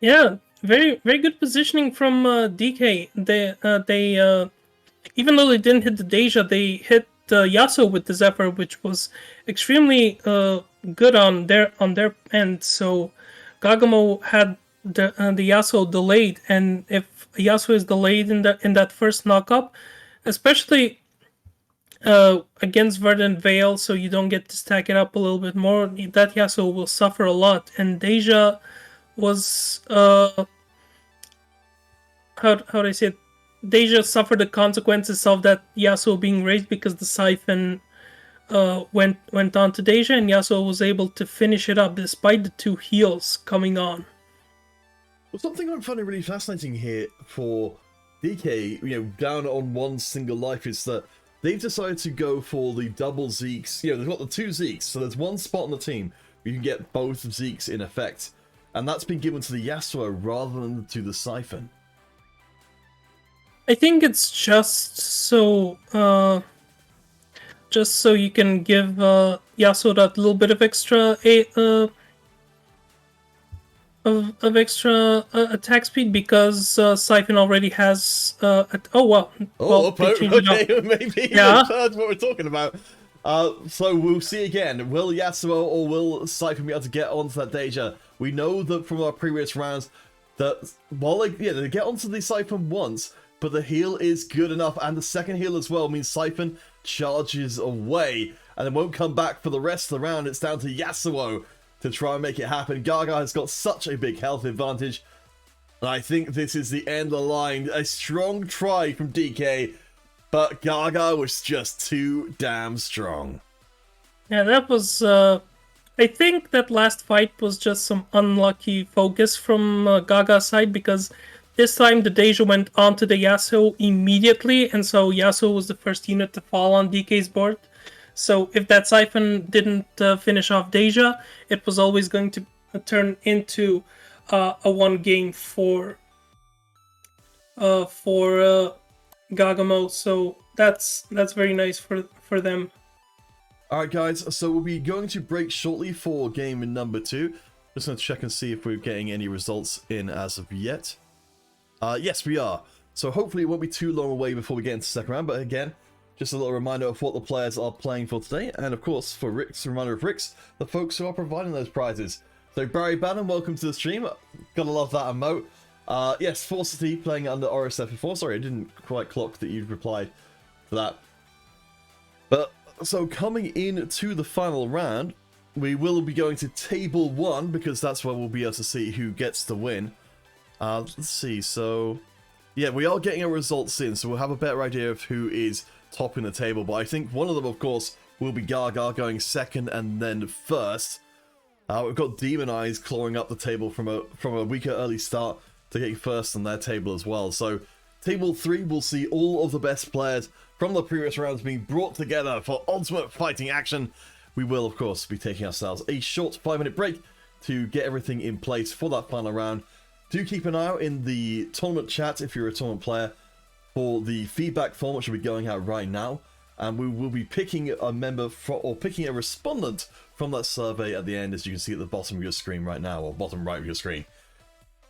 Yeah, very good positioning from DK. They even though they didn't hit the Deja, they hit Yasuo with the Zephyr, which was extremely good on their end. So Gagamo had the Yasuo delayed, and if Yasuo is delayed in that first knockup, especially against Verdant Veil, so you don't get to stack it up a little bit more, that Yasuo will suffer a lot. And Deja was how do I say it? Deja suffered the consequences of that Yasuo being raised because the Siphon went on to Deja, and Yasuo was able to finish it up despite the 2 heals coming on. Well, something I'm finding really fascinating here for DK, down on one single life, is that they've decided to go for the double Zeeks. They've got the 2 Zeeks, so there's one spot on the team where you can get both Zeeks in effect, and that's been given to the Yasuo rather than to the Siphon. I think it's just so you can give Yasuo that little bit of extra attack speed, because Siphon already has oh wow. Okay, maybe yeah. That's what we're talking about. So we'll see again. Will Yasuo or will Siphon be able to get onto that Deja? We know that from our previous rounds that while they get onto the Siphon once, but the heal is good enough, and the second heal as well means Siphon charges away and it won't come back for the rest of the round. It's down to Yasuo to try and make it happen. Gaga has got such a big health advantage, and I think this is the end of the line. A strong try from DK, but Gaga was just too damn strong. Yeah, that was I think that last fight was just some unlucky focus from Gaga's side, because this time the Deja went onto the Yasuo immediately, and so Yasuo was the first unit to fall on DK's board. So if that Siphon didn't finish off Deja, it was always going to turn into a 1 game for Gagamo. So that's very nice for them. Alright guys, so we'll be going to break shortly for game number 2. Just going to check and see if we're getting any results in as of yet. Yes, we are. So hopefully it won't be too long away before we get into the second round. But again, just a little reminder of what the players are playing for today. And of course, for Rick's, a reminder of Rick's, the folks who are providing those prizes. So Barry Bannon, welcome to the stream. Gotta love that emote. Yes, Force City playing under RSF4. Sorry, I didn't quite clock that you'd replied for that. But so coming into the final round, we will be going to table 1, because that's where we'll be able to see who gets the win. Let's see, so yeah, we are getting our results in, so we'll have a better idea of who is topping the table. But I think one of them, of course, will be Gaga going second and then first. We've got Demon Eyes clawing up the table from a weaker early start to get first on their table as well. So table 3 will see all of the best players from the previous rounds being brought together for ultimate fighting action. We will, of course, be taking ourselves a short 5-minute break to get everything in place for that final round. Do keep an eye out in the tournament chat if you're a tournament player for the feedback form, which will be going out right now. And we will be picking a member or picking a respondent from that survey at the end, as you can see at the bottom of your screen right now, or bottom right of your screen.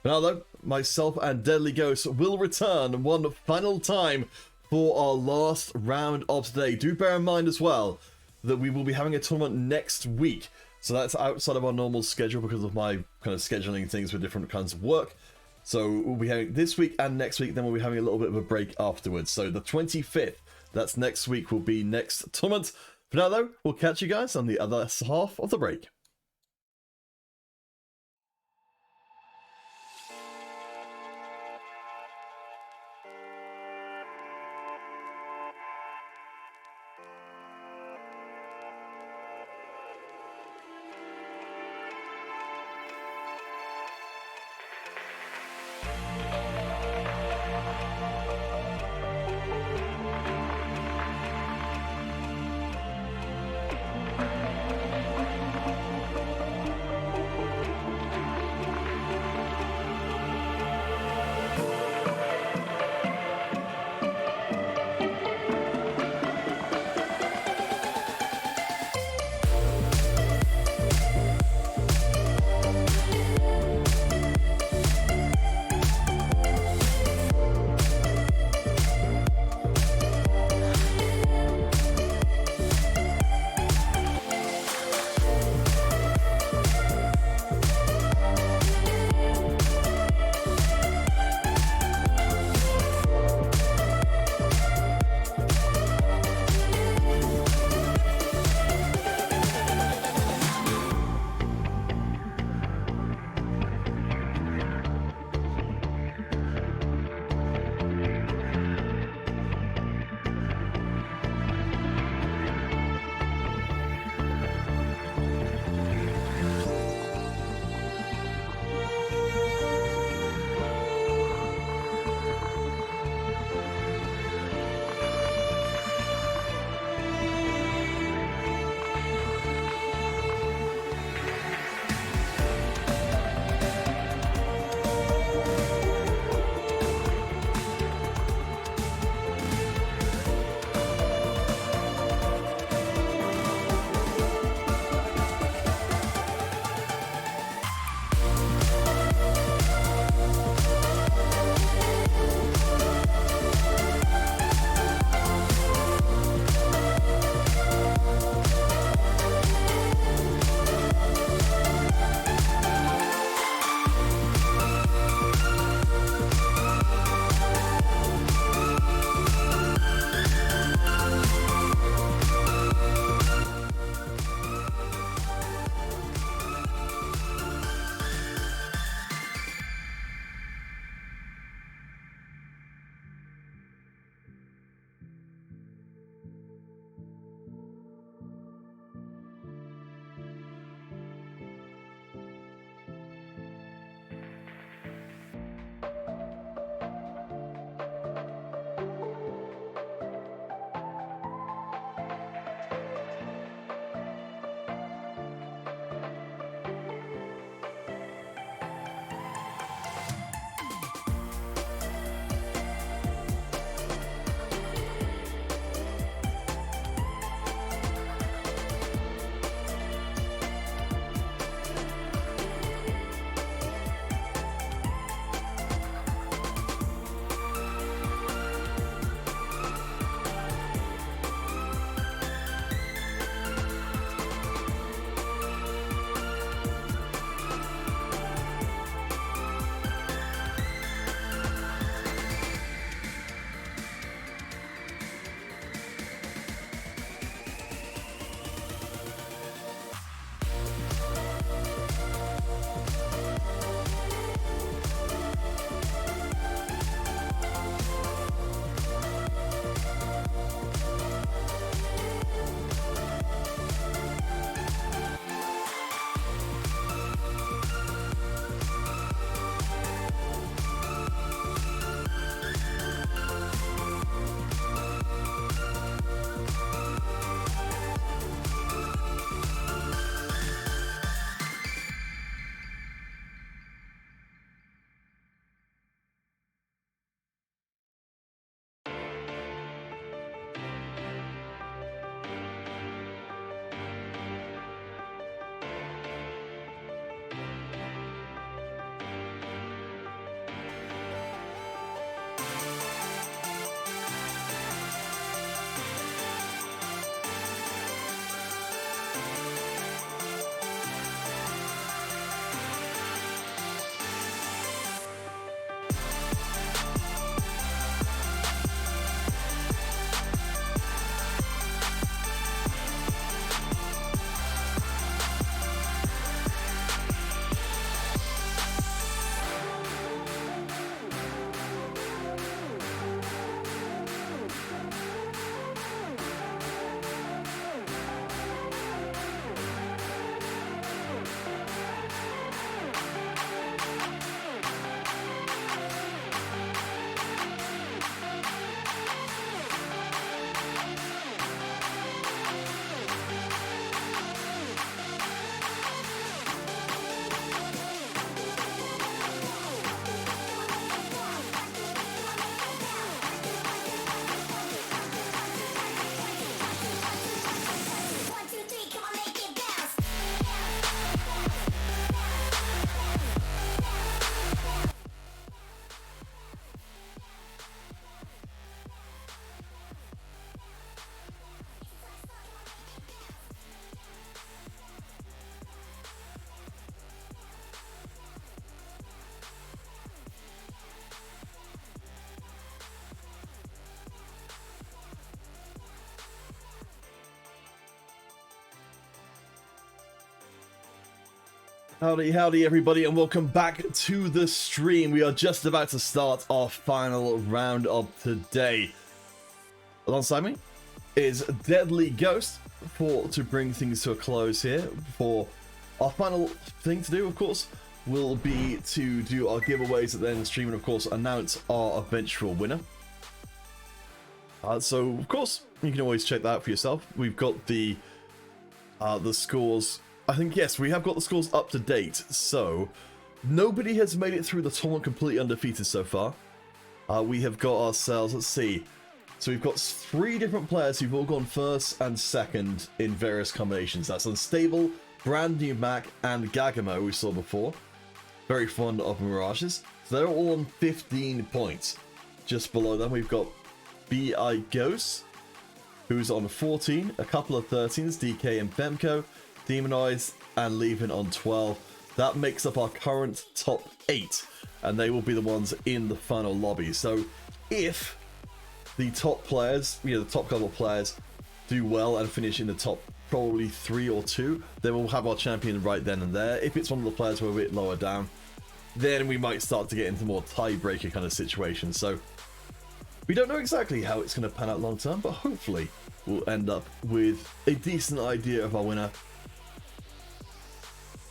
But now though, myself and Deadly Ghost will return one final time for our last round of today. Do bear in mind as well that we will be having a tournament next week. So that's outside of our normal schedule because of my kind of scheduling things with different kinds of work. So we'll be having this week and next week, then we'll be having a little bit of a break afterwards. So the 25th, that's next week, will be next tournament. For now though, we'll catch you guys on the other half of the break. Howdy, howdy, everybody, and welcome back to the stream. We are just about to start our final round of today. Alongside me is Deadly Ghost to bring things to a close here. For our final thing to do, of course, will be to do our giveaways at the end of the stream and, of course, announce our eventual winner. So, of course, you can always check that out for yourself. We've got the scores. I think, yes, we have got the scores up to date, so nobody has made it through the tournament completely undefeated so far. We have got ourselves, let's see, so we've got 3 different players who've all gone first and second in various combinations. That's Unstable, Brand New Mac, and Gagamo, we saw before. Very fond of Mirages. So they're all on 15 points. Just below them, we've got B.I. Ghost, who's on 14, a couple of 13s, DK and Bemco, Demonized, and Leaving on 12. That makes up our current top 8, and they will be the ones in the final lobby. So if the top players, the top couple of players, do well and finish in the top probably 3 or 2, then we'll have our champion right then and there. If it's one of the players who are a bit lower down, then we might start to get into more tiebreaker kind of situations. So we don't know exactly how it's going to pan out long term, but hopefully we'll end up with a decent idea of our winner.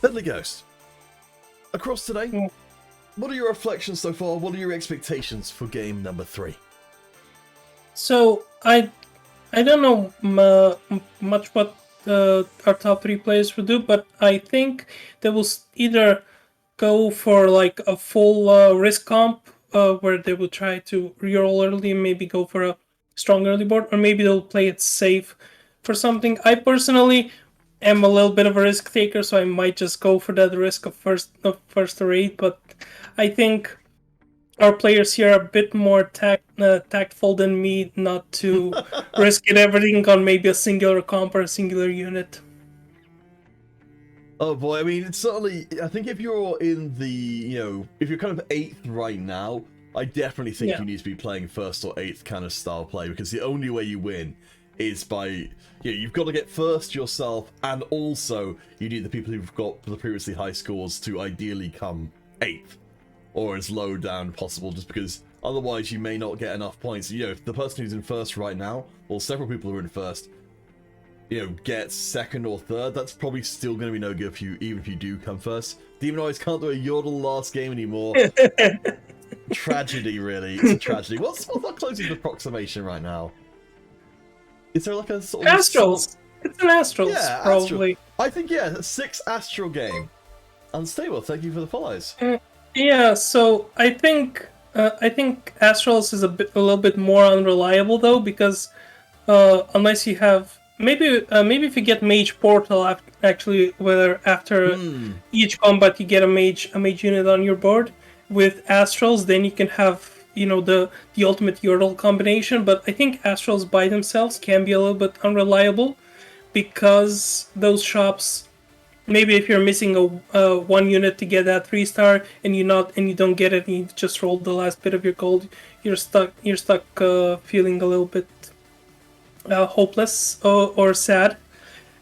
Deadly Ghost, across today, what are your reflections so far? What are your expectations for game number 3? So I don't know much what our top 3 players will do, but I think they will either go for like a full risk comp, where they will try to reroll early and maybe go for a strong early board, or maybe they'll play it safe for something. I personally am a little bit of a risk taker, so I might just go for that risk of first or 8, but I think our players here are a bit more tactful than me, not to risk it everything on maybe a singular comp or a singular unit. Oh boy, I mean, it's certainly, I think if you're in the, if you're kind of 8th right now, I definitely think you need to be playing 1st or 8th kind of style play, because the only way you win is by, you've got to get 1st yourself, and also you need the people who've got the previously high scores to ideally come 8th, or as low down possible, just because otherwise you may not get enough points. If the person who's in 1st right now, or several people who are in 1st, gets 2nd or 3rd, that's probably still going to be no good for you, even if you do come 1st. Demonized can't do a yodel last game anymore. Tragedy, really. It's a tragedy. What's our closest approximation right now? Is there like a sort of... Astrals! It's an Astrals, yeah, probably. Astral. I think, a 6 Astral game. Unstable, thank you for the follows. Yeah, so I think Astrals is a little bit more unreliable though, because unless you have maybe if you get Mage Portal actually, whether after each combat you get a mage unit on your board with Astrals, then you can have the ultimate Yordle combination. But I think Astrals by themselves can be a little bit unreliable, because those shops, maybe if you're missing a 1 unit to get that 3-star and you don't get it, and you just roll the last bit of your gold, you're stuck feeling a little bit hopeless or sad.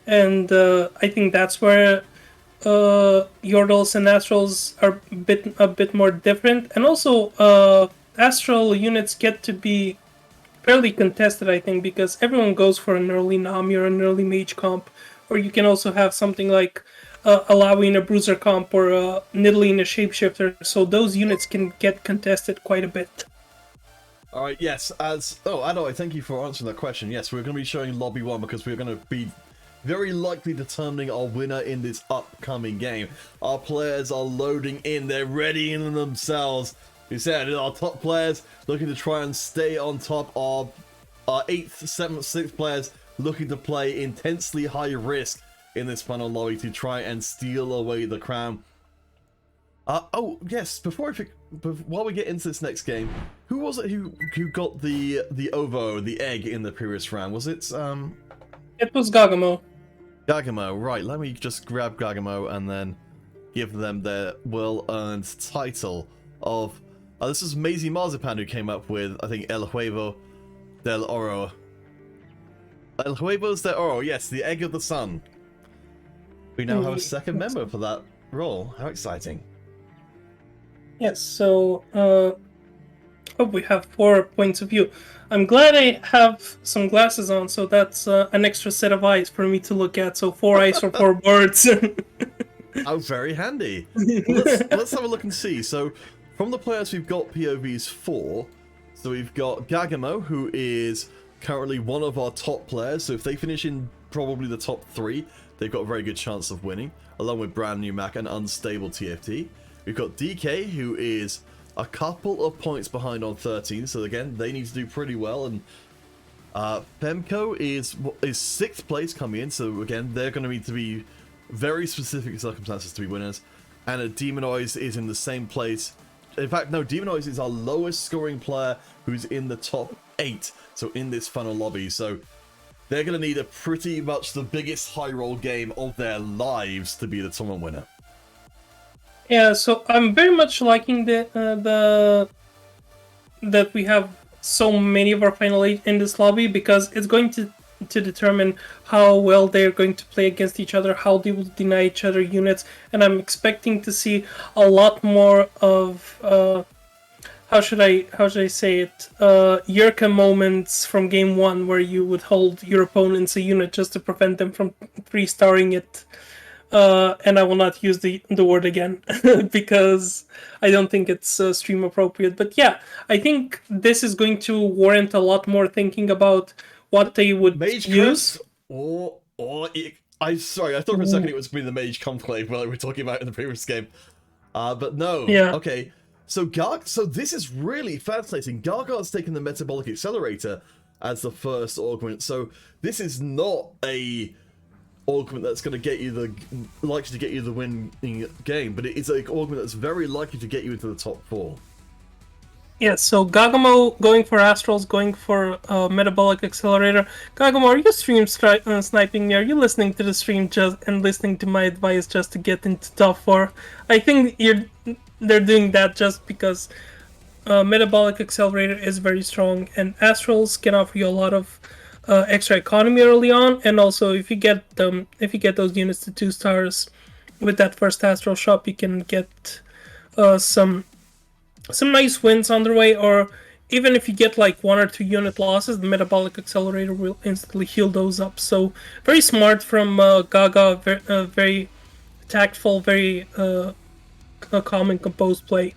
And I think that's where Yordles and Astrals are a bit more different. And also Astral units get to be fairly contested, I think, because everyone goes for an early Nami or an early Mage comp, or you can also have something like allowing a Bruiser comp or Nidalee a Shapeshifter, so those units can get contested quite a bit. Alright, yes, Adoy, thank you for answering that question. Yes, we're going to be showing Lobby 1, because we're going to be very likely determining our winner in this upcoming game. Our players are loading in, they're readying themselves. We said our top players looking to try and stay on top, of our 8th, 7th, 6th players looking to play intensely high risk in this final lobby to try and steal away the crown. Oh yes, while we get into this next game, who was it who got the ovo, the egg in the previous round? Was it It was Gagamo. Gagamo, right, let me just grab Gagamo and then give them their well-earned title of... this is Maisie Marzipan who came up with, I think, El Huevo del Oro. El Huevos del Oro, yes, the Egg of the Sun. We now have a second member for that roll. How exciting. Yes, so oh, we have 4 points of view. I'm glad I have some glasses on, so that's an extra set of eyes for me to look at. So 4 eyes for 4 birds. Oh, very handy. Well, let's have a look and see. So, from the players we've got POVs for, so we've got Gagamo, who is currently one of our top players. So if they finish in probably the top 3, they've got a very good chance of winning, along with Brand New Mac and Unstable TFT. We've got DK, who is a couple of points behind on 13. So again, they need to do pretty well. And Femco is 6th place coming in. So again, they're going to need to be very specific circumstances to be winners. And a Demonoise is in the same place. In fact, no, Demonoise is our lowest scoring player who's in the top 8. So in this funnel lobby. So they're going to need a pretty much the biggest high roll game of their lives to be the tournament winner. Yeah, so I'm very much liking that we have so many of our final 8 in this lobby, because it's going to determine how well they're going to play against each other, how they will deny each other units, and I'm expecting to see a lot more of how should I say it, Yurka moments from game 1, where you would hold your opponents a unit just to prevent them from 3-starring it. And I will not use the word again because I don't think it's stream appropriate. But yeah, I think this is going to warrant a lot more thinking about what they would Mage use. I'm sorry, I thought for a second it was going to be the Mage Conclave while we were talking about it in the previous game. But no. Yeah. Okay. So this is really fascinating. Gargar's taken the Metabolic Accelerator as the first augment. So this is not a augment that's going to get you likely to get you the winning game, but it is an augment that's very likely to get you into the top 4. Yeah, so Gagamo going for Astrals, going for Metabolic Accelerator. Gagamo, are you stream sniping me? Are you listening to the stream and listening to my advice just to get into top 4? I think they're doing that just because Metabolic Accelerator is very strong, and Astrals can offer you a lot of extra economy early on, and also if you get those units to 2 stars with that first Astral shop, you can get some nice wins on the way. Or even if you get like 1 or 2 unit losses, the Metabolic Accelerator will instantly heal those up. So very smart from Gaga, very tactful, very calm and composed play.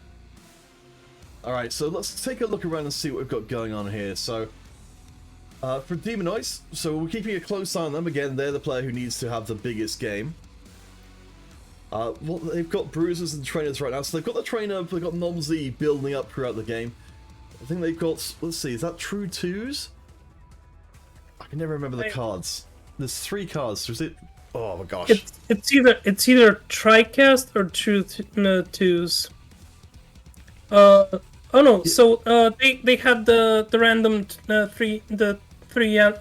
Alright, so let's take a look around and see what we've got going on here. So for Demonoise, so we're keeping a close eye on them. Again, they're the player who needs to have the biggest game. Well, they've got bruisers and trainers right now. So they've got the trainer, they've got Nomsy building up throughout the game. I think they've got, let's see, is that True 2s? I can never remember the cards. There's 3 cards, so is it? Oh my gosh. It's either Tricast or True 2s. Oh no, so they had the random 3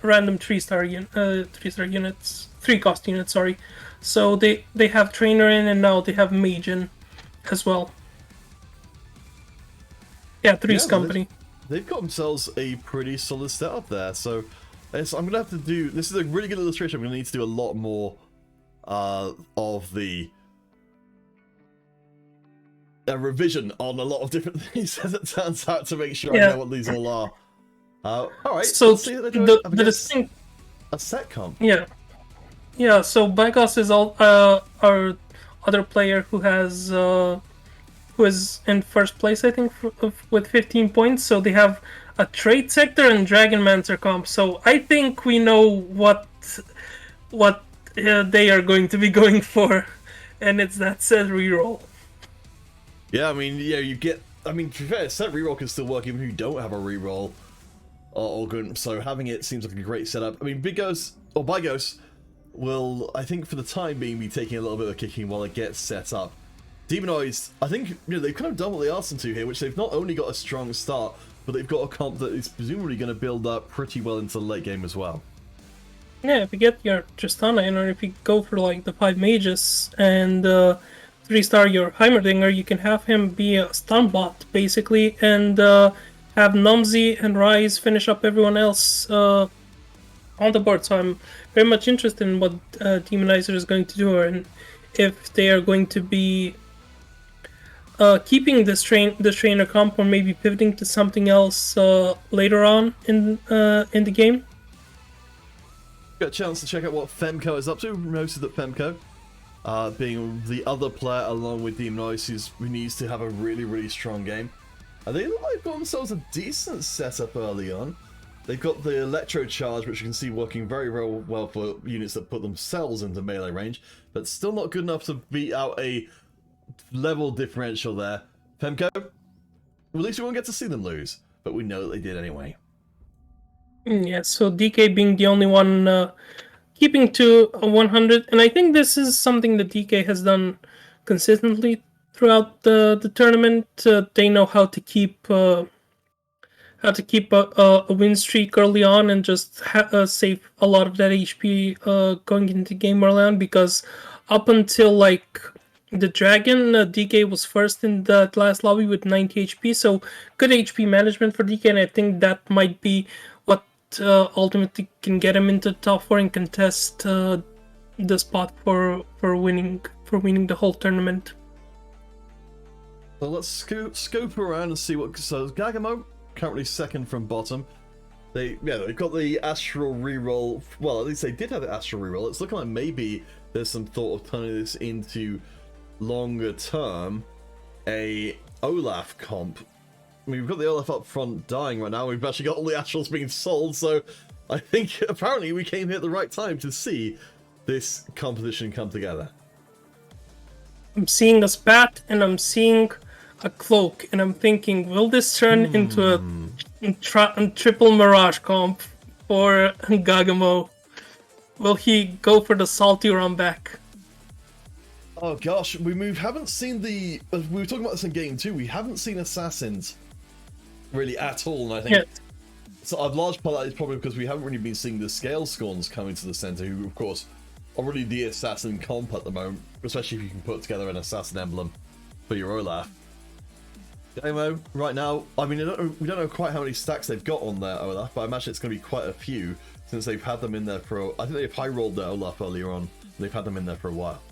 random 3-star units, 3-cost units, sorry. So they have trainer in, and now they have mage in as well. Yeah, Three's company. They've got themselves a pretty solid setup there. So I'm gonna have to do. This is a really good illustration. I'm gonna need to do a lot more of the revision on a lot of different things as it turns out, to make sure I know what these all are. All right. So the distinct a set comp. Yeah. So Bygos is our other player who is in first place, I think, with 15 points. So they have a Trade Sector and Dragonmancer comp. So I think we know what they are going to be going for, and it's that set reroll. Yeah, I mean, yeah, you get. I mean, to be fair, set reroll can still work even if you don't have a reroll. So having it seems like a great setup. I mean, Bygos will, I think, for the time being, be taking a little bit of kicking while it gets set up. Demonoise, I think, they've kind of done what they asked them to here, which they've not only got a strong start, but they've got a comp that is presumably going to build up pretty well into the late game as well. Yeah, if you get your Tristana in, or if you go for like the 5 mages and 3-star your Heimerdinger, you can have him be a stun bot basically, and have Nomsy and Rise finish up everyone else on the board. So I'm very much interested in what Demonizer is going to do, and if they are going to be keeping this trainer comp, or maybe pivoting to something else later on in the game. Got a chance to check out what Femco is up to. Noted that Femco, being the other player along with Demonoid who needs to have a really strong game. They look like they've got themselves a decent setup early on. They've got the Electro Charge, which you can see working very well for units that put themselves into melee range, but still not good enough to beat out a level differential there. Femco, at least we won't get to see them lose, but we know that they did anyway. Yeah, so DK being the only one keeping to 100, and I think this is something that DK has done consistently throughout the tournament. They know how to keep a win streak early on and just save a lot of that HP going into the game early on, because up until like the Dragon, DK was first in that last lobby with 90 HP, so good HP management for DK, and I think that might be what ultimately can get him into the top 4 and contest the spot for winning the whole tournament. So let's scope around and see what. So Gagamo currently second from bottom. They've got the Astral reroll. Well, at least they did have the Astral reroll. It's looking like maybe there's some thought of turning this into longer term a Olaf comp. I mean, we've got the Olaf up front dying right now. We've actually got all the Astrals being sold, so I think apparently we came here at the right time to see this composition come together. I'm seeing a spat and I'm seeing a cloak, and I'm thinking, will this turn into a triple Mirage comp for Gagamo? Will he go for the salty run back? Oh gosh, we haven't seen the. We were talking about this in game 2. We haven't seen assassins really at all, and I think so. A large part of that is probably because we haven't really been seeing the Scale Scorns coming to the center, who of course are really the assassin comp at the moment, especially if you can put together an assassin emblem for your Olaf. Demo right now, I mean, we don't know quite how many stacks they've got on their Olaf, but I imagine it's going to be quite a few since they've had them in there for. I think they've high rolled their Olaf earlier on. They've had them in there for a while.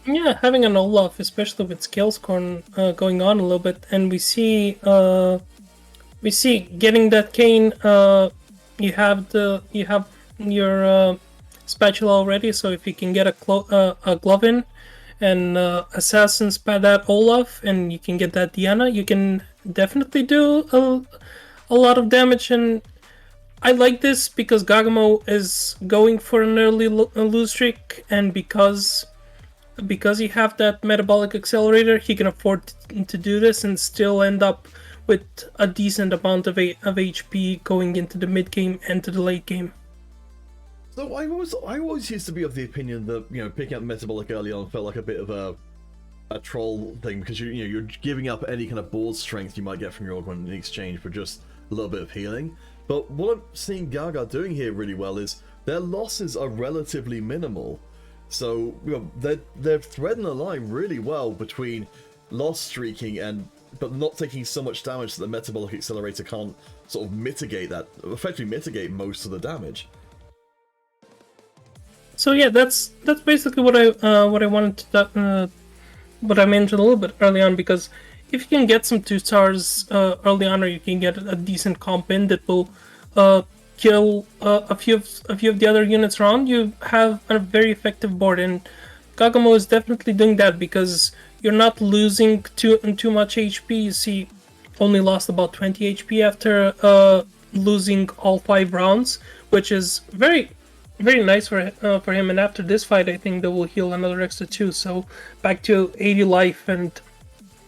Yeah, having an Olaf, especially with Scalescorn going on a little bit, and we see getting that cane. You have your spatula already, so if you can get a glove in and assassin spat that Olaf, and you can get that Diana, you can definitely do a lot of damage. And I like this because Gagamo is going for an early lose streak, and because you have that metabolic accelerator, he can afford to do this and still end up with a decent amount of HP going into the mid game and to the late game. So I always used to be of the opinion that, you know, picking up metabolic early on felt like a bit of a troll thing, because you're giving up any kind of board strength you might get from your augment in exchange for just a little bit of healing. But what I'm seeing Gaga doing here really well is their losses are relatively minimal. So, you know, they're threading a line really well between loss streaking but not taking so much damage that the metabolic accelerator can't sort of effectively mitigate most of the damage. So yeah, that's basically what I wanted to what I mentioned a little bit early on, because if you can get some 2 stars early on, or you can get a decent comp in that will kill a few of the other units around, you have a very effective board, and Gagamo is definitely doing that because you're not losing too much HP. You see, only lost about 20 HP after losing all 5 rounds, which is very nice for him. And after this fight, I think they will heal another extra 2, so back to 80 life, and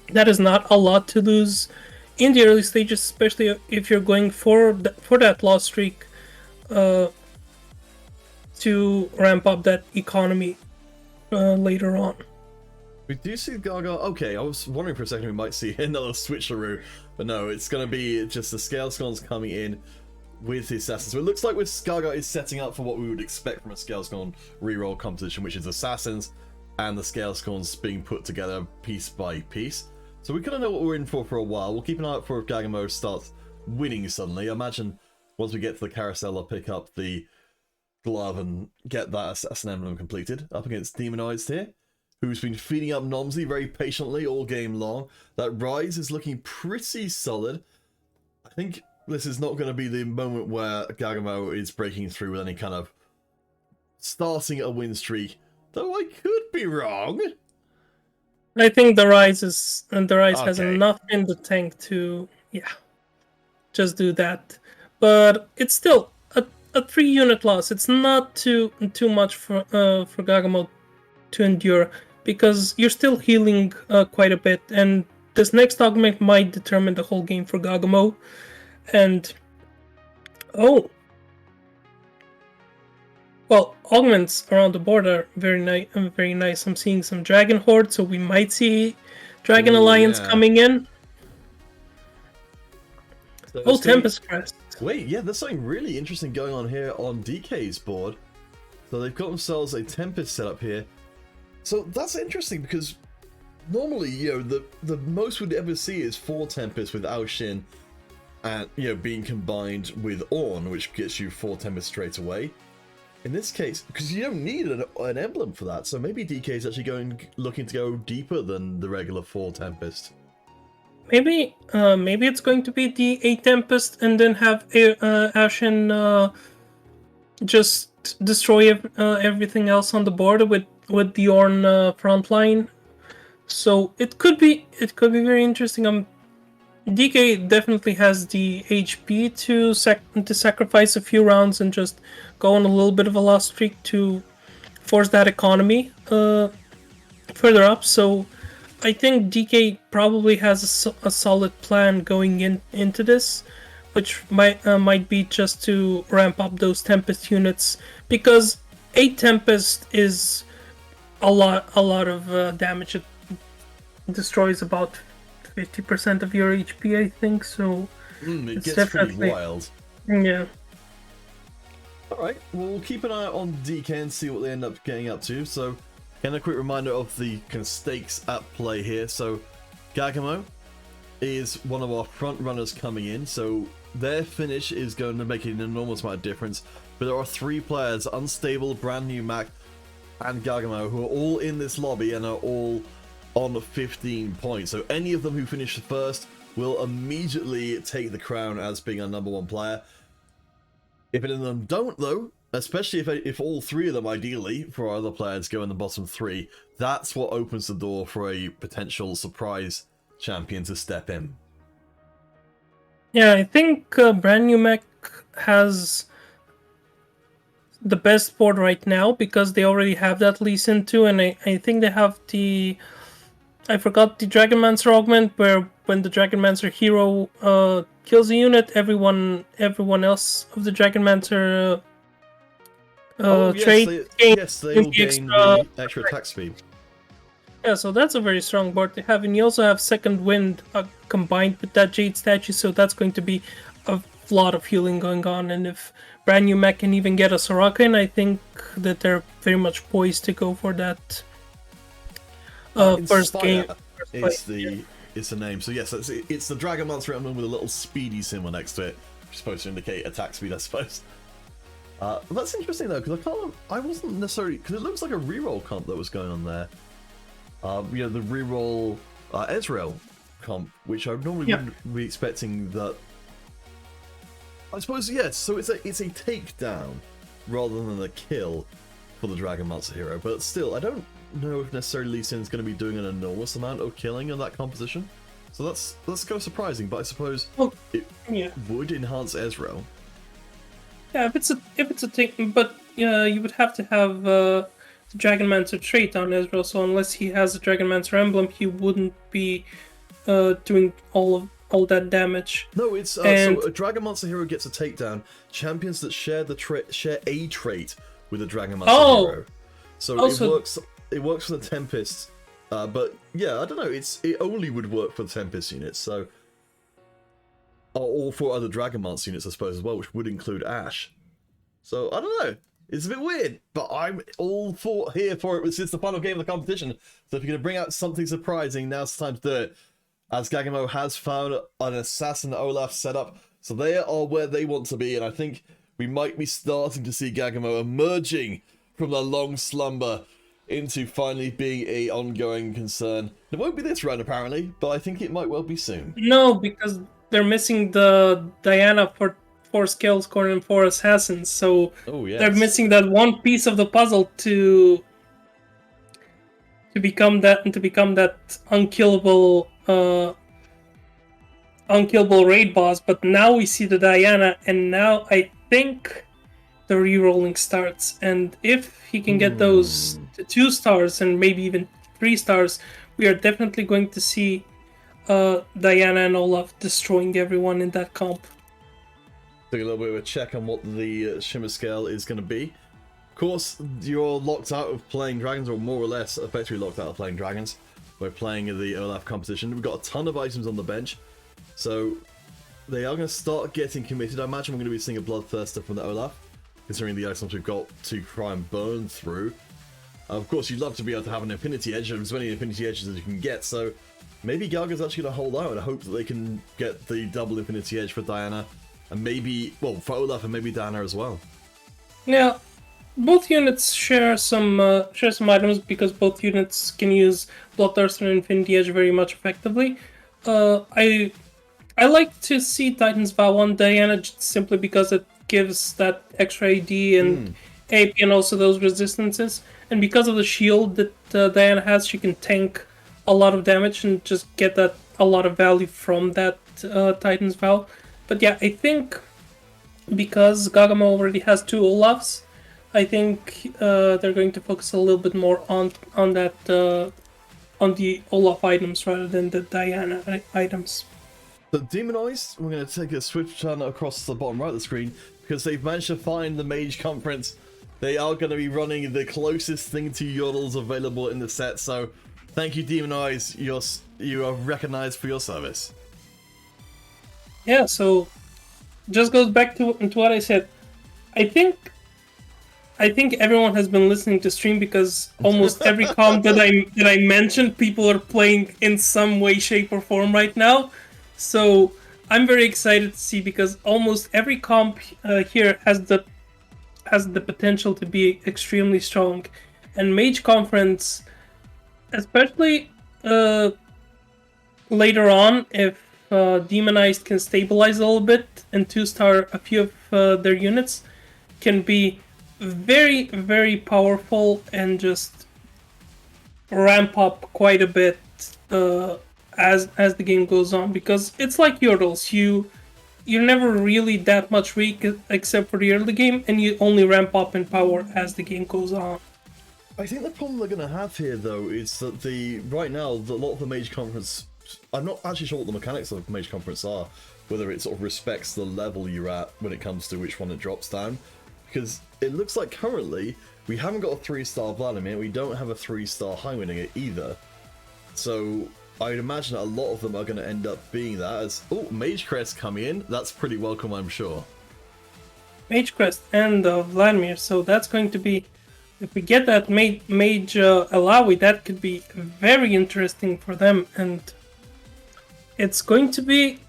that is not a lot to lose in the early stages, especially if you're going for that loss streak to ramp up that economy later on. We do see Gaga. Okay, I was wondering for a second we might see another switcheroo, but no, it's going to be just the Scale Scorns coming in with the assassins. So it looks like Gaga is setting up for what we would expect from a Scale Scorn reroll competition, which is assassins and the Scale Scorns being put together piece by piece. So we kind of know what we're in for a while. We'll keep an eye out for if Gagamo starts winning suddenly. I imagine once we get to the carousel, I'll pick up the glove and get that assassin emblem completed up against Demonoids here, who's been feeding up Nomsy very patiently all game long. That Rise is looking pretty solid. I think this is not going to be the moment where Gagamo is breaking through with any kind of starting a win streak, though I could be wrong. I think the Rise has Okay. enough in the tank to just do that. But it's still a 3-unit loss. It's not too much for Gagamo to endure, because you're still healing quite a bit, and this next augment might determine the whole game for Gagamo. And well, augments around the board are very nice. Very nice. I'm seeing some Dragon Horde, so we might see Dragon Alliance coming in. So Tempest Crest. Wait, yeah, there's something really interesting going on here on DK's board. So they've got themselves a Tempest set up here. So that's interesting because normally, the most we'd ever see is 4 Tempests with Aoshin and, being combined with Ornn, which gets you 4 Tempests straight away. In this case, because you don't need an emblem for that, so maybe DK is actually looking to go deeper than the regular 4 Tempest. Maybe it's going to be the 8 Tempest and then have Aoshin just destroy everything else on the board with the Ornn front line. So it could be very interesting. DK definitely has the HP to sacrifice a few rounds and just go on a little bit of a loss streak to force that economy further up. So I think DK probably has a solid plan going into this, which might be just to ramp up those Tempest units, because 8 Tempest is a lot of damage. It destroys about 50% of your HP, I think, so It it's gets definitely pretty wild. Yeah. Alright, well, we'll keep an eye on DK and see what they end up getting up to. So, again, a quick reminder of the kind of stakes at play here. So, Gagamo is one of our front runners coming in, so their finish is going to make an enormous amount of difference. But there are 3 players, Unstable, Brand New Mac, and Gagamo, who are all in this lobby and are all on 15 points. So any of them who finish first will immediately take the crown as being our #1 player. If any of them don't, though, especially if all 3 of them, ideally, for our other players, go in the bottom 3, that's what opens the door for a potential surprise champion to step in. Yeah, I think Brand New Mac has the best board right now, because they already have that Lee Sin 2, and I think they have I forgot the Dragonmancer augment, where when the Dragonmancer hero kills a unit, everyone yes, else of the Dragonmancer they all gain the extra attack speed. Yeah, so that's a very strong board to have, and you also have Second Wind combined with that Jade statue, so that's going to be a lot of healing going on. And if Brand New Mech can even get a Soraka in, I think that they're very much poised to go for that first game. It's the name. So yes, it's the Dragonmancer emblem with a little speedy symbol next to it, which is supposed to indicate attack speed, I suppose. That's interesting though, because I wasn't necessarily, because it looks like a reroll comp that was going on there. The reroll Ezreal comp, which I normally wouldn't be expecting that. I suppose yes. So it's a takedown rather than a kill for the Dragonmancer hero, but still, I don't know if necessarily Lee Sin's going to be doing an enormous amount of killing in that composition. So that's kind of surprising, but I suppose it would enhance Ezreal. Yeah, if it's a thing, but you would have to have the Dragonmancer trait on Ezreal. So unless he has a Dragonmancer emblem, he wouldn't be doing all that damage. No, it's so a Dragonmancer hero gets a takedown. Champions that share a trait with a Dragonmancer hero. So it works for the Tempest. But yeah, I don't know. It only would work for the Tempest units. So. Or for other Dragonmancer units, I suppose, as well, which would include Ashe. So, I don't know. It's a bit weird, but I'm all here for it since the final game of the competition. So if you're going to bring out something surprising, now's the time to do it. As Gagamo has found an Assassin Olaf setup, so they are where they want to be, and I think we might be starting to see Gagamo emerging from the long slumber into finally being a ongoing concern. It won't be this round apparently, but I think it might well be soon. No, because they're missing the Diana for 4 skill score and 4 assassins, so Oh they're yes. missing that one piece of the puzzle to become that unkillable raid boss. But now we see the Diana, and now I think the re-rolling starts. And if he can get those to 2 stars and maybe even 3 stars, we are definitely going to see Diana and Olaf destroying everyone in that comp. Doing a little bit of a check on what the Shimmer scale is going to be. Of course, you're locked out of playing dragons, or more or less effectively locked out of playing dragons. We're playing the Olaf competition. We've got a ton of items on the bench, so they are going to start getting committed. I imagine we're going to be seeing a Bloodthirster from the Olaf, considering the items we've got to try and burn through. Of course, you'd love to be able to have an Infinity Edge, as many Infinity Edges as you can get, so maybe Garga's actually going to hold out and hope that they can get the double Infinity Edge for Diana, and maybe, well, for Olaf and maybe Diana as well. Yeah, both units share some items because both units can use Bloodthirster and Infinity Edge very much effectively. I like to see Titan's Vow on Diana simply because it gives that extra AD and AP and also those resistances. And because of the shield that Diana has, she can tank a lot of damage and just get that a lot of value from that Titan's Vow. But yeah, I think because Gagama already has 2 Olafs, I think they're going to focus a little bit more on that on the Olaf items rather than the Diana items. So Demonized, we're going to take a swift turn across the bottom right of the screen because they've managed to find the Mage Conference. They are going to be running the closest thing to Yodels available in the set, so thank you Demonized, you are recognized for your service. Yeah, so just goes back to what I said. I think everyone has been listening to stream because almost every comp that I mentioned, people are playing in some way, shape, or form right now. So I'm very excited to see because almost every comp here has the potential to be extremely strong, and Mage Conference, especially later on, if Demonized can stabilize a little bit and 2-star a few of their units, can be very, very powerful and just ramp up quite a bit as the game goes on, because it's like Yordles. You're never really that much weak except for the early game, and you only ramp up in power as the game goes on. I think the problem they're going to have here, though, is that right now, a lot of the Mage Conference, I'm not actually sure what the mechanics of the Mage Conference are, whether it sort of respects the level you're at when it comes to which one it drops down, because it looks like currently we haven't got a 3-star Vladimir, we don't have a 3-star Highwindinger either, so I'd imagine a lot of them are going to end up being that as, oh, Mage Crest coming in, that's pretty welcome, I'm sure. Mage Crest and Vladimir, so that's going to be, if we get that Mage Alawi, that could be very interesting for them, and it's going to be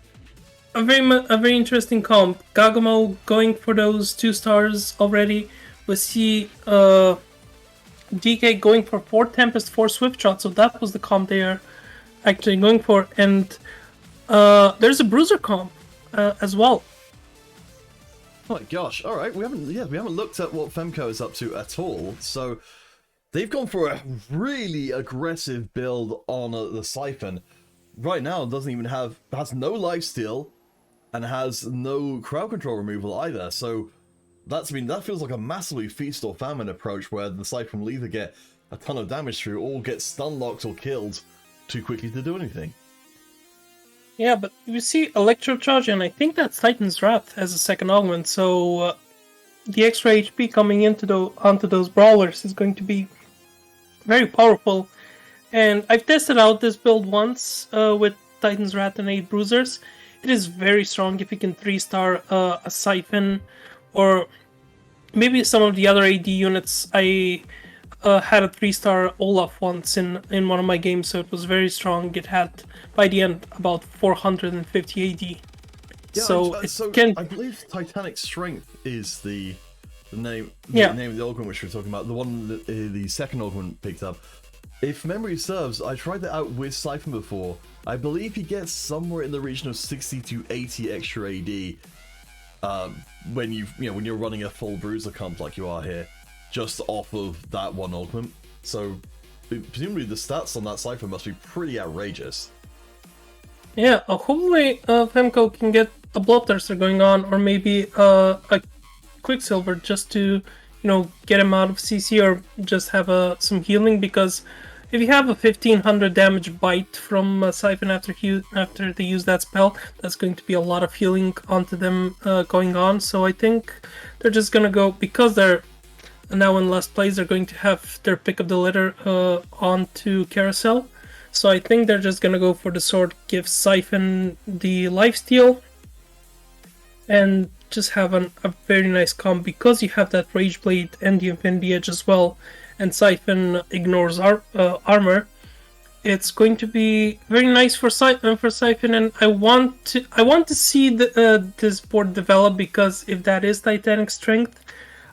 a very interesting comp. Gagamo going for those 2 stars already. We see DK going for 4 Tempest, 4 Swift Shot, so that was the comp they are actually going for, and there's a Bruiser comp as well. Oh my gosh! All right, we haven't looked at what Femco is up to at all. So they've gone for a really aggressive build on the Siphon. Right now, has no lifesteal, and has no crowd control removal either. So that feels like a massively feast or famine approach where the Siphon will either get a ton of damage through or get stun locked or killed too quickly to do anything. Yeah, but we see Electro Charge, and I think that's Titan's Wrath as a second augment, so the extra HP coming onto those brawlers is going to be very powerful. And I've tested out this build once with Titan's Wrath and 8 Bruisers. It is very strong if you can 3-star a Siphon, or maybe some of the other AD units. I had a 3-star Olaf once in one of my games, so it was very strong. It had, by the end, about 450 AD. Yeah, so I believe Titanic Strength is the the name, Yeah. the name of the augment which we're talking about, the one that the second augment picked up. If memory serves, I tried that out with Siphon before. I believe he gets somewhere in the region of 60 to 80 extra AD when when you're running a full bruiser comp like you are here, just off of that one augment. So presumably the stats on that Siphon must be pretty outrageous. Yeah, hopefully Femco can get a Bloodthirster going on, or maybe a Quicksilver just to, get him out of CC, or just have some healing, because if you have a 1500 damage bite from Siphon after they use that spell, that's going to be a lot of healing onto them going on. So I think they're just going to go, because they're now in last place, they're going to have their pick of the litter onto Carousel. So I think they're just going to go for the sword, give Siphon the lifesteal, and just have a very nice comp, because you have that Rage Blade and the Infinity Edge as well, and Siphon ignores armor. It's going to be very nice for Siphon, and I want to see this board develop, because if that is Titanic Strength,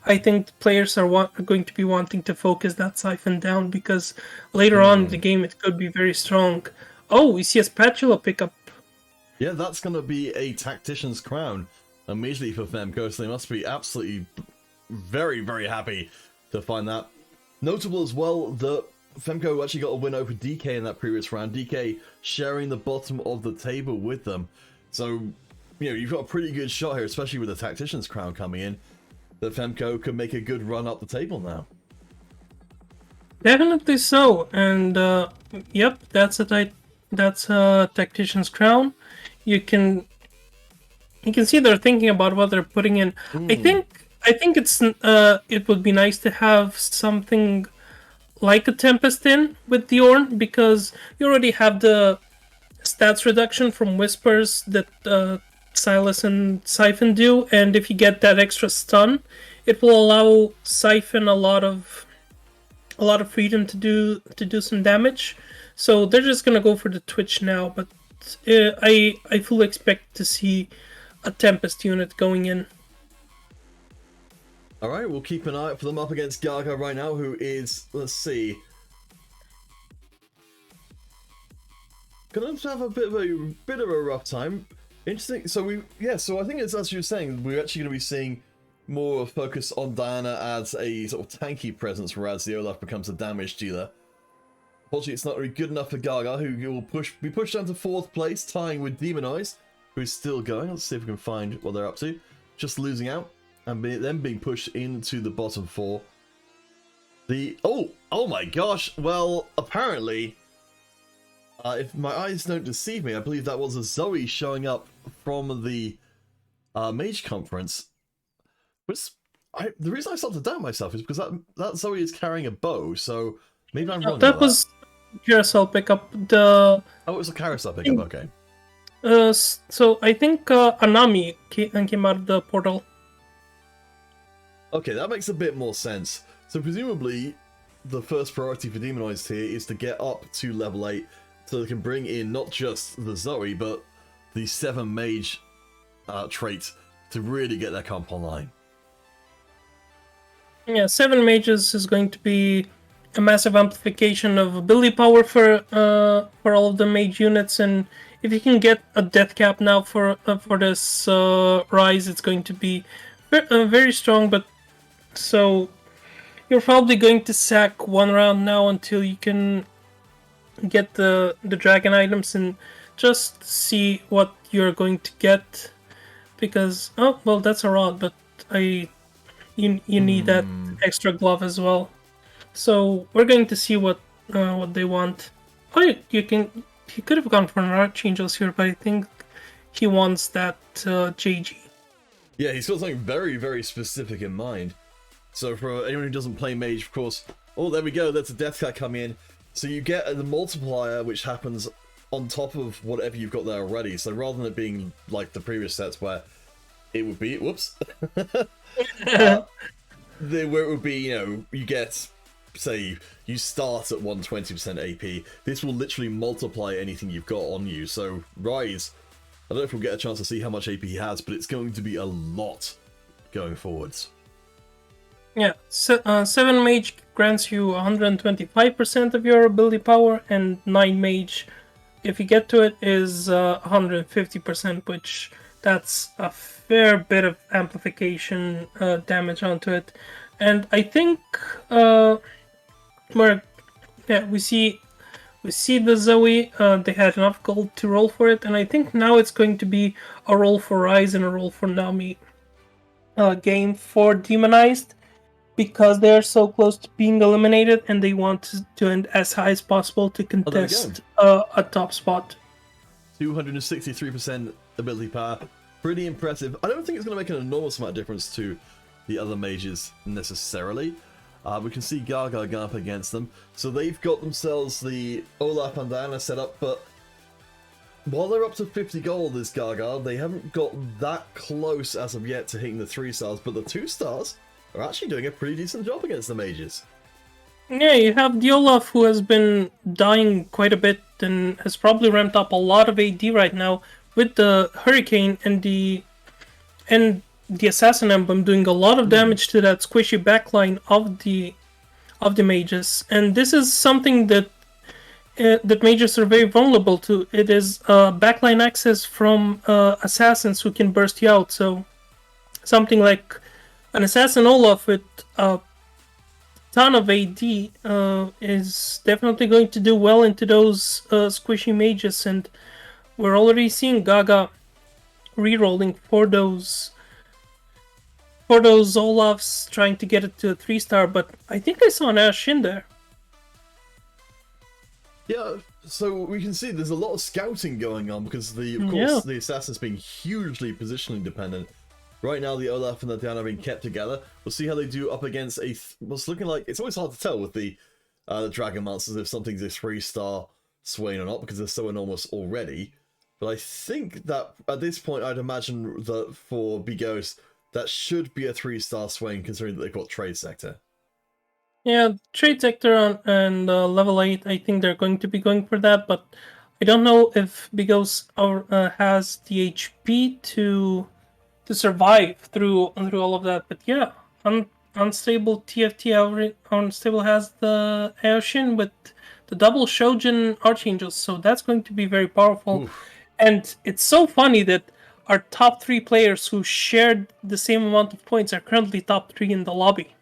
I think players are going to be wanting to focus that Siphon down, because later on in the game it could be very strong. Oh, we see a Spatula pickup. Yeah, that's going to be a Tactician's Crown immediately for Femco, so they must be absolutely very, very happy to find that. Notable as well that Femco actually got a win over DK in that previous round, DK sharing the bottom of the table with them. So, you've got a pretty good shot here, especially with the Tactician's Crown coming in, that Femco can make a good run up the table now. Definitely so, and yep, that's a Tactician's Crown. You can see they're thinking about what they're putting in. I think it would be nice to have something like a Tempest in with the Ornn, because you already have the stats reduction from Whispers that Silas and Siphon do, and if you get that extra stun, it will allow Siphon a lot of freedom to do some damage. So they're just gonna go for the Twitch now, but I fully expect to see a Tempest unit going in. Alright, we'll keep an eye out for them up against Gaga right now, who is, let's see, gonna have a bit of a rough time. Interesting. So I think it's, as you were saying, we're actually going to be seeing more focus on Diana as a sort of tanky presence, whereas the Olaf becomes a damage dealer. Unfortunately, it's not really good enough for Gaga, who will be pushed down to 4th place, tying with Demon Eyes, who's still going. Let's see if we can find what they're up to. Just losing out, and then being pushed into the bottom 4. Oh my gosh! Well, apparently, if my eyes don't deceive me, I believe that was a Zoe showing up from the Mage Conference. But the reason I started to doubt myself is because that Zoe is carrying a bow, so maybe I'm wrong. That was Carousel pickup. Oh, it was a Carousel pickup, okay. So I think Anami came out of the portal. Okay, that makes a bit more sense. So presumably, the first priority for Demonized here is to get up to level 8, so they can bring in not just the Zoe, but the 7 Mage trait to really get their comp online. Yeah, 7 Mages is going to be a massive amplification of ability power for all of the Mage units, and if you can get a death cap now for this Rise, it's going to be very strong. But so you're probably going to sack one round now until you can get the dragon items and just see what you're going to get, because that's a rod, but you need that extra glove as well. So we're going to see what they want. He could have gone for an Archangels here, but I think he wants that JG. Yeah, he's got something very, very specific in mind. So for anyone who doesn't play Mage, of course, there we go, that's a death card coming in. So you get the multiplier, which happens on top of whatever you've got there already. So rather than it being like the previous sets where it would be, whoops, where it would be, you get, say, you start at 120% AP. This will literally multiply anything you've got on you. So Rise, I don't know if we'll get a chance to see how much AP he has, but it's going to be a lot going forwards. Yeah, 7 mage grants you 125% of your ability power, and 9 mage, if you get to it, is 150%, which that's a fair bit of amplification damage onto it. And I think where yeah, we see the Zoe. They had enough gold to roll for it, and I think now it's going to be a roll for Rise and a roll for Nami game for Demonized, because they're so close to being eliminated and they want to end as high as possible to Oh, there we go. contest a top spot. 263% ability power. Pretty impressive. I don't think it's going to make an enormous amount of difference to the other mages necessarily. We can see Gaga going up against them. So they've got themselves the Olaf and Diana set up, but while they're up to 50 gold as Gaga, they haven't got that close as of yet to hitting the 3 stars, but the 2 stars are actually doing a pretty decent job against the mages. Yeah, you have the Olaf, who has been dying quite a bit and has probably ramped up a lot of AD right now with the Hurricane and the Assassin Emblem doing a lot of damage to that squishy backline of the mages. And this is something that that mages are very vulnerable to. It is backline access from assassins who can burst you out. So something like an Assassin Olaf with a ton of AD is definitely going to do well into those squishy mages, and we're already seeing Gaga rerolling for those Olafs, trying to get it to a 3-star, but I think I saw an Ash in there. Yeah, so we can see there's a lot of scouting going on because of course the assassins being hugely positionally dependent. Right now the Olaf and the Diana are being kept together. We'll see how they do up against what's looking like, it's always hard to tell with the Dragon Monsters if something's a 3-star Swain or not because they're so enormous already. But I think that at this point I'd imagine that for Bigos that should be a 3-star Swain considering that they've got Trade Sector. Yeah, Trade Sector and level 8, I think they're going to be going for that, but I don't know if Bigos has the HP to survive through all of that. But yeah, Unstable TFT Unstable has the Aoshin with the double Shojin Archangels, so that's going to be very powerful. Oof. And it's so funny that our top 3 players who shared the same amount of points are currently top 3 in the lobby.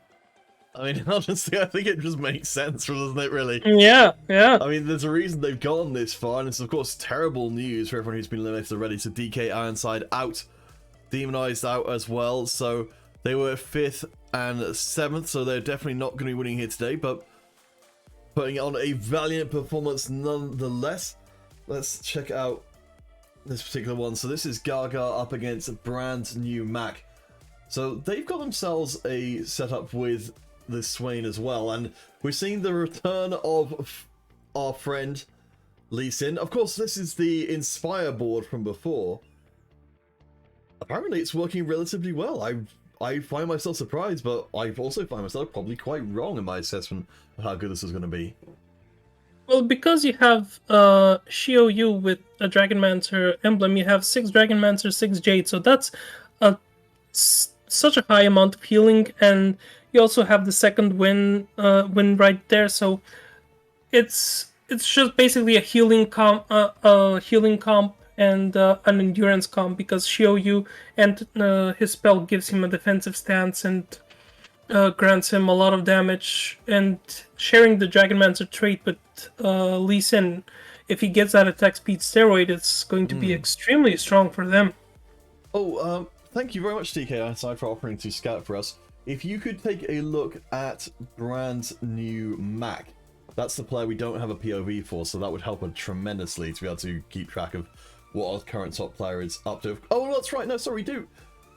I mean, honestly, I think it just makes sense, doesn't it, really? Yeah. I mean, there's a reason they've gone this far, and it's, of course, terrible news for everyone who's been limited already. So DK Ironside out, Demonized out as well, so they were 5th and 7th, so they're definitely not going to be winning here today, but putting on a valiant performance nonetheless. Let's check out this particular one. So this is Gaga up against a brand new Mac. So they've got themselves a setup with the Swain as well, and we're seeing the return of our friend Lee Sin. Of course, this is the Inspire board from before. Apparently it's working relatively well. I find myself surprised, but I also find myself probably quite wrong in my assessment of how good this is going to be. Well, because you have Shio-Yu with a Dragonmancer emblem, you have 6 Dragonmancer, 6 Jade, so that's such a high amount of healing, and you also have the second win right there, so it's just basically a healing comp and an endurance comp, because Shio-Yu and his spell gives him a defensive stance and grants him a lot of damage, and sharing the Dragonmancer trait with Lee Sin, if he gets that attack speed steroid, it's going to be extremely strong for them. Oh, thank you very much, TK Ironside, for offering to scout for us. If you could take a look at brand new Mac, that's the player we don't have a POV for, so that would help us tremendously to be able to keep track of what our current top player is up to. Oh, that's right. No, sorry, we do.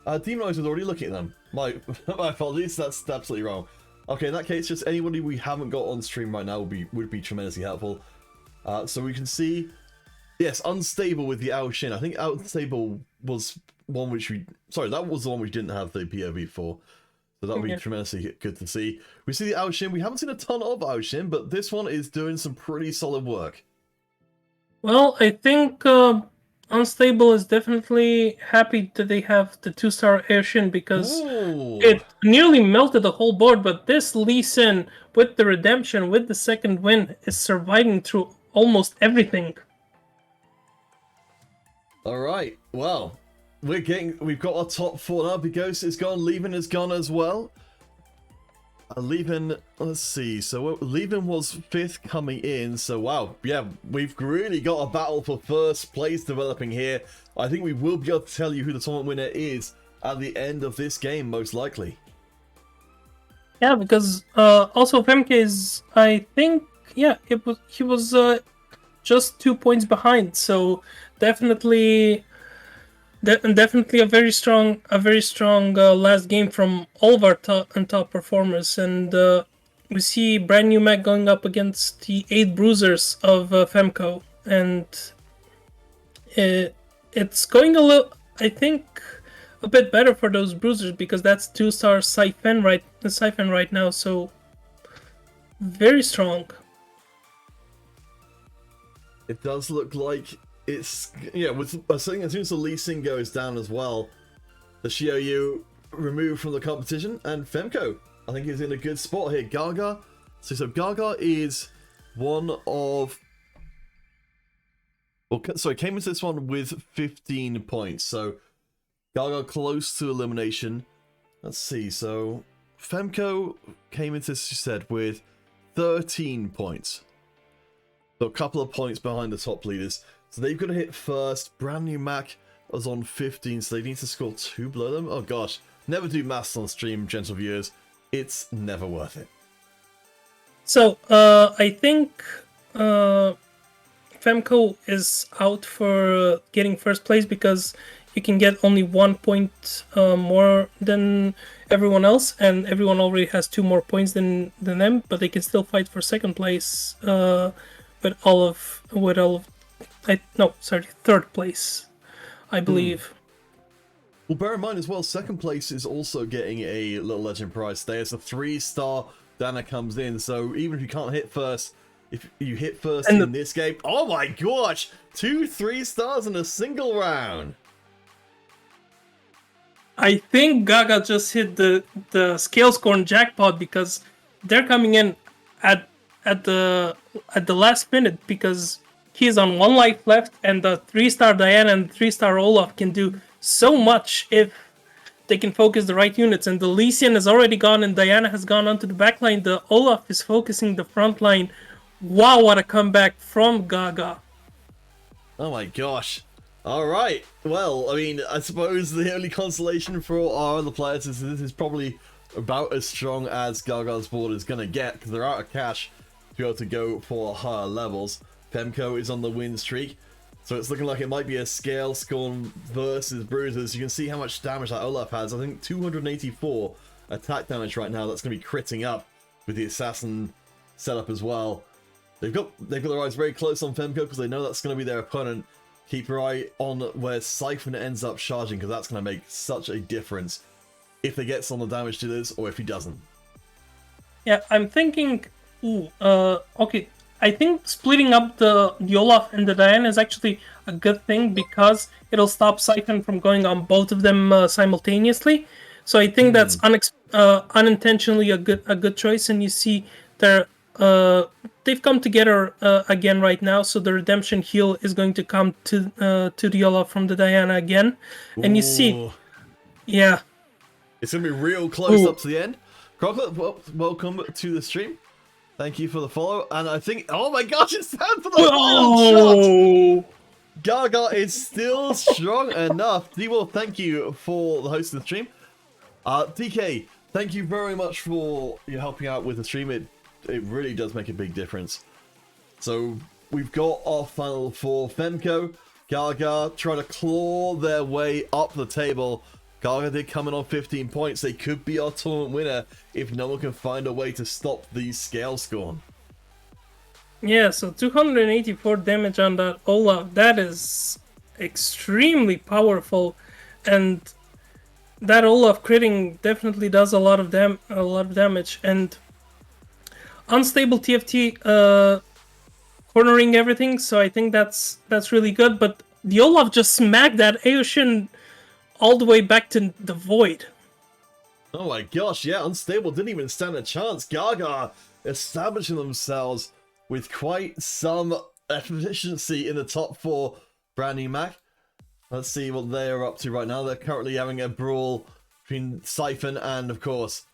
Demonizer was already looking at them. My apologies. That's absolutely wrong. Okay, in that case, just anybody we haven't got on stream right now would be tremendously helpful. So we can see, yes, Unstable with the Aoshin. I think Unstable was one which that was the one we didn't have the POV for. So that would be tremendously good to see. We see the Aoshin. We haven't seen a ton of Aoshin, but this one is doing some pretty solid work. Well, I think Unstable is definitely happy that they have the 2-star Airship because Ooh. it nearly melted the whole board, but this Lee Sin, with the redemption, with the second win, is surviving through almost everything. All right. Well, we've got our top four now. Bigos is gone. Levin is gone as well. Levin, let's see. So Levin was fifth coming in. So wow, yeah, we've really got a battle for first place developing here. I think we will be able to tell you who the tournament winner is at the end of this game, most likely. Yeah, because also Femke is, I think, yeah, he was just 2 points behind. So definitely definitely a very strong last game from all of our top performers, and we see brand new Mac going up against the 8 bruisers of Femco, and it's going a little, I think, a bit better for those bruisers because that's 2-star Siphon right now, so very strong. It does look like it's, yeah, with as soon as the leasing goes down as well, the Xiaoyu removed from the competition, and Femco, I think, is in a good spot here. Gaga, so Gaga is one of, well, sorry, came into this one with 15 points, so Gaga close to elimination. Let's see, so Femco came into this, she said, with 13 points. So a couple of points behind the top leaders. So they've got to hit first. Brand new Mac was on 15, so they need to score 2 below them. Oh gosh, never do maths on stream, gentle viewers. It's never worth it. So I think Femco is out for getting first place because you can get only 1 point more than everyone else, and everyone already has 2 more points than them, but they can still fight for second place third place, I believe. Well, bear in mind as well, second place is also getting a little legend prize today. It's a 3-star Dana comes in, so even if you can't hit first, if you hit first in this game, oh my gosh, 2 3-stars in a single round. I think Gaga just hit the scale score jackpot because they're coming in at the last minute because he's on 1 life left, and the 3-star Diana and 3-star Olaf can do so much if they can focus the right units. And the Lysian has already gone, and Diana has gone onto the back line. The Olaf is focusing the front line. Wow, what a comeback from Gaga. Oh my gosh. Alright, well, I mean, I suppose the only consolation for our other players is this is probably about as strong as Gaga's board is going to get, because they're out of cash to be able to go for higher levels. Femco is on the win streak, so it's looking like it might be a scale scorn versus bruisers. You can see how much damage that Olaf has. I think 284 attack damage right now. That's going to be critting up with the assassin setup as well. They've got their eyes very close on Femco because they know that's going to be their opponent. Keep your eye on where Siphon ends up charging, because that's going to make such a difference if he gets on the damage dealers or if he doesn't. Yeah, I'm thinking, okay, I think splitting up the Olaf and the Diana is actually a good thing because it'll stop Siphon from going on both of them simultaneously. So I think that's unintentionally a good choice, and you see they've come together again right now. So the redemption heal is going to come to the Olaf from the Diana again, and you see, yeah, it's gonna be real close up to the end. Crocodile, welcome to the stream. Thank you for the follow, and I think, oh my gosh, it's time for the final shot. Gaga is still strong enough. D-Wolf, thank you for the host of the stream. DK, thank you very much for your helping out with the stream. It really does make a big difference. So we've got our final four. Femco, Gaga try to claw their way up the table. Gaga did come in on 15 points. They could be our tournament winner if no one can find a way to stop the scale scorn. Yeah, so 284 damage on that Olaf. That is extremely powerful, and that Olaf critting definitely does a lot of damage. And unstable TFT cornering everything, so I think that's really good. But the Olaf just smacked that Aoshin all the way back to the void. Oh my gosh, yeah, Unstable didn't even stand a chance. Gaga establishing themselves with quite some efficiency in the top 4. Brand new Mac. Let's see what they're up to right now. They're currently having a brawl between Siphon and, of course,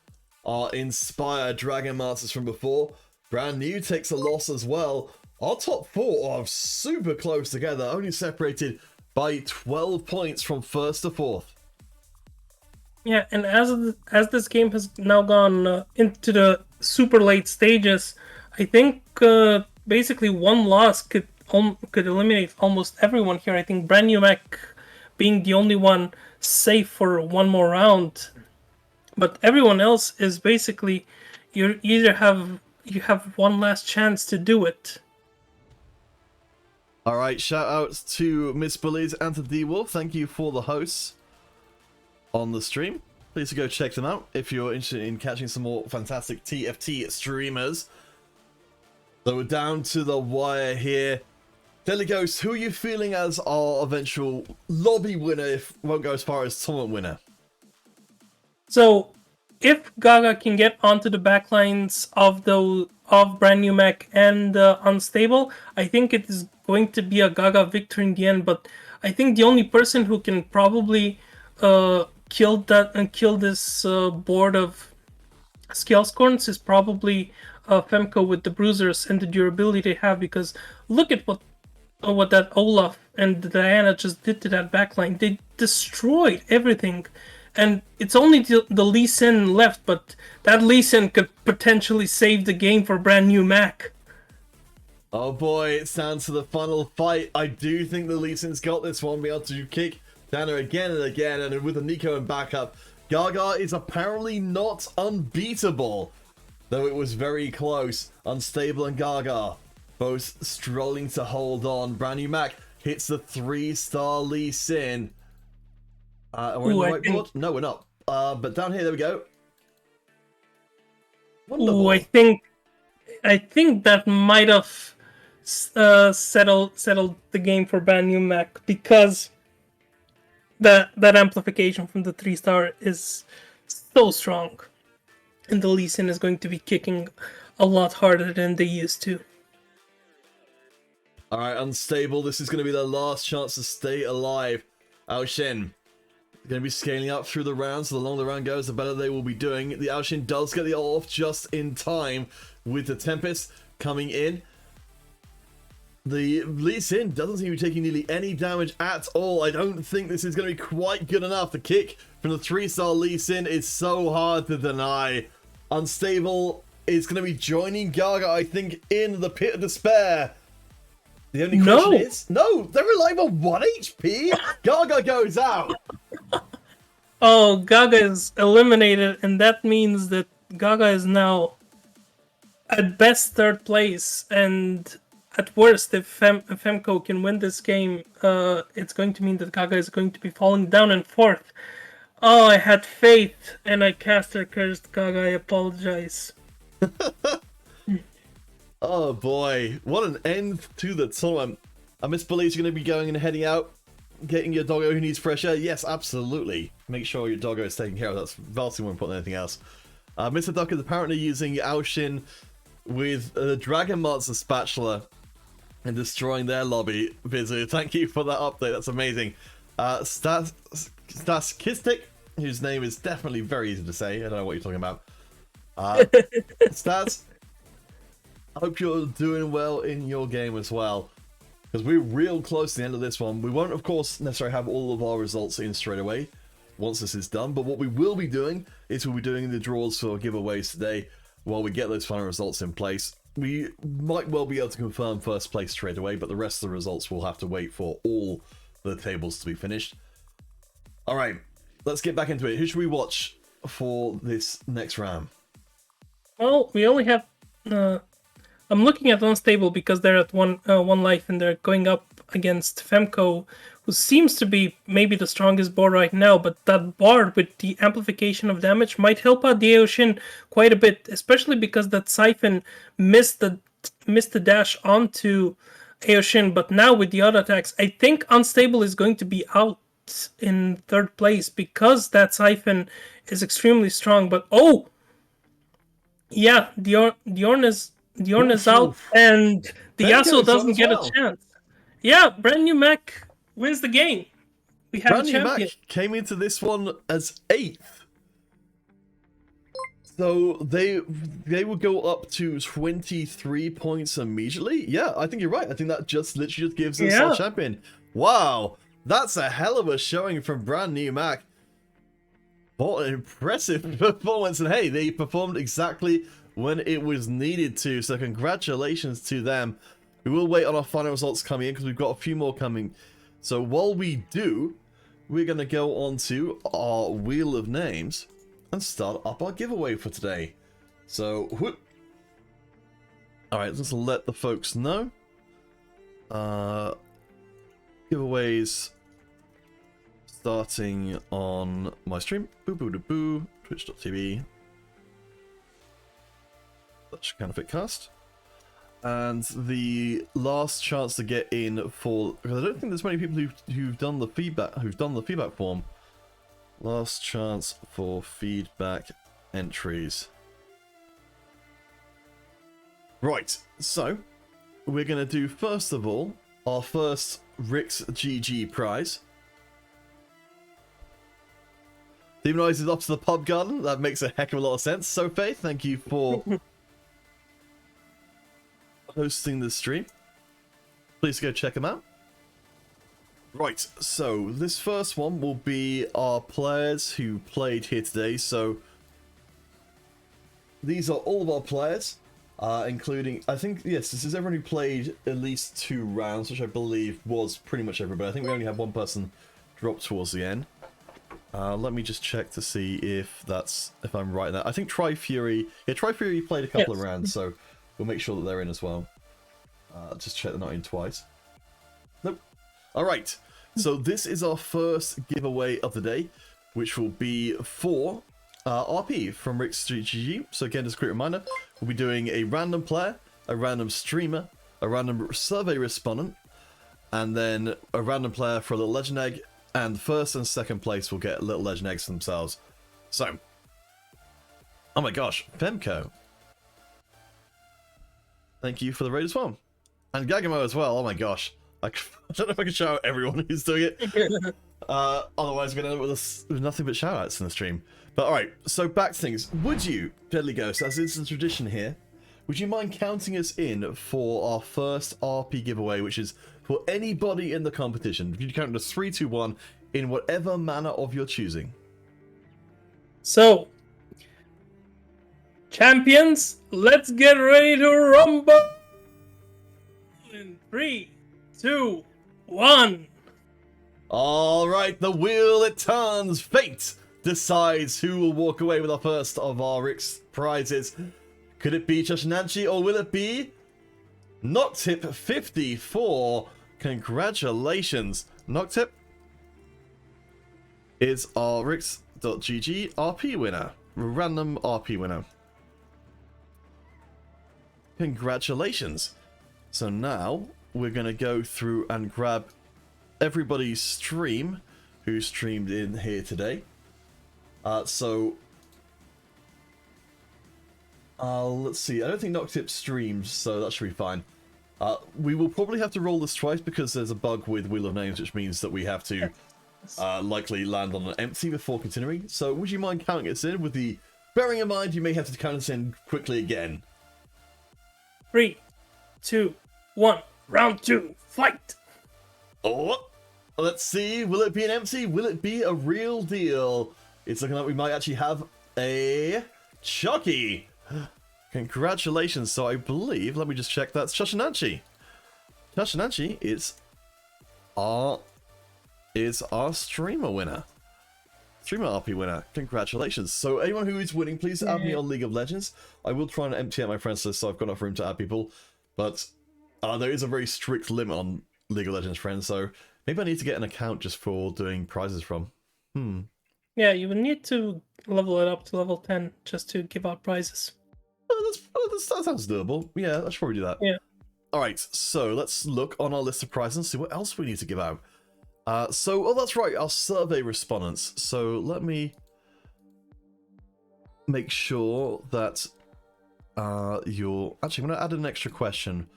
our Inspired Dragon Masters from before. Brand new takes a loss as well. Our top 4 are super close together, only separated by 12 points from 1st to 4th. Yeah, and as this game has now gone into the super late stages, I think basically one loss could eliminate almost everyone here. I think Brand New Mac being the only one safe for one more round, but everyone else is basically you have one last chance to do it. All right, shout outs to Miss Bullies and to D-Wolf. Thank you for the hosts on the stream. Please go check them out if you're interested in catching some more fantastic TFT streamers. So we're down to the wire here. Deadly Ghost, who are you feeling as our eventual lobby winner, if won't go as far as tournament winner? So, if Gaga can get onto the backlines of Brand New Mac and Unstable, I think it is going to be a Gaga victory in the end. But I think the only person who can probably kill this board of Scalescorns is probably Femco with the bruisers and the durability they have. Because look at what that Olaf and Diana just did to that backline. They destroyed everything. And it's only the Lee Sin left, but that Lee Sin could potentially save the game for Brand New Mac. Oh boy, it's down to the final fight. I do think the Lee Sin's got this one, be able to kick Dana again and again, and with a Nico in backup. Gaga is apparently not unbeatable, though it was very close. Unstable and Gaga both struggling to hold on. Brand New Mac hits the 3-star Lee Sin. We're in the right board? No, we're not. But down here, there we go. Wonderful. Ooh, I think that might have settled the game for Brand New Mac, because that amplification from the 3-star is so strong, and the Lee Sin is going to be kicking a lot harder than they used to. All right, Unstable. This is going to be their last chance to stay alive. Aoshin going to be scaling up through the rounds. So the longer the round goes, the better they will be doing. The Aoshin does get the off just in time with the Tempest coming in. The Lee Sin doesn't seem to be taking nearly any damage at all. I don't think this is going to be quite good enough. The kick from the 3-star Lee Sin is so hard to deny. Unstable is going to be joining Gaga, I think, in the pit of despair. The only question is... No, they're alive on 1 HP. Gaga goes out. Oh, Gaga is eliminated, and that means that Gaga is now at best 3rd place, and at worst, if Femco can win this game, it's going to mean that Gaga is going to be falling down in 4th. Oh, I had faith, and I caster cursed Gaga. I apologize. Oh boy, what an end to the tournament. I Miss Bullies, you're going to be going and heading out, getting your doggo who needs fresh air. Yes, absolutely. Make sure your doggo is taken care of. That's vastly more important than anything else. Mr. Duck is apparently using Aoshin with the Dragon Monster Spatula and destroying their lobby. Vizu, thank you for that update. That's amazing. Staskistic, whose name is definitely very easy to say. I don't know what you're talking about. Stas, I hope you're doing well in your game as well, because we're real close to the end of this one. We won't, of course, necessarily have all of our results in straight away once this is done, but what we will be doing is we'll be doing the draws for giveaways today while we get those final results in place. We might well be able to confirm 1st place straight away, but the rest of the results will have to wait for all the tables to be finished. All right, let's get back into it. Who should we watch for this next round? Well, we only have... I'm looking at Unstable because they're at one life, and they're going up against Femco, who seems to be maybe the strongest board right now, but that board with the amplification of damage might help out the Aoshin quite a bit, especially because that Siphon missed the dash onto Aoshin, but now with the auto attacks, I think Unstable is going to be out in third place because that Siphon is extremely strong. But yeah, Diorn is out, and the Yasuo doesn't get a chance. Yeah, brand new Mac wins the game. We have Brand a new champion. Mac came into this one as 8th. So they will go up to 23 points immediately. Yeah, I think you're right. I think that just literally just gives us our champion. Wow, that's a hell of a showing from brand new Mac. What an impressive performance. And hey, they performed exactly when it was needed to. So congratulations to them. We will wait on our final results coming in because we've got a few more coming. So while we do, we're going to go on to our Wheel of Names and start up our giveaway for today. So, whoop. Alright, let's let the folks know. Giveaways starting on my stream. Boo boo doo boo. Twitch.tv. That's Counterfeit And the last chance to get in for, because I don't think there's many people who've done the feedback form. Last chance for feedback entries. Right, so we're gonna do first of all our first Rick's GG prize. Demonize is off to the pub garden. That makes a heck of a lot of sense. So Faith, thank you for hosting the stream. Please go check them out. Right, so this first one will be our players who played here today. So these are all of our players, including, I think, yes, this is everyone who played at least 2 rounds, which I believe was pretty much everybody. I think we only had one person drop towards the end. Let me just check to see if I'm right in that. I think Tri-Fury played a couple of rounds, so we'll make sure that they're in as well. Just check they're not in twice. Nope. Alright, so this is our first giveaway of the day, which will be for RP from Rick's GG. So again, just a quick reminder, we'll be doing a random player, a random streamer, a random survey respondent, and then a random player for a little legend egg, and first and second place will get little legend eggs themselves. So, oh my gosh, Femco. Thank you for the raid as well. And Gagamo as well, oh my gosh. I don't know if I can shout out everyone who's doing it. Otherwise, we're going to end up with nothing but shout outs in the stream. But alright, so back to things. Would you, Deadly Ghost, as it's a tradition here, would you mind counting us in for our first RP giveaway, which is for anybody in the competition? If you count to 3, 2, 1, in whatever manner of your choosing. So, champions, let's get ready to rumble! In 3, 2, 1. Alright, the wheel it turns. Fate decides who will walk away with our first of our Rick's prizes. Could it be Choshinanchi or will it be Noctip 54? Congratulations. Noctip is our Rick's.gg RP winner. Random RP winner. Congratulations. So now we're going to go through and grab everybody's stream who streamed in here today. Let's see. I don't think Noctip streams, so that should be fine. We will probably have to roll this twice because there's a bug with Wheel of Names, which means that we have to likely land on an empty before continuing. So would you mind counting us in with the bearing in mind you may have to count us in quickly again? 3, 2, 1. Round 2. Fight! Oh, let's see. Will it be an empty? Will it be a real deal? It's looking like we might actually have a Chucky. Congratulations. So I believe, let me just check, that's Choshinanchi. Choshinanchi is our streamer winner. Streamer RP winner. Congratulations. So anyone who is winning, please add me on League of Legends. I will try and empty out my friends list so I've got enough room to add people. But there is a very strict limit on League of Legends friends, so maybe I need to get an account just for doing prizes from. Yeah, you would need to level it up to level 10 just to give out prizes. That sounds doable. Yeah, I should probably do that. Yeah. Alright, so let's look on our list of prizes and see what else we need to give out. Oh, that's right, our survey respondents. So let me make sure that you're... Actually, I'm going to add an extra question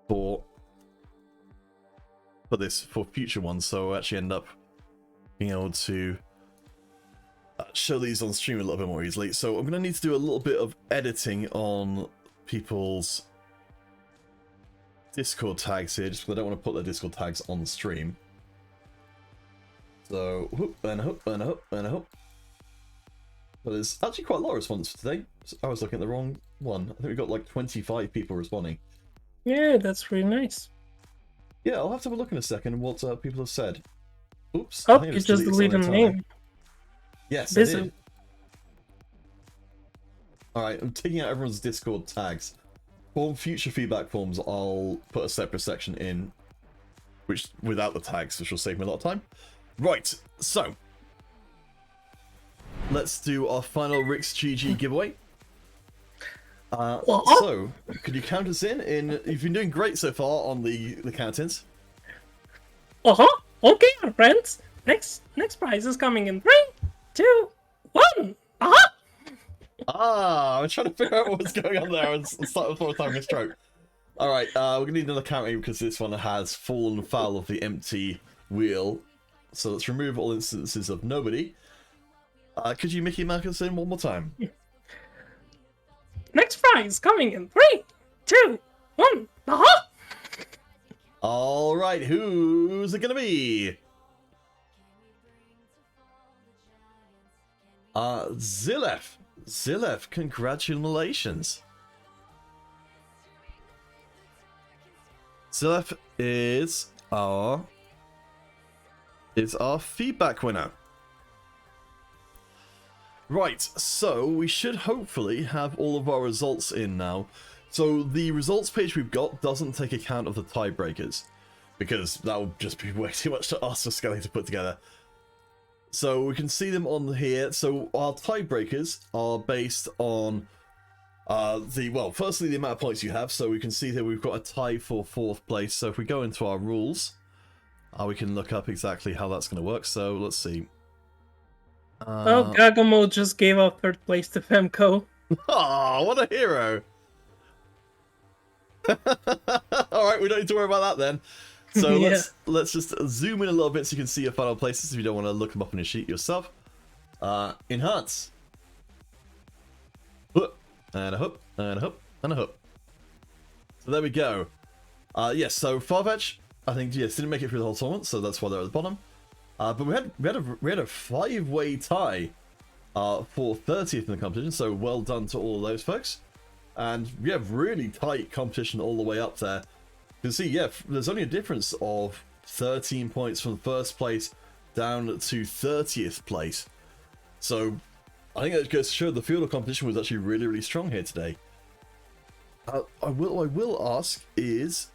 for future ones, so I actually end up being able to show these on stream a little bit more easily. So I'm going to need to do a little bit of editing on people's Discord tags here, just because I don't want to put their Discord tags on stream. So, whoop, and a hoop, and a hoop, and a hoop. But there's actually quite a lot of responses for today. I was looking at the wrong one. I think we got like 25 people responding. Yeah, that's really nice. Yeah, I'll have to have a look in a second what people have said. Oops. Oh, you just deleted a name. Yes, I did. Alright, I'm taking out everyone's Discord tags. For future feedback forms, I'll put a separate section in, which without the tags, which will save me a lot of time. Right, so let's do our final Rick's GG giveaway. So, could you count us in? You've been doing great so far on the count-ins. Okay, my friends. Next prize is coming in 3, 2, 1. I'm trying to figure out what's going on there and start before having a stroke. Alright, we're gonna need another counting because this one has fallen foul of the empty wheel. So let's remove all instances of nobody. Could you Mickey Mouse us in one more time? Next prize coming in 3, 2, 1. Alright, who's it gonna be? Zilef. Zilef, congratulations. Zilef is our feedback winner. Right, so we should hopefully have all of our results in now. So the results page we've got doesn't take account of the tiebreakers, because that would just be way too much to ask for Scully to put together. So we can see them on here. So our tiebreakers are based on firstly the amount of points you have. So we can see here we've got a tie for 4th place. So if we go into our rules, we can look up exactly how that's going to work. So let's see. Gagamo just gave up 3rd place to Femco. Oh, what a hero! Alright, we don't need to worry about that then. So Yeah. let's just zoom in a little bit so you can see your final places if you don't want to look them up on your sheet yourself. Enhance. Hoop, and a hoop, and a hoop, and a hoop. So there we go. Yes, so Farfetch, I think, yes, didn't make it through the whole tournament, so that's why they're at the bottom. But we had a 5-way tie for 30th in the competition, so well done to all of those folks. And we have really tight competition all the way up there. You can see, yeah, there's only a difference of 13 points from 1st place down to 30th place. So I think that goes to show the field of competition was actually really, really strong here today. I will ask is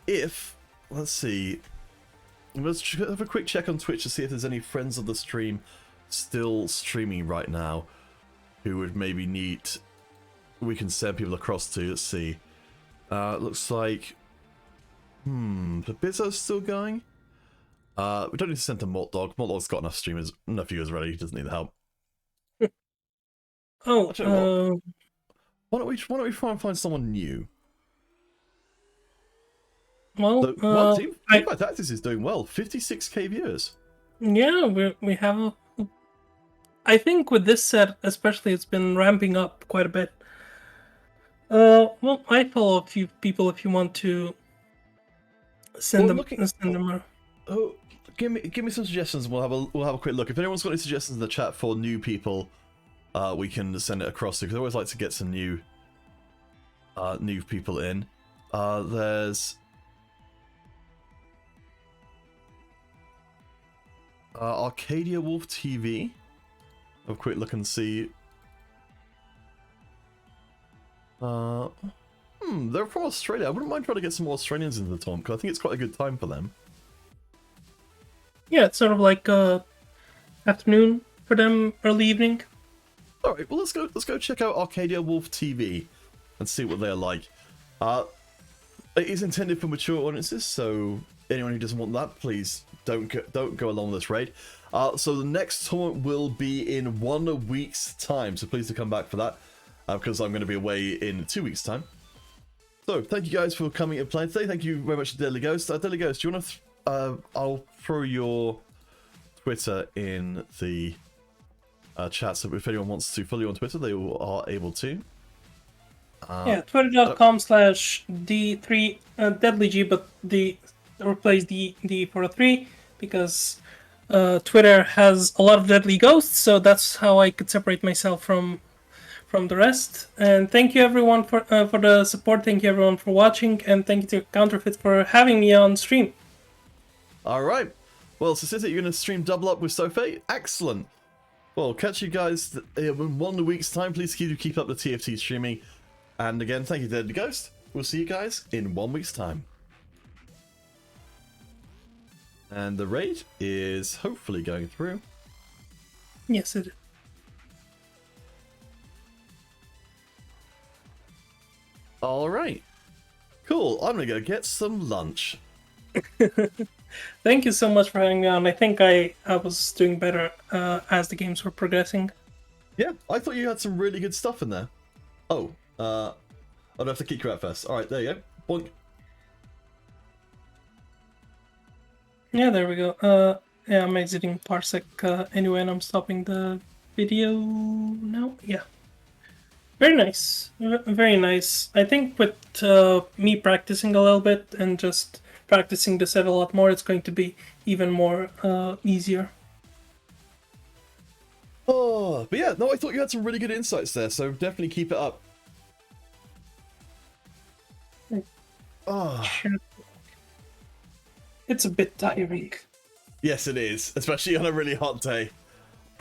if, let's see, let's have a quick check on Twitch to see if there's any friends of the stream still streaming right now who would maybe need, we can send people across to. Let's see. Looks like, the Bizzo's still going. We don't need to send to Mortdog. Mortdog's got enough streamers, enough viewers already. He doesn't need the help. Why don't we try and find someone new? Well, Team by Tactics is doing well. 56k viewers. Yeah, we have. I think with this set, especially, it's been ramping up quite a bit. Well, I follow a few people if you want to send them. Oh, give me some suggestions. We'll have a quick look. If anyone's got any suggestions in the chat for new people, we can send it across to, because I always like to get some new people in. There's Arcadia Wolf TV. Have a quick look and see. They're from Australia. I wouldn't mind trying to get some more Australians into the tournament, because I think it's quite a good time for them. Yeah, it's sort of like afternoon for them, early evening. All right, well let's go check out Arcadia Wolf TV. and see what they're like. It is intended for mature audiences, so anyone who doesn't want that, please don't go along with this raid. So the next tournament will be in 1 week's time, so please do come back for that, because I'm going to be away in 2 weeks' time. So thank you guys for coming and playing today. Thank you very much to Deadly Ghost. Deadly Ghost, do you want to? I'll throw your Twitter in the chat, so if anyone wants to follow you on Twitter, they are able to. Yeah, twitter.com/D3 DeadlyG, but replace the for a 3 because Twitter has a lot of deadly ghosts, so that's how I could separate myself from the rest. And thank you everyone for the support. Thank you everyone for watching, and thank you to Counterfeit for having me on stream. All right. Well, so since you're going to stream double up with Sophie, excellent. Well, catch you guys in 1 week's time. Please keep up the TFT streaming. And again, thank you, Deadly Ghost. We'll see you guys in 1 week's time. And the raid is hopefully going through. Yes, it is. All right. Cool. I'm going to go get some lunch. Thank you so much for having me on. I think I was doing better as the games were progressing. Yeah, I thought you had some really good stuff in there. Oh, I'd have to kick you out first. All right, there you go. Boink. Yeah, there we go. Yeah, I'm exiting Parsec anyway, and I'm stopping the video now. Yeah. Very nice. Very nice. I think with me practicing a little bit and just practicing the set a lot more, it's going to be even more easier. Oh, but yeah, no, I thought you had some really good insights there, so definitely keep it up. Oh. It's a bit tiring. Yes, it is, especially on a really hot day.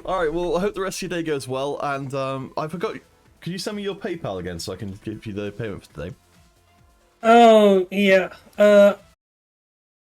All right, well, I hope the rest of your day goes well, and I forgot, could you send me your PayPal again so I can give you the payment for today? Oh, yeah.